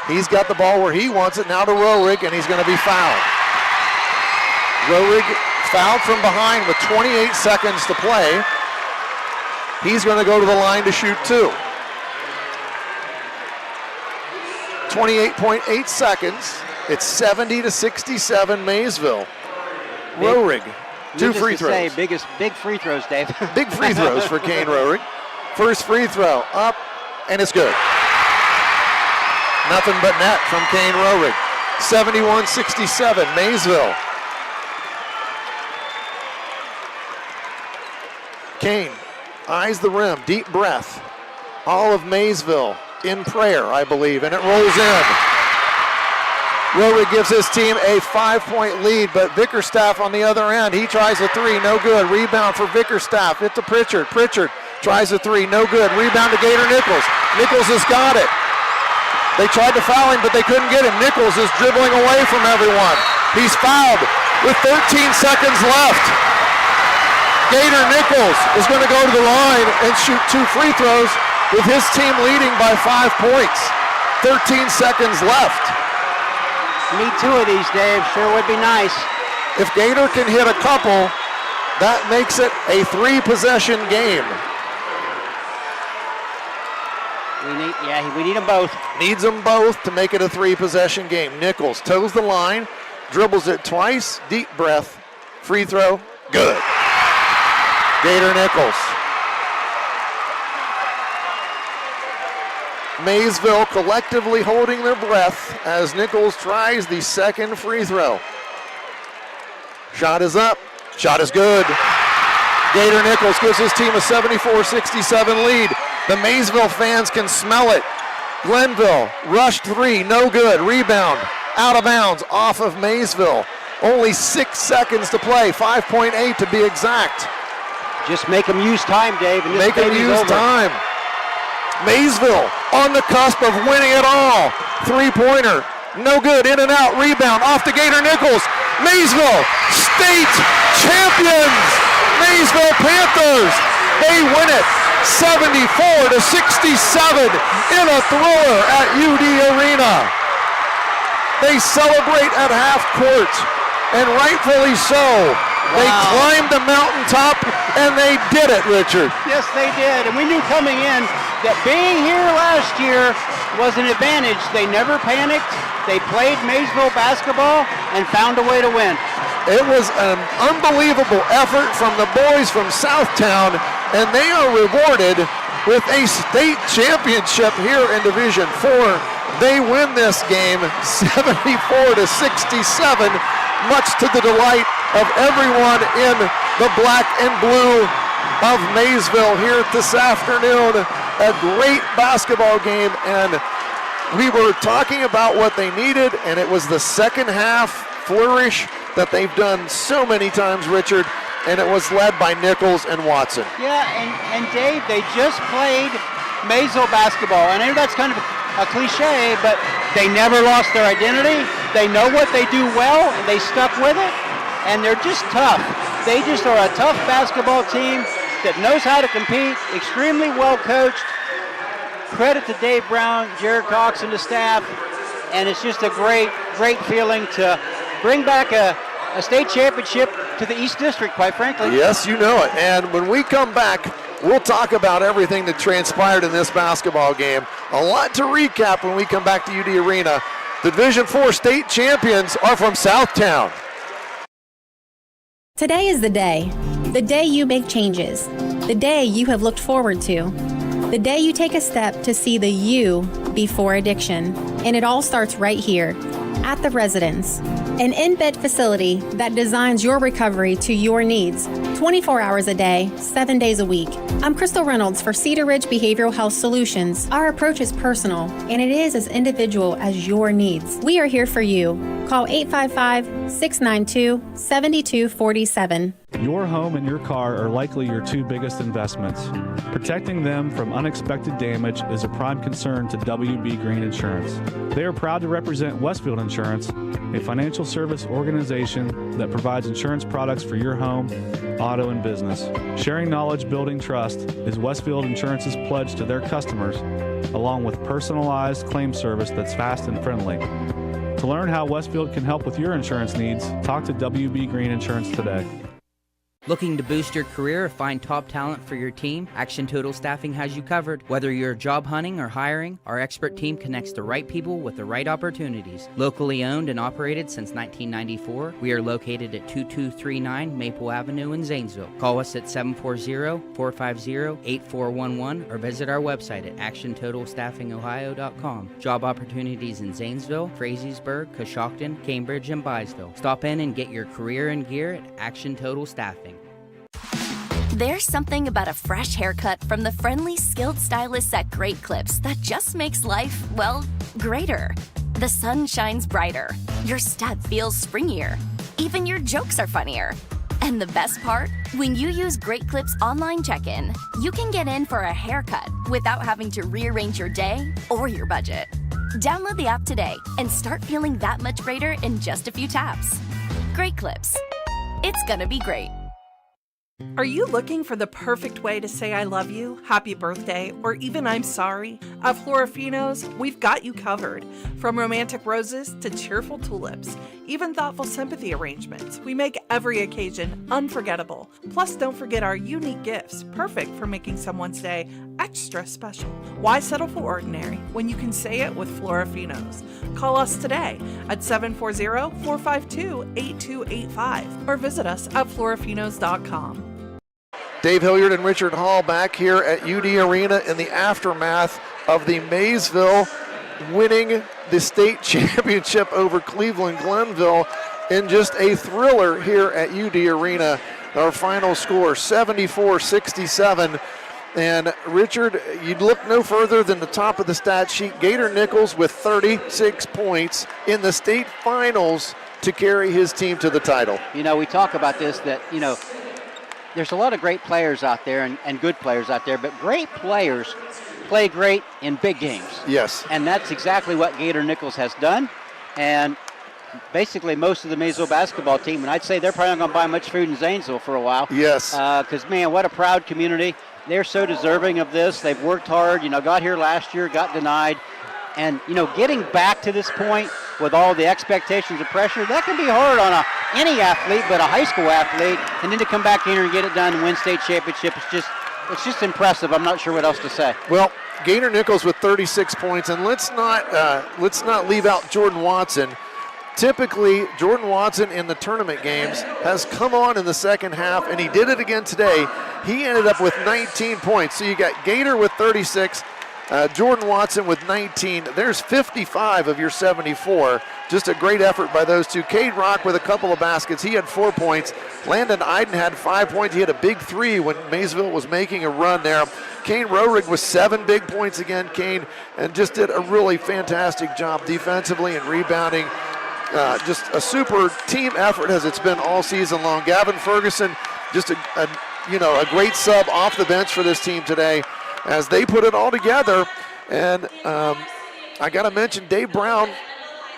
he's got the ball where he wants it, now to Roerig, and he's going to be fouled. Roerig fouled from behind with 28 seconds to play. He's going to go to the line to shoot 2. 28.8 seconds. It's 70-67 Maysville. Roerig, 2 free throws. Big free throws, Dave. Big free throws for Kane Roerig. First free throw up, and it's good. Nothing but net from Kane Roerig. 71-67, Maysville. Kane eyes the rim, deep breath. All of Maysville in prayer, I believe, and it rolls in. Roerig gives his team a 5-point lead, but Vickerstaff on the other end, he tries a 3, no good. Rebound for Vickerstaff, it's to Pritchard. Pritchard tries a 3, no good. Rebound to Gator Nichols. Nichols has got it. They tried to foul him, but they couldn't get him. Nichols is dribbling away from everyone. He's fouled with 13 seconds left. Gator Nichols is going to go to the line and shoot 2 free throws with his team leading by 5 points. 13 seconds left. Need 2 of these, Dave. Sure would be nice. If Gator can hit a couple, that makes it a 3-possession game. We need them both. Needs them both to make it a 3-possession game. Nichols toes the line, dribbles it twice, deep breath, free throw, good. Gator Nichols. Maysville collectively holding their breath as Nichols tries the second free throw. Shot is up, shot is good. Gator Nichols gives his team a 74-67 lead. The Maysville fans can smell it. Glenville, rushed 3, no good. Rebound, out of bounds, off of Maysville. Only 6 seconds to play, 5.8 to be exact. Just make them use time, Dave. And make them use time. Maysville on the cusp of winning it all. 3-pointer, no good, in and out, rebound, off to Gator Nichols. Maysville, state champions. Maysville Panthers, they win it 74-67 in a thriller at UD Arena. They celebrate at half court, and rightfully so. They climbed the mountaintop, and they did it, Richard. Yes, they did. And we knew coming in that being here last year was an advantage. They never panicked. They played Maysville basketball and found a way to win. It was an unbelievable effort from the boys from Southtown, and they are rewarded with a state championship here in Division 4. They win this game 74-67, much to the delight of everyone in the black and blue of Maysville here this afternoon. A great basketball game, and we were talking about what they needed, and it was the second half flourish that they've done so many times, Richard, and it was led by Nichols and Watson. Yeah, and Dave, they just played Maysville basketball. I know that's kind of a cliche, but they never lost their identity. They know what they do well, and they stuck with it, and they're just tough. They just are a tough basketball team that knows how to compete, extremely well coached. Credit to Dave Brown, Jared Cox, and the staff, and it's just a great feeling to bring back a state championship to the East District, quite frankly. Yes, you know it. And when we come back, we'll talk about everything that transpired in this basketball game. A lot to recap when we come back to UD Arena. The Division 4 state champions are from Southtown. Today is the day you make changes, the day you have looked forward to, the day you take a step to see the you before addiction. And it all starts right here at The Residence, an in-bed facility that designs your recovery to your needs 24 hours a day, 7 days a week. I'm Crystal Reynolds for Cedar Ridge Behavioral Health Solutions. Our approach is personal, and it is as individual as your needs. We are here for you. Call 855-692-7247. Your home and your car are likely your two biggest investments. Protecting them from unexpected damage is a prime concern to WB Green Insurance. They are proud to represent Westfield Insurance, a financial service organization that provides insurance products for your home, auto, and business. Sharing knowledge, building trust is Westfield Insurance's pledge to their customers, along with personalized claim service that's fast and friendly. To learn how Westfield can help with your insurance needs, talk to WB Green Insurance today. Looking to boost your career or find top talent for your team? Action Total Staffing has you covered. Whether you're job hunting or hiring, our expert team connects the right people with the right opportunities. Locally owned and operated since 1994, we are located at 2239 Maple Avenue in Zanesville. Call us at 740-450-8411 or visit our website at actiontotalstaffingohio.com. Job opportunities in Zanesville, Frazeysburg, Coshocton, Cambridge, and Byesville. Stop in and get your career in gear at Action Total Staffing. There's something about a fresh haircut from the friendly, skilled stylists at Great Clips that just makes life, well, greater. The sun shines brighter, your step feels springier, even your jokes are funnier. And the best part? When you use Great Clips online check-in, you can get in for a haircut without having to rearrange your day or your budget. Download the app today and start feeling that much greater in just a few taps. Great Clips. It's gonna be great. Are you looking for the perfect way to say I love you, happy birthday, or even I'm sorry? At Florafino's, we've got you covered. From romantic roses to cheerful tulips, even thoughtful sympathy arrangements, we make every occasion unforgettable. Plus, don't forget our unique gifts, perfect for making someone's day extra special. Why settle for ordinary when you can say it with Florafino's? Call us today at 740-452-8285 or visit us at florafinos.com. Dave Hilliard and Richard Hall back here at UD Arena in the aftermath of the Maysville winning the state championship over Cleveland Glenville in just a thriller here at UD Arena. Our final score, 74-67. And Richard, you'd look no further than the top of the stat sheet. Gator Nichols with 36 points in the state finals to carry his team to the title. You know, we talk about this, that, you know, there's a lot of great players out there and good players out there, but great players play great in big games. Yes. And that's exactly what Gator Nichols has done. And basically most of the Maysville basketball team, and I'd say they're probably not going to buy much food in Zanesville for a while. Yes. Because, man, what a proud community. They're so deserving of this. They've worked hard, you know, got here last year, got denied. And, you know, getting back to this point with all the expectations and pressure, that can be hard on any athlete, but a high school athlete. And then to come back here and get it done and win state championship, it's just impressive. I'm not sure what else to say. Well, Gator Nichols with 36 points, and let's not leave out Jordan Watson. Typically, Jordan Watson in the tournament games has come on in the second half, and he did it again today. He ended up with 19 points. So you got Gator with 36, Jordan Watson with 19. There's 55 of your 74. Just a great effort by those two. Cade Rock with a couple of baskets. He had 4 points. Landon Iden had 5 points. He had a big three when Maysville was making a run there. Kane Roerig with 7 big points again, Kane, and just did a really fantastic job defensively and rebounding. Just a super team effort as it's been all season long. Gavin Ferguson, just a great sub off the bench for this team today as they put it all together. And I got to mention Dave Brown,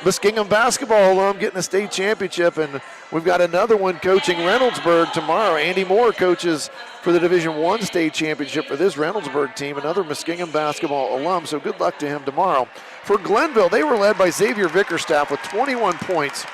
Muskingum basketball alum, getting a state championship, and we've got another one coaching Reynoldsburg tomorrow. Andy Moore coaches for the Division I state championship for this Reynoldsburg team, another Muskingum basketball alum, so good luck to him tomorrow. For Glenville, they were led by Xavier Vickerstaff with 21 points.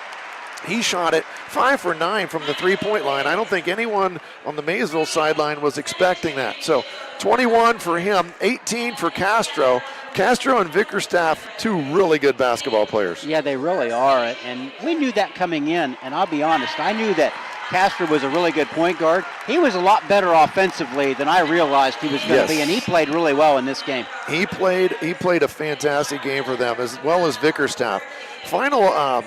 He shot it 5 for 9 from the three-point line. I don't think anyone on the Maysville sideline was expecting that. So 21 for him, 18 for Castro. Castro and Vickerstaff, two really good basketball players. Yeah, they really are, and we knew that coming in, and I'll be honest, I knew that Castro was a really good point guard. He was a lot better offensively than I realized he was going to be, and he played really well in this game. He played a fantastic game for them, as well as Vickerstaff. Final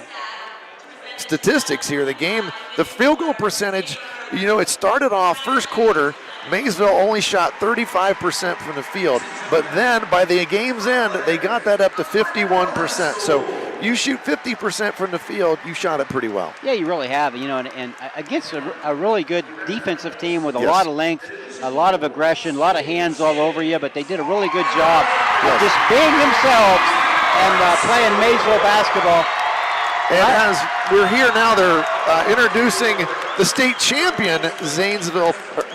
statistics here, the field goal percentage You know, it started off first quarter, Maysville only shot 35% from the field, but then by the game's end, they got that up to 51%. So you shoot 50% from the field, you shot it pretty well. Yeah, you really have. You know, and against a really good defensive team with a lot of length, a lot of aggression, a lot of hands all over you, but they did a really good job of just being themselves and playing Maysville basketball. And as we're here now, they're introducing the state champion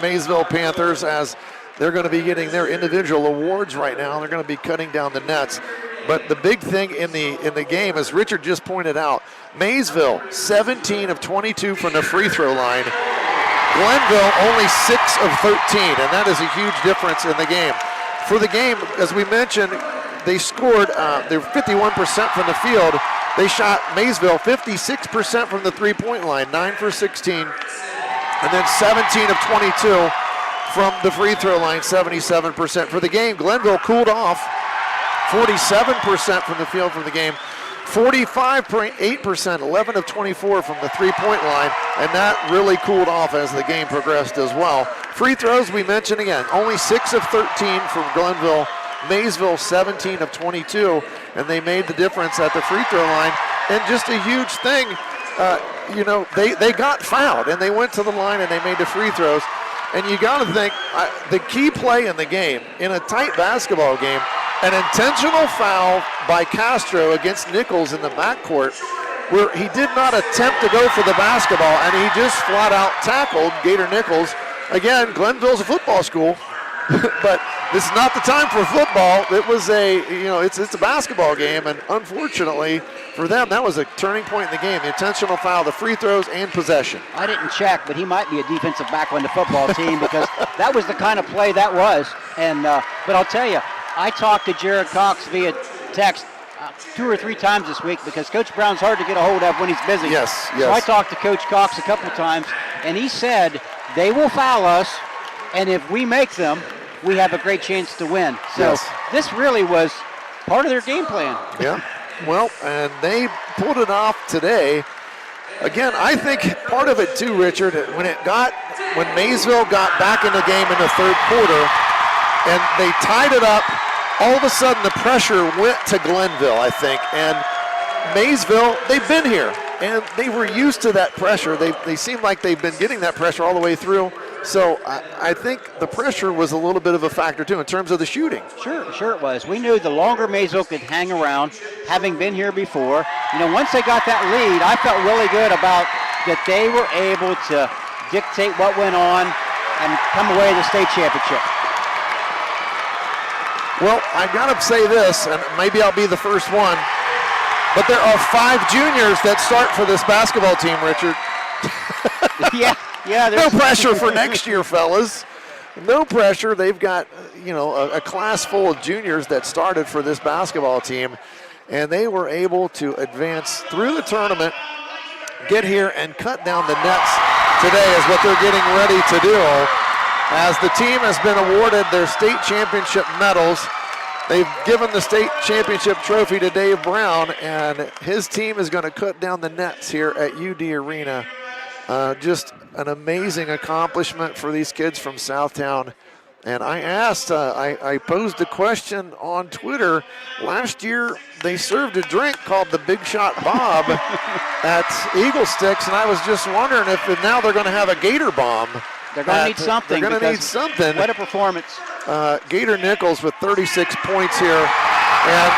Maysville Panthers, as they're going to be getting their individual awards right now. They're going to be cutting down the nets. But the big thing in the game, as Richard just pointed out, Maysville 17 of 22 from the free throw line. Glenville only 6 of 13, and that is a huge difference in the game. For the game, as we mentioned, they scored, they're 51% from the field. They shot Maysville 56% from the three-point line, 9 for 16, and then 17 of 22 from the free throw line, 77%. For the game, Glenville cooled off, 47% from the field from the game, 45.8%, 11 of 24 from the three-point line, and that really cooled off as the game progressed as well. Free throws, we mentioned again, only 6 of 13 from Glenville. Maysville 17 of 22, and they made the difference at the free throw line. And just a huge thing, you know, they got fouled, and they went to the line and they made the free throws. And you got to think, the key play in the game, in a tight basketball game, an intentional foul by Castro against Nichols in the backcourt, where he did not attempt to go for the basketball, and he just flat out tackled Gator Nichols. Again, Glenville's a football school, but this is not the time for football. It was it's a basketball game, and unfortunately for them, that was a turning point in the game. The intentional foul, the free throws, and possession. I didn't check, but he might be a defensive back on the football team because that was the kind of play that was. And but I'll tell you, I talked to Jared Cox via text 2 or 3 times this week because Coach Brown's hard to get a hold of when he's busy. Yes. So I talked to Coach Cox a couple times, and he said they will foul us, and if we make them, we have a great chance to win. So this really was part of their game plan. Yeah, well, and they pulled it off today. Again, I think part of it too, Richard, when Maysville got back in the game in the third quarter and they tied it up, all of a sudden the pressure went to Glenville, I think. And Maysville, they've been here, and they were used to that pressure. They seem like they've been getting that pressure all the way through. So I think the pressure was a little bit of a factor, too, in terms of the shooting. Sure it was. We knew the longer Maysville could hang around, having been here before. You know, once they got that lead, I felt really good about that they were able to dictate what went on and come away with the state championship. Well, I got to say this, and maybe I'll be the first one, but there are 5 juniors that start for this basketball team, Richard. Yeah, no pressure for next year, fellas. No pressure. They've got, a class full of juniors that started for this basketball team, and they were able to advance through the tournament, get here, and cut down the nets today is what they're getting ready to do. As the team has been awarded their state championship medals, they've given the state championship trophy to Dave Brown, and his team is going to cut down the nets here at UD Arena. Just an amazing accomplishment for these kids from Southtown. And I asked, I posed a question on Twitter. Last year, they served a drink called the Big Shot Bob at Eagle Sticks, and I was just wondering if now they're going to have a Gator Bomb. They're going to need something. They're going to need something. What a performance. Gator Nichols with 36 points here. And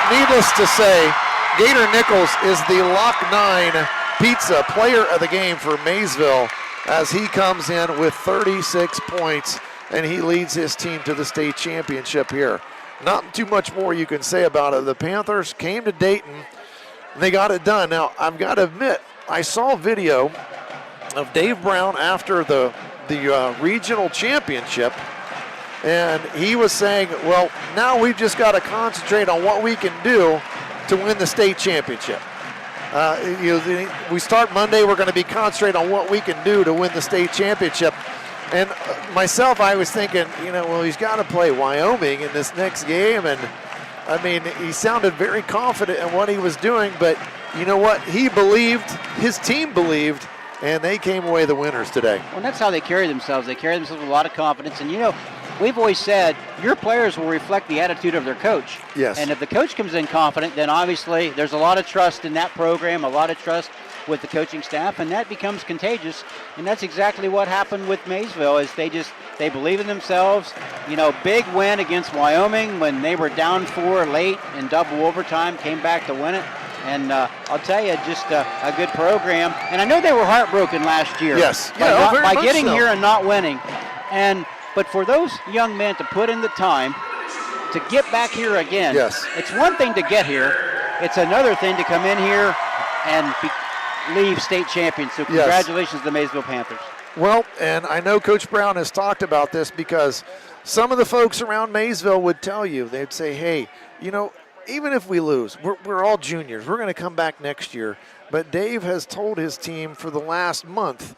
needless to say, Gator Nichols is the Lock 9 Pizza player of the game for Maysville as he comes in with 36 points and he leads his team to the state championship here. Not too much more you can say about it. The Panthers came to Dayton and they got it done. Now, I've got to admit, I saw video of Dave Brown after the regional championship, and he was saying, well, now we've just got to concentrate on what we can do to win the state championship. We start Monday, we're going to be concentrating on what we can do to win the state championship. And myself, I was thinking, he's got to play Wyoming in this next game. And, he sounded very confident in what he was doing. But you know what? He believed, his team believed, and they came away the winners today. Well, that's how they carry themselves. They carry themselves with a lot of confidence. And, we've always said your players will reflect the attitude of their coach. Yes. And if the coach comes in confident, then obviously there's a lot of trust in that program, a lot of trust with the coaching staff, and that becomes contagious. And that's exactly what happened with Maysville, is they believe in themselves. Big win against Wyoming when they were down 4 late in double overtime, came back to win it. And I'll tell you, just a good program. And I know they were heartbroken last year. Yes. By getting here and not winning. But for those young men to put in the time to get back here again, yes. It's one thing to get here. It's another thing to come in here and leave state champions. So congratulations to the Maysville Panthers. Well, and I know Coach Brown has talked about this because some of the folks around Maysville would tell you, they'd say, hey, even if we lose, we're all juniors. We're going to come back next year. But Dave has told his team for the last month,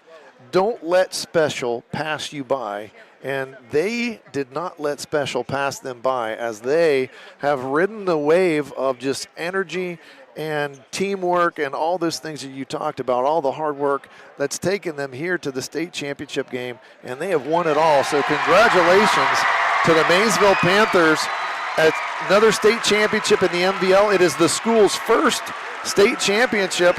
don't let special pass you by. And they did not let special pass them by, as they have ridden the wave of just energy and teamwork and all those things that you talked about, all the hard work that's taken them here to the state championship game, and they have won it all. So congratulations to the Maysville Panthers at another state championship in the MVL. It is the school's first state championship.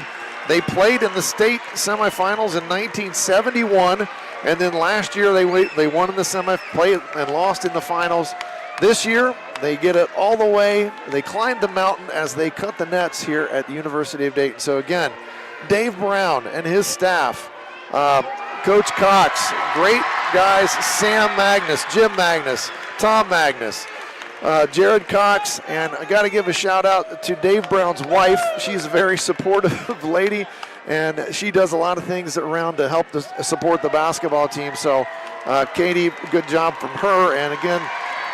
They played in the state semifinals in 1971, and then last year they won in the semi-play and lost in the finals. This year, they get it all the way. They climbed the mountain as they cut the nets here at the University of Dayton. So again, Dave Brown and his staff, Coach Cox, great guys, Sam Magnus, Jim Magnus, Tom Magnus, Jared Cox, and I got to give a shout out to Dave Brown's wife. She's a very supportive lady, and she does a lot of things around to help support the basketball team. So Katie, good job from her. And again,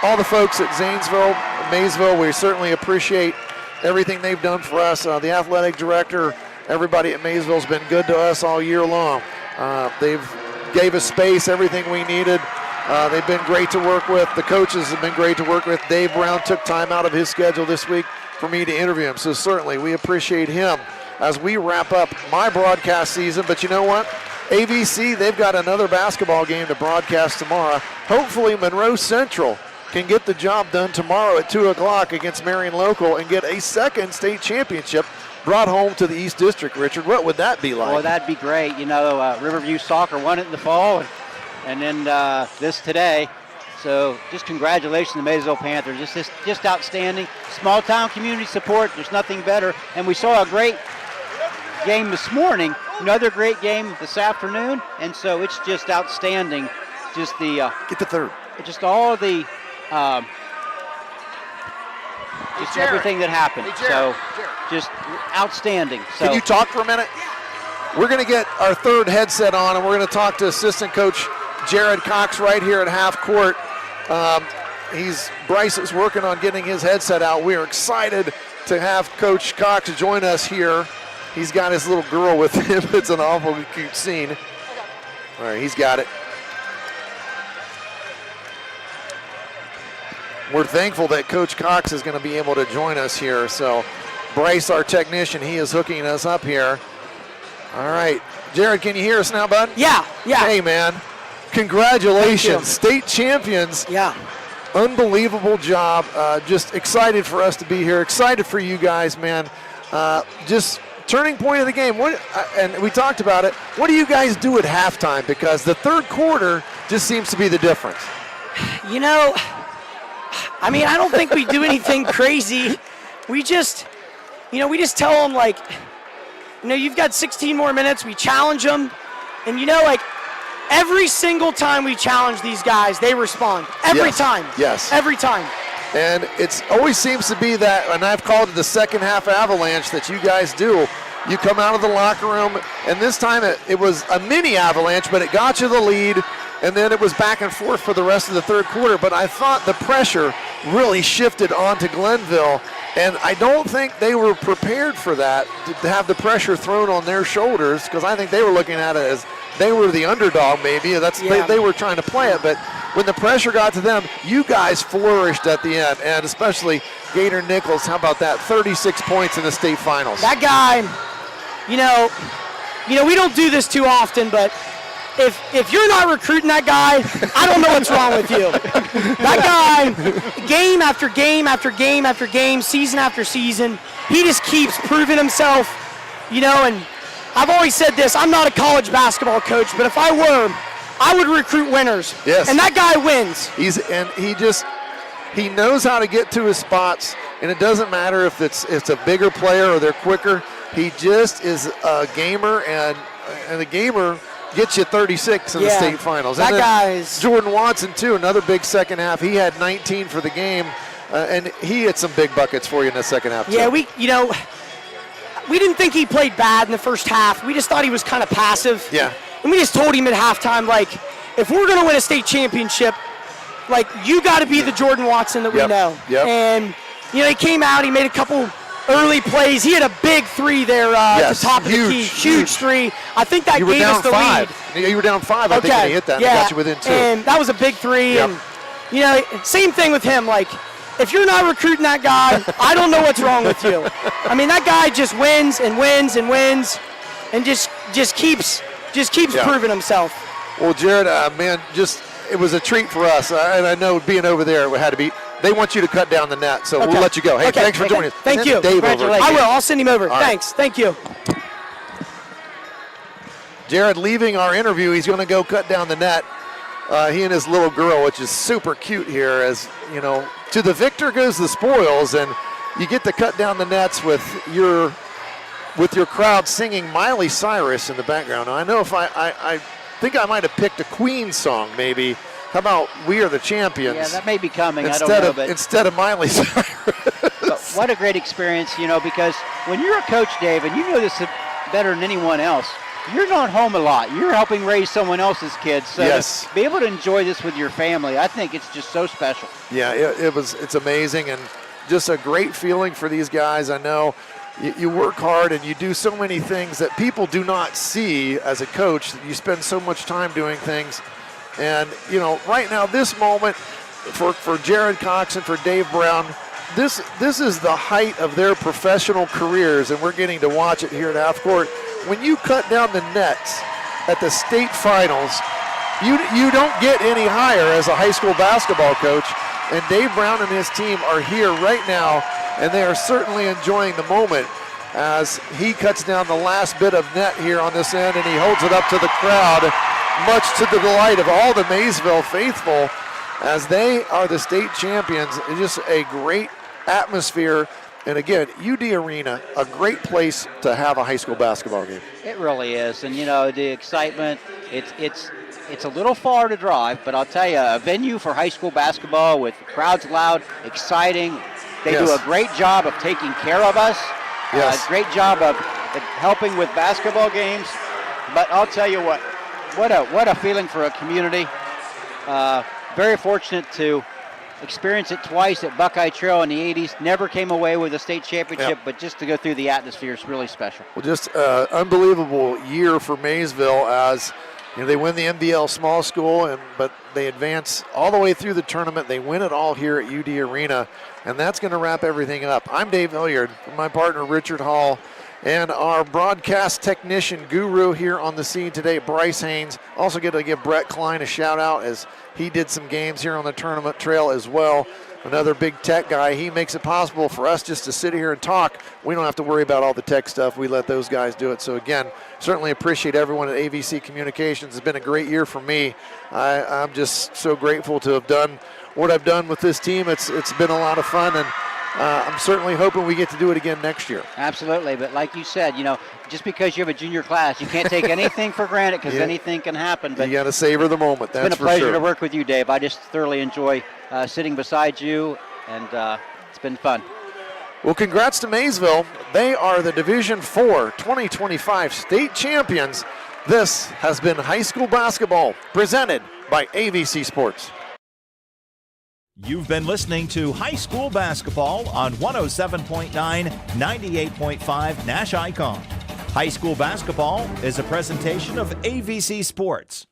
all the folks at Zanesville, Maysville, we certainly appreciate everything they've done for us. The athletic director, everybody at Maysville has been good to us all year long. They've gave us space, everything we needed. They've been great to work with. The coaches have been great to work with. Dave Brown took time out of his schedule this week for me to interview him. So certainly we appreciate him as we wrap up my broadcast season. But you know what? AVC, they've got another basketball game to broadcast tomorrow. Hopefully Monroe Central can get the job done tomorrow at 2 o'clock against Marion Local and get a second state championship brought home to the East District. Richard, what would that be like? Well, that'd be great. Riverview Soccer won it in the fall, and then this today. So just congratulations to the Maysville Panthers. Just outstanding. Small town community support, there's nothing better. And we saw a great game this morning, another great game this afternoon, and so it's just outstanding. Just the get the third. Just all the just everything that happened. So just outstanding. So can you talk for a minute? We're going to get our third headset on, and we're going to talk to assistant coach Jared Cox right here at half court. Bryce is working on getting his headset out. We are excited to have Coach Cox join us here. He's got his little girl with him. It's an awful cute scene. All right, he's got it. We're thankful that Coach Cox is going to be able to join us here. So Bryce, our technician, he is hooking us up here. All right. Jared, can you hear us now, bud? Yeah. Hey, man. Congratulations. State champions. Yeah. Unbelievable job. Just excited for us to be here. Excited for you guys, man. Just turning point of the game. And we talked about it. What do you guys do at halftime? Because the third quarter just seems to be the difference. I don't think we do anything crazy. We just tell them, you've got 16 more minutes. We challenge them. And, every single time we challenge these guys, they respond. Every time. Yes. Every time. And it always seems to be that, and I've called it the second half avalanche that you guys do. You come out of the locker room, and this time it was a mini avalanche, but it got you the lead, and then it was back and forth for the rest of the third quarter. But I thought the pressure really shifted onto Glenville, and I don't think they were prepared for that, to have the pressure thrown on their shoulders, because I think they were looking at it as they were the underdog maybe. They were trying to play it, but when the pressure got to them, you guys flourished at the end, and especially Gator Nichols. How about that? 36 points in the state finals. That guy, we don't do this too often, but if you're not recruiting that guy, I don't know what's wrong with you. That guy, game after game after game after game, season after season, he just keeps proving himself, and I've always said this, I'm not a college basketball coach, but if I were, I would recruit winners. Yes. And that guy wins. He knows how to get to his spots, and it doesn't matter if it's a bigger player or they're quicker. He just is a gamer, and the gamer gets you 36 in the state finals. That guy's Jordan Watson too, another big second half. He had 19 for the game, and he hit some big buckets for you in the second half. Yeah, too. we didn't think he played bad in the first half. We just thought he was kind of passive. Yeah. And we just told him at halftime, if we're going to win a state championship, you got to be the Jordan Watson that we know. Yep. And, he came out, he made a couple early plays. He had a big three there at the top of the key. Huge three. I think that gave us the lead. You were down 5, I think, when he hit that. And got you within 2. And that was a big three. Yep. And, same thing with him. If you're not recruiting that guy, I don't know what's wrong with you. I mean, that guy just wins and wins and wins and just keeps proving himself. Well, Jared, man, it was a treat for us. And I know being over there, it had to be. They want you to cut down the net, so we'll let you go. Hey, thanks for joining us. Thank you. Dave over. I will. I'll send him over. All Thanks. Right. Thank you. Jared leaving our interview. He's going to go cut down the net. He and his little girl, which is super cute here, as to the victor goes the spoils, and you get to cut down the nets with your crowd singing Miley Cyrus in the background. Now, I know if I think I might have picked a Queen song, maybe. How about We Are the Champions? Yeah, that may be coming. I don't know. But instead of Miley Cyrus. But what a great experience, because when you're a coach, Dave, and you know this better than anyone else, you're not home a lot. You're helping raise someone else's kids. So yes. To be able to enjoy this with your family, I think it's just so special. Yeah, it's amazing, and just a great feeling for these guys. I know you work hard and you do so many things that people do not see as a coach. You spend so much time doing things. And, right now, this moment for Jared Cox and for Dave Brown, this is the height of their professional careers, and we're getting to watch it here at half court. When you cut down the nets at the state finals, you don't get any higher as a high school basketball coach. And Dave Brown and his team are here right now, and they are certainly enjoying the moment as he cuts down the last bit of net here on this end, and he holds it up to the crowd, much to the delight of all the Maysville faithful, as they are the state champions. It's just a great atmosphere. And again, UD Arena, a great place to have a high school basketball game. It really is. And, the excitement, it's a little far to drive, but I'll tell you, a venue for high school basketball with crowds loud, exciting. They do a great job of taking care of us. Yes. Great job of helping with basketball games. But I'll tell you what a feeling for a community. Very fortunate to experience it twice at Buckeye Trail in the 80s. Never came away with a state championship, but just to go through the atmosphere is really special. Well, just unbelievable year for Maysville as they win the MBL small school, but they advance all the way through the tournament. They win it all here at UD Arena, and that's going to wrap everything up. I'm Dave Hilliard, my partner Richard Hall, and our broadcast technician guru here on the scene today, Bryce Haynes. Also get to give Brett Klein a shout out as he did some games here on the tournament trail as well. Another big tech guy. He makes it possible for us just to sit here and talk. We don't have to worry about all the tech stuff. We let those guys do it. So again, certainly appreciate everyone at AVC Communications. It's been a great year for me. I'm just so grateful to have done what I've done with this team. It's been a lot of fun, and I'm certainly hoping we get to do it again next year. Absolutely, but like you said, just because you have a junior class, you can't take anything for granted because anything can happen. But you got to savor the moment. That's it's been a pleasure to work with you, Dave. I just thoroughly enjoy sitting beside you, and it's been fun. Well, congrats to Maysville. They are the Division IV 2025 state champions. This has been high school basketball presented by AVC Sports. You've been listening to High School Basketball on 107.9, 98.5 Nash ICON. High School Basketball is a presentation of AVC Sports.